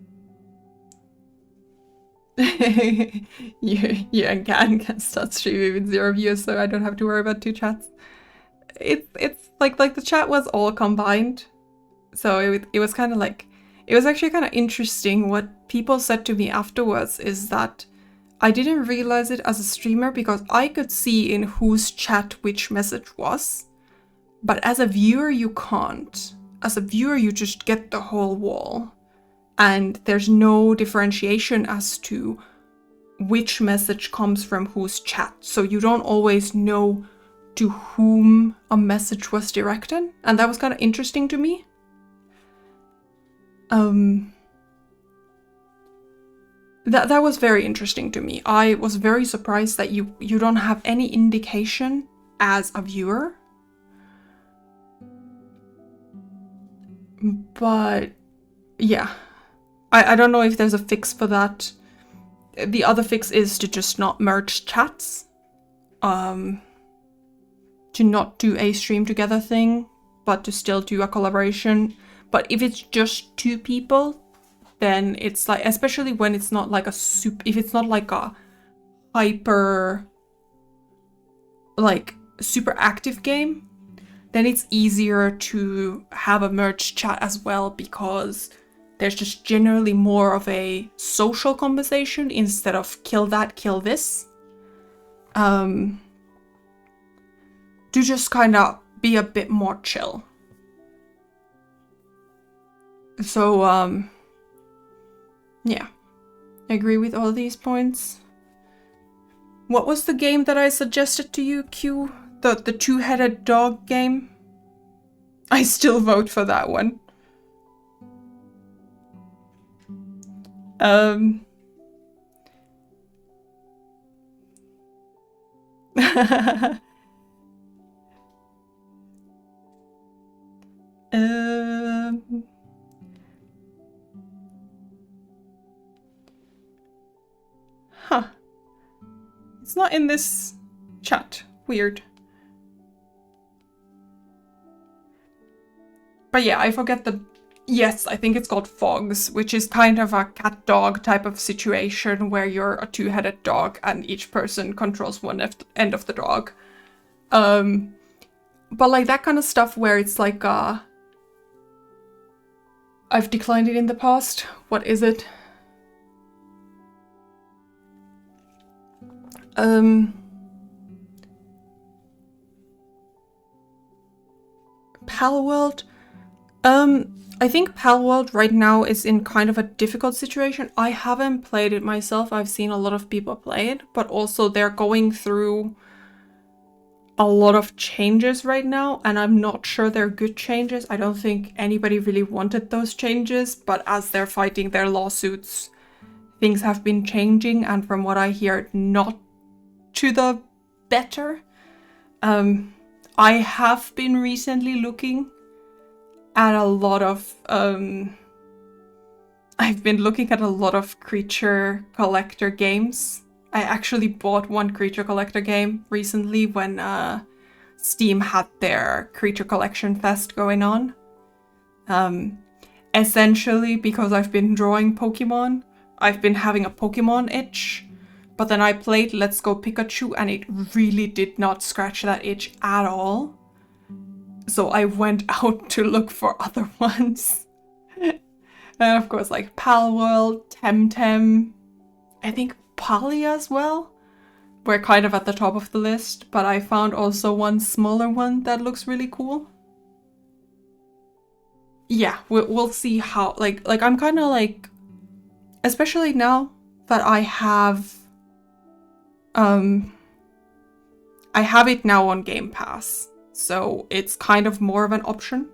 you and can start streaming with 0 views, so I don't have to worry about 2 chats. It's like the chat was all combined, so it was kind of like, it was actually kind of interesting. What people said to me afterwards is that I didn't realize it as a streamer because I could see in whose chat which message was, but as a viewer you can't. As a viewer you just get the whole wall, and there's no differentiation as to which message comes from whose chat, so you don't always know to whom a message was directed, and that was kind of interesting to me. That was very interesting to me. I was very surprised that you don't have any indication as a viewer. But yeah, I don't know if there's a fix for that. The other fix is to just not merge chats. To not do a stream together thing, but to still do a collaboration. But if it's just 2 people, then it's like, especially when it's not like if it's not like a super active game, then it's easier to have a merged chat as well, because there's just generally more of a social conversation instead of kill that, kill this. To just kind of be a bit more chill. So, yeah, I agree with all these points. What was the game that I suggested to you, Q? The 2-headed dog game? I still vote for that one. Huh. It's not in this chat. Weird. But yeah, I forget the... Yes, I think it's called Fogs, which is kind of a cat-dog type of situation where you're a 2-headed dog and each person controls one end of the dog. But like that kind of stuff where it's like, I've declined it in the past. What is it? Palworld? I think Palworld right now is in kind of a difficult situation. I haven't played it myself. I've seen a lot of people play it, but also they're going through a lot of changes right now, and I'm not sure they're good changes. I don't think anybody really wanted those changes, but as they're fighting their lawsuits, things have been changing, and from what I hear, not to the better. I have been recently looking at a lot of I've been looking at a lot of creature collector games. I actually bought one creature collector game recently when Steam had their creature collection fest going on. Essentially because I've been drawing Pokemon, I've been having a Pokemon itch, but then I played Let's Go Pikachu and it really did not scratch that itch at all. So I went out to look for other ones. And of course, like Palworld, Temtem, I think Poly as well were kind of at the top of the list, but I found also one smaller one that looks really cool. Yeah, we'll see how, like I'm kind of like, especially now that I have it now on Game Pass, so it's kind of more of an option.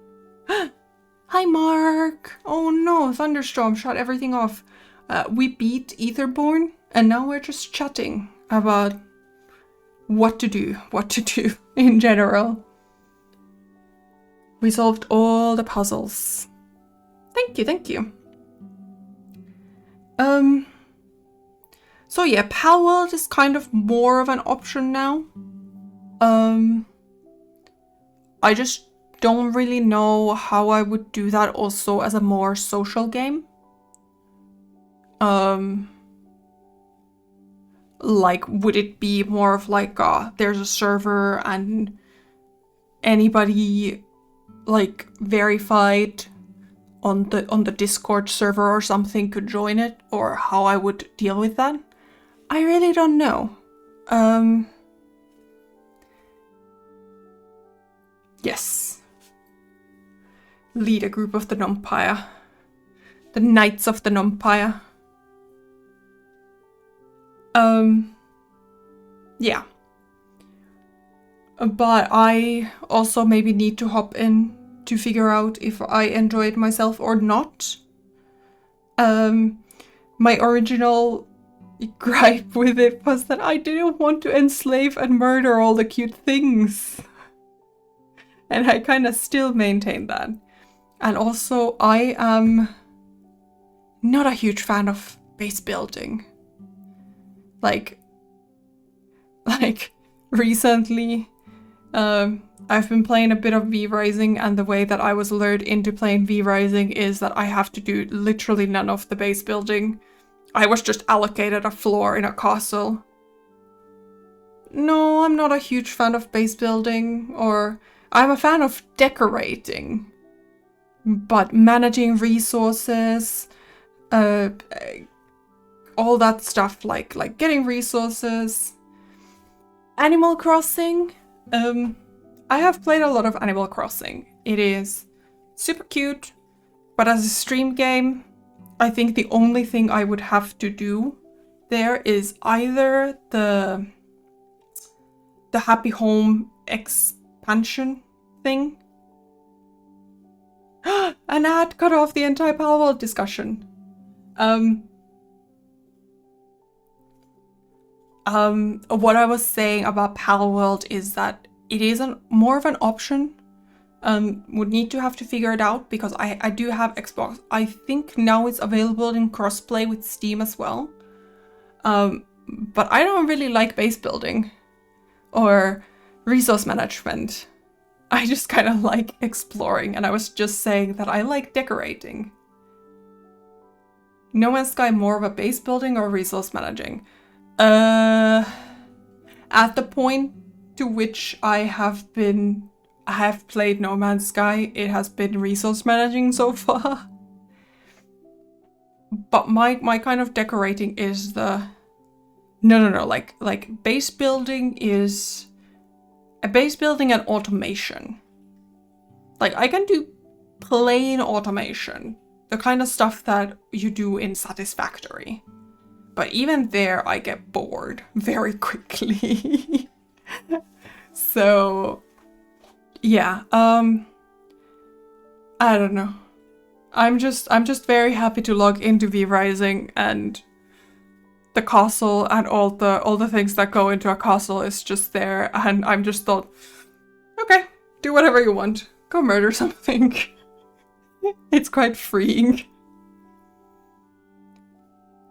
Hi, Mark! Oh no, Thunderstorm shut everything off. We beat Etherborn, and now we're just chatting about what to do in general. We solved all the puzzles. Thank you. So yeah, Pal World is kind of more of an option now. I just don't really know how I would do that also as a more social game. Like, would it be more of like there's a server and anybody like verified on the Discord server or something could join it, or how I would deal with that? I really don't know. Yes. Lead a group of the Numpire. The Knights of the Numpire. Yeah. But I also maybe need to hop in to figure out if I enjoy it myself or not. My original gripe with it was that I didn't want to enslave and murder all the cute things. And I kind of still maintain that. And also, I am not a huge fan of base building. Like recently, I've been playing a bit of V-Rising, and the way that I was lured into playing V-Rising is that I have to do literally none of the base building. I was just allocated a floor in a castle. No, I'm not a huge fan of base building, or I'm a fan of decorating. But managing resources, all that stuff, like getting resources. Animal Crossing. I have played a lot of Animal Crossing. It is super cute, but as a stream game, I think the only thing I would have to do there is either the Happy Home expansion thing. An ad cut off the entire Pal World discussion. What I was saying about Pal World is that it is more of an option. Would need to have to figure it out, because I do have Xbox. I think now it's available in crossplay with Steam as well. But I don't really like base building or resource management. I just kind of like exploring, and I was just saying that I like decorating. No Man's Sky more of a base building or resource managing? At the point to which I have played No Man's Sky, it has been resource managing so far. But my kind of decorating is the no, like base building is a base building and automation. Like, I can do plain automation, the kind of stuff that you do in Satisfactory. But even there, I get bored very quickly. So, yeah, I don't know. I'm just very happy to log into V-Rising, and the castle and all the things that go into a castle is just there, and I'm just thought, okay, do whatever you want. Go murder something. It's quite freeing.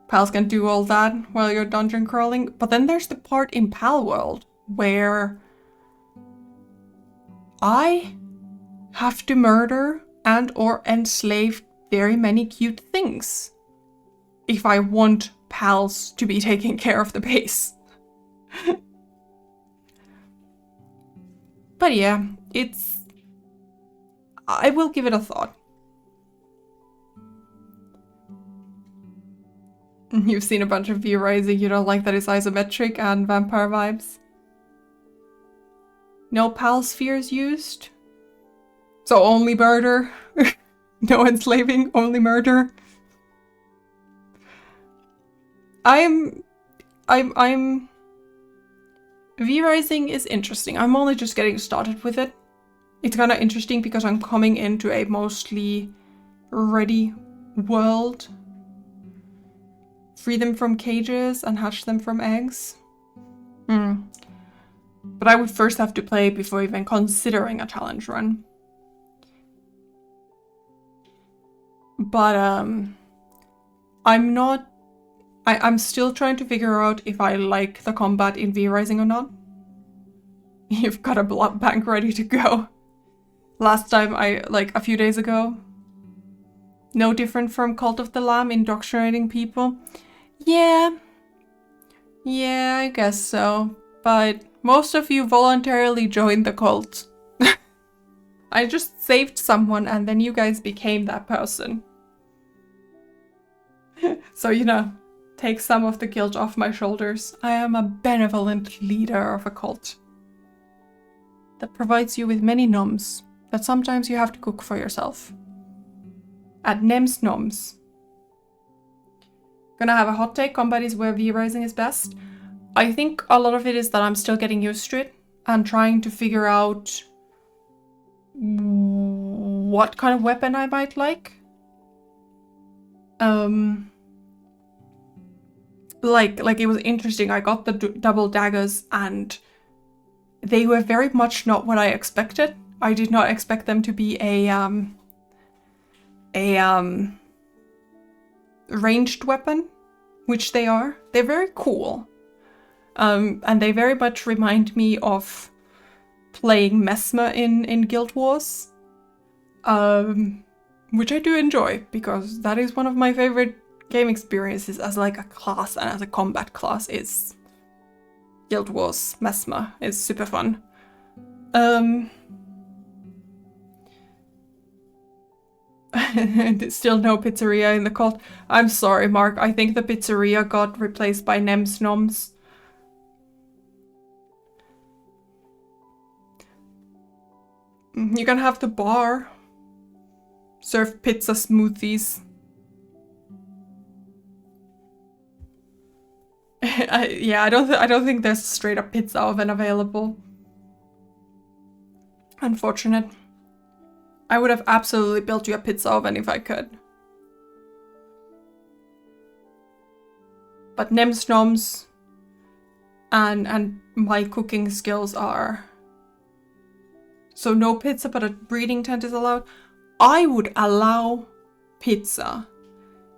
Pals can do all that while you're dungeon crawling, but then there's the part in Pal World where I have to murder and or enslave very many cute things if I want pals to be taking care of the base. But yeah, I will give it a thought. You've seen a bunch of V-Rising, you don't like that it's isometric and vampire vibes? No pal spheres used? So only murder? No enslaving, only murder? I'm V-Rising is interesting. I'm only just getting started with it. It's kind of interesting because I'm coming into a mostly ready world. Free them from cages and hatch them from eggs. But I would first have to play before even considering a challenge run. But I'm not I'm still trying to figure out if I like the combat in V-Rising or not. You've got a blood bank ready to go. Last time like a few days ago. No different from Cult of the Lamb indoctrinating people. Yeah, I guess so. But most of you voluntarily joined the cult. I just saved someone and then you guys became that person. So, you know, take some of the guilt off my shoulders. I am a benevolent leader of a cult that provides you with many noms that sometimes you have to cook for yourself. At Nem's Noms. Gonna have a hot take. Combat is where V-Rising is best. I think a lot of it is that I'm still getting used to it and trying to figure out what kind of weapon I might like. Like it was interesting. I got the double daggers and they were very much not what I expected. I did not expect them to be a ranged weapon, which they are. They're very cool. And they very much remind me of playing Mesmer in Guild Wars. Which I do enjoy, because that is one of my favorite game experiences as like a class and as a combat class is Guild Wars Mesmer. It's super fun. Still no pizzeria in the cult. I'm sorry, Mark. I think the pizzeria got replaced by Nem's Noms. You can have the bar. Serve pizza smoothies. I don't think there's a straight up pizza oven available. Unfortunate. I would have absolutely built you a pizza oven if I could. But Nem's Noms and my cooking skills are... So no pizza, but a breeding tent is allowed. I would allow pizza.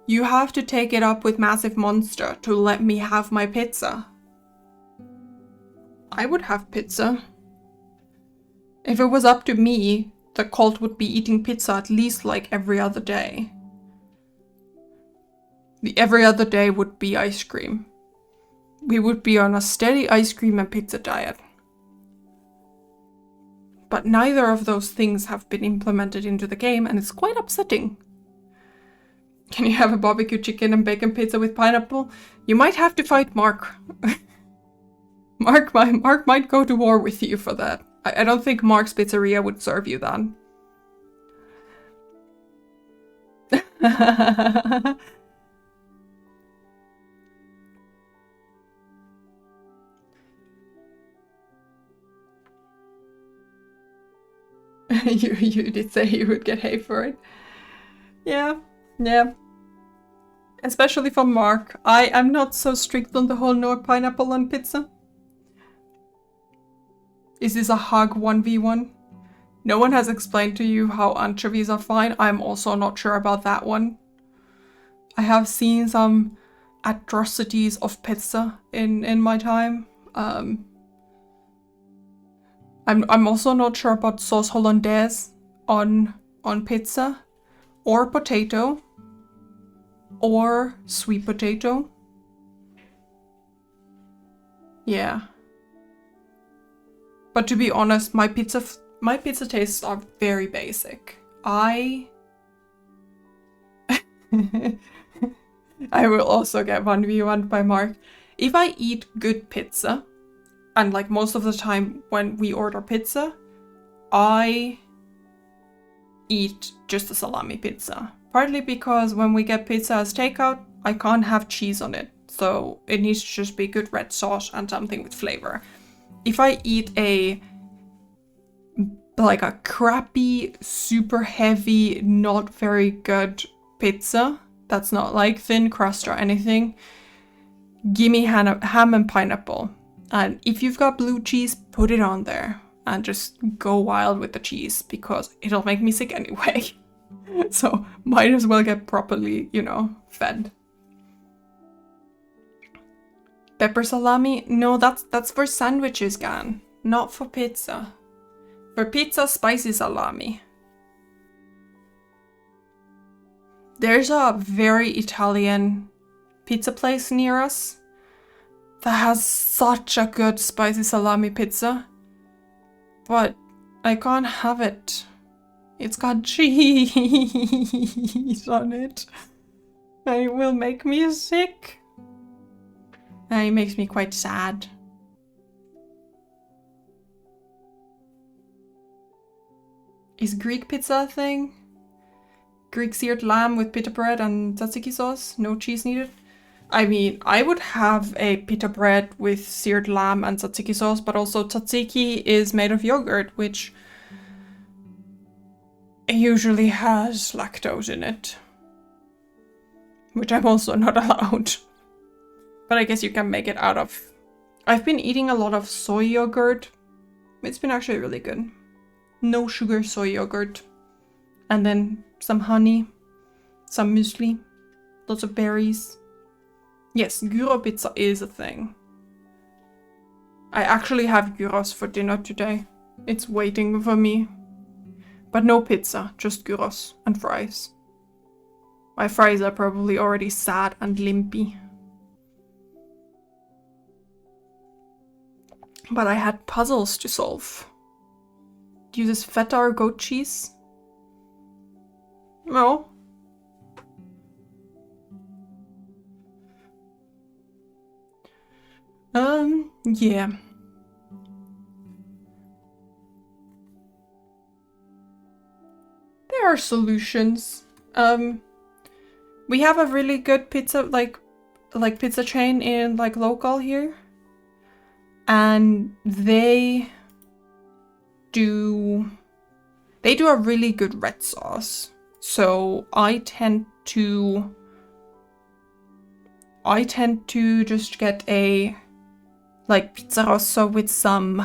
You have to take it up with Massive Monster to let me have my pizza. I would have pizza. If it was up to me, the cult would be eating pizza at least like every other day. The every other day would be ice cream. We would be on a steady ice cream and pizza diet. But neither of those things have been implemented into the game, and it's quite upsetting. Can you have a barbecue chicken and bacon pizza with pineapple? You might have to fight Mark. Mark might go to war with you for that. I don't think Mark's Pizzeria would serve you then. You did say you would get hate for it. Yeah. Especially from Mark. I am not so strict on the whole no pineapple on pizza. Is this a hug 1v1? No one has explained to you how anchovies are fine. I'm also not sure about that one. I have seen some atrocities of pizza in my time. I'm also not sure about sauce hollandaise on pizza, or potato, or sweet potato. Yeah. But to be honest, my pizza tastes are very basic. I will also get 1v1 by Mark. If I eat good pizza, and like most of the time when we order pizza, I eat just a salami pizza. Partly because when we get pizza as takeout, I can't have cheese on it. So it needs to just be good red sauce and something with flavor. If I eat a crappy, super heavy, not very good pizza that's not like thin crust or anything, gimme ham and pineapple. And if you've got blue cheese, put it on there and just go wild with the cheese because it'll make me sick anyway. So might as well get properly, fed. Pepper salami? No, that's for sandwiches, Gan. Not for pizza. For pizza, spicy salami. There's a very Italian pizza place near us that has such a good spicy salami pizza. But I can't have it. It's got cheese on it. And it will make me sick. And it makes me quite sad. Is Greek pizza a thing? Greek seared lamb with pita bread and tzatziki sauce? No cheese needed? I mean, I would have a pita bread with seared lamb and tzatziki sauce, but also tzatziki is made of yogurt, which usually has lactose in it. Which I'm also not allowed. But I guess you can make it out of... I've been eating a lot of soy yogurt. It's been actually really good. No sugar soy yogurt. And then some honey. Some muesli. Lots of berries. Yes, gyro pizza is a thing. I actually have gyros for dinner today. It's waiting for me. But no pizza, just gyros and fries. My fries are probably already sad and limpy. But I had puzzles to solve. Do you use feta or goat cheese? No. Yeah. There are solutions. We have a really good pizza, like pizza chain in local here. And they do a really good red sauce. So I tend to just get a pizza rosso with some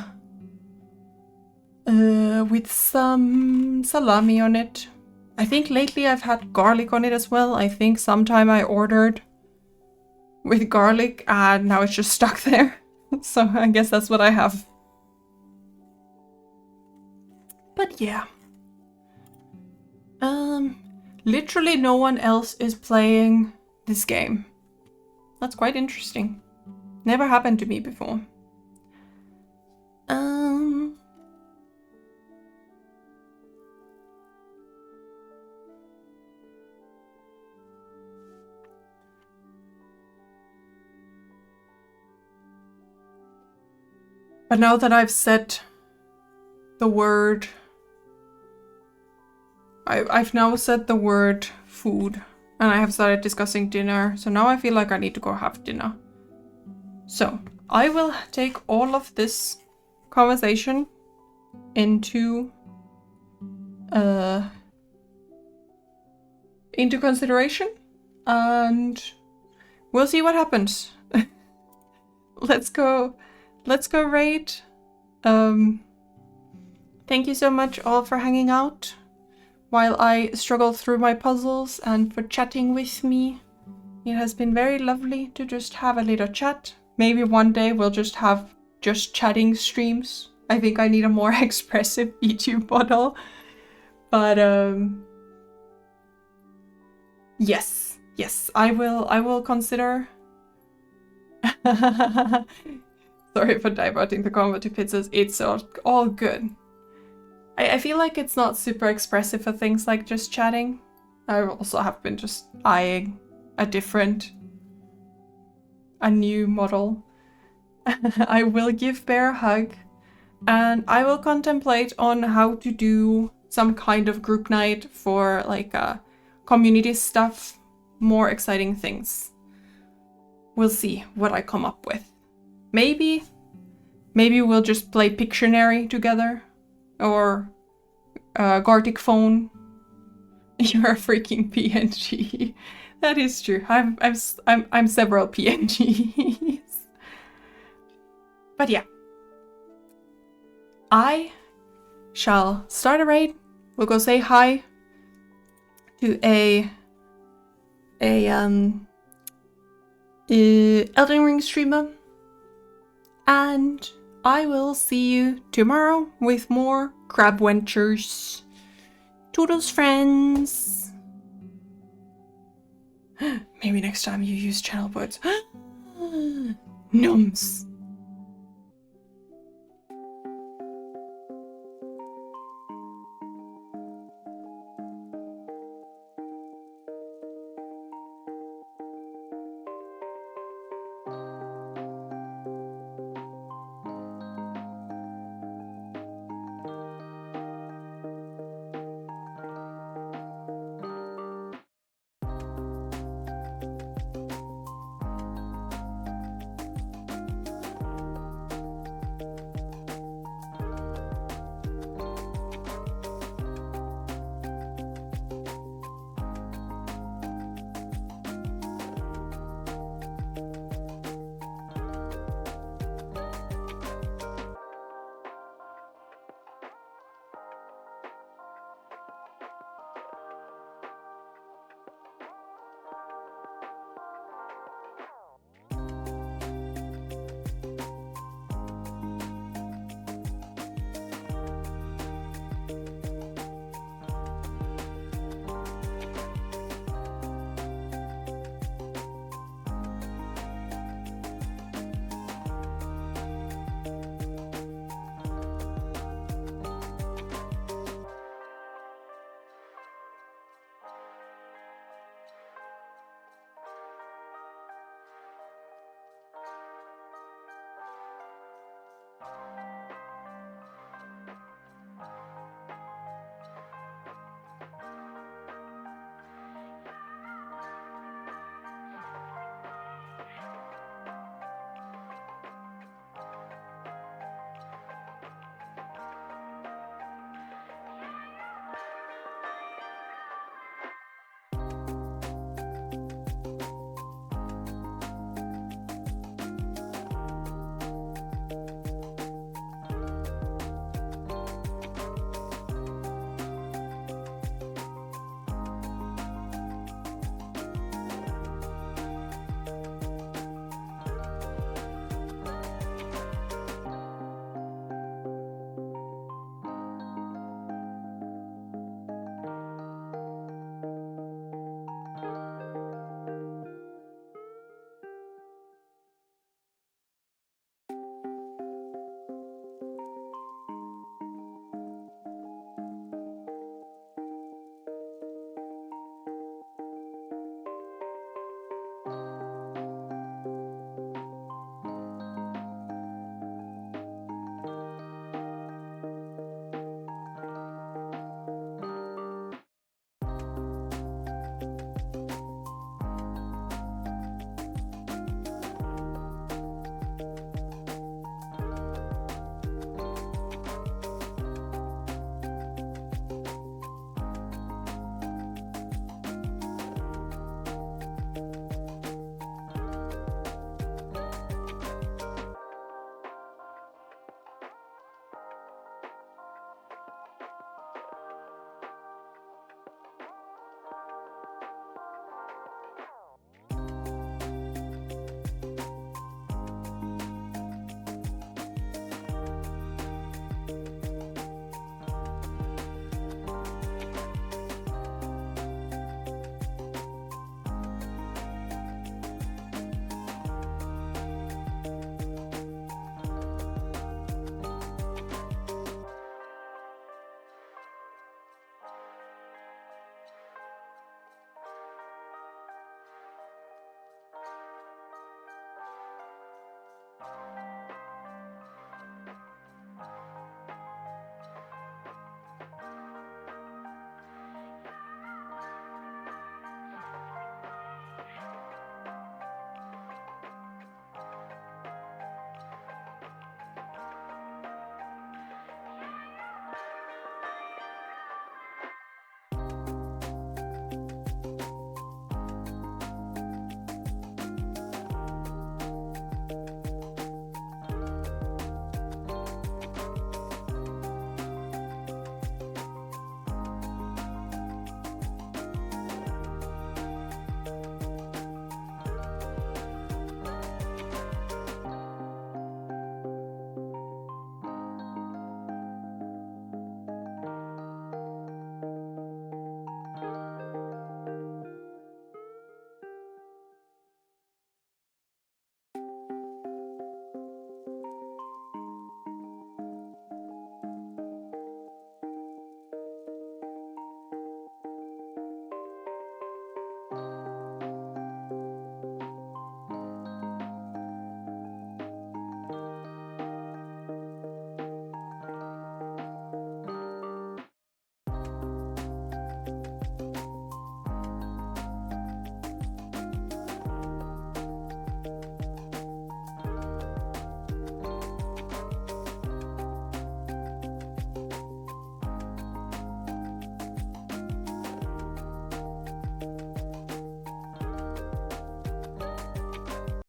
salami on it. I think lately I've had garlic on it as well. I think sometime I ordered with garlic and now it's just stuck there. So I guess that's what I have. But yeah. Literally no one else is playing this game. That's quite interesting. Never happened to me before. But now that I've said the word... I've now said the word food. And I have started discussing dinner. So now I feel like I need to go have dinner. So I will take all of this conversation into consideration. And we'll see what happens. Let's go raid. Thank you so much all for hanging out while I struggle through my puzzles and for chatting with me. It has been very lovely to just have a little chat. Maybe one day we'll just have just chatting streams. I think I need a more expressive YouTube model. But yes, I will consider. Sorry for diverting the convo to pizzas. It's all good. I feel like it's not super expressive for things like just chatting. I also have been just eyeing a new model. I will give Bear a hug and I will contemplate on how to do some kind of group night for community stuff, more exciting things. We'll see what I come up with. Maybe we'll just play Pictionary together. Or Gartic Phone. You're a freaking PNG. That is true. I'm several PNGs. But yeah. I shall start a raid. We'll go say hi to a Elden Ring streamer and I will see you tomorrow with more crab ventures. Toodles, friends! Maybe next time you use channel words. Nums!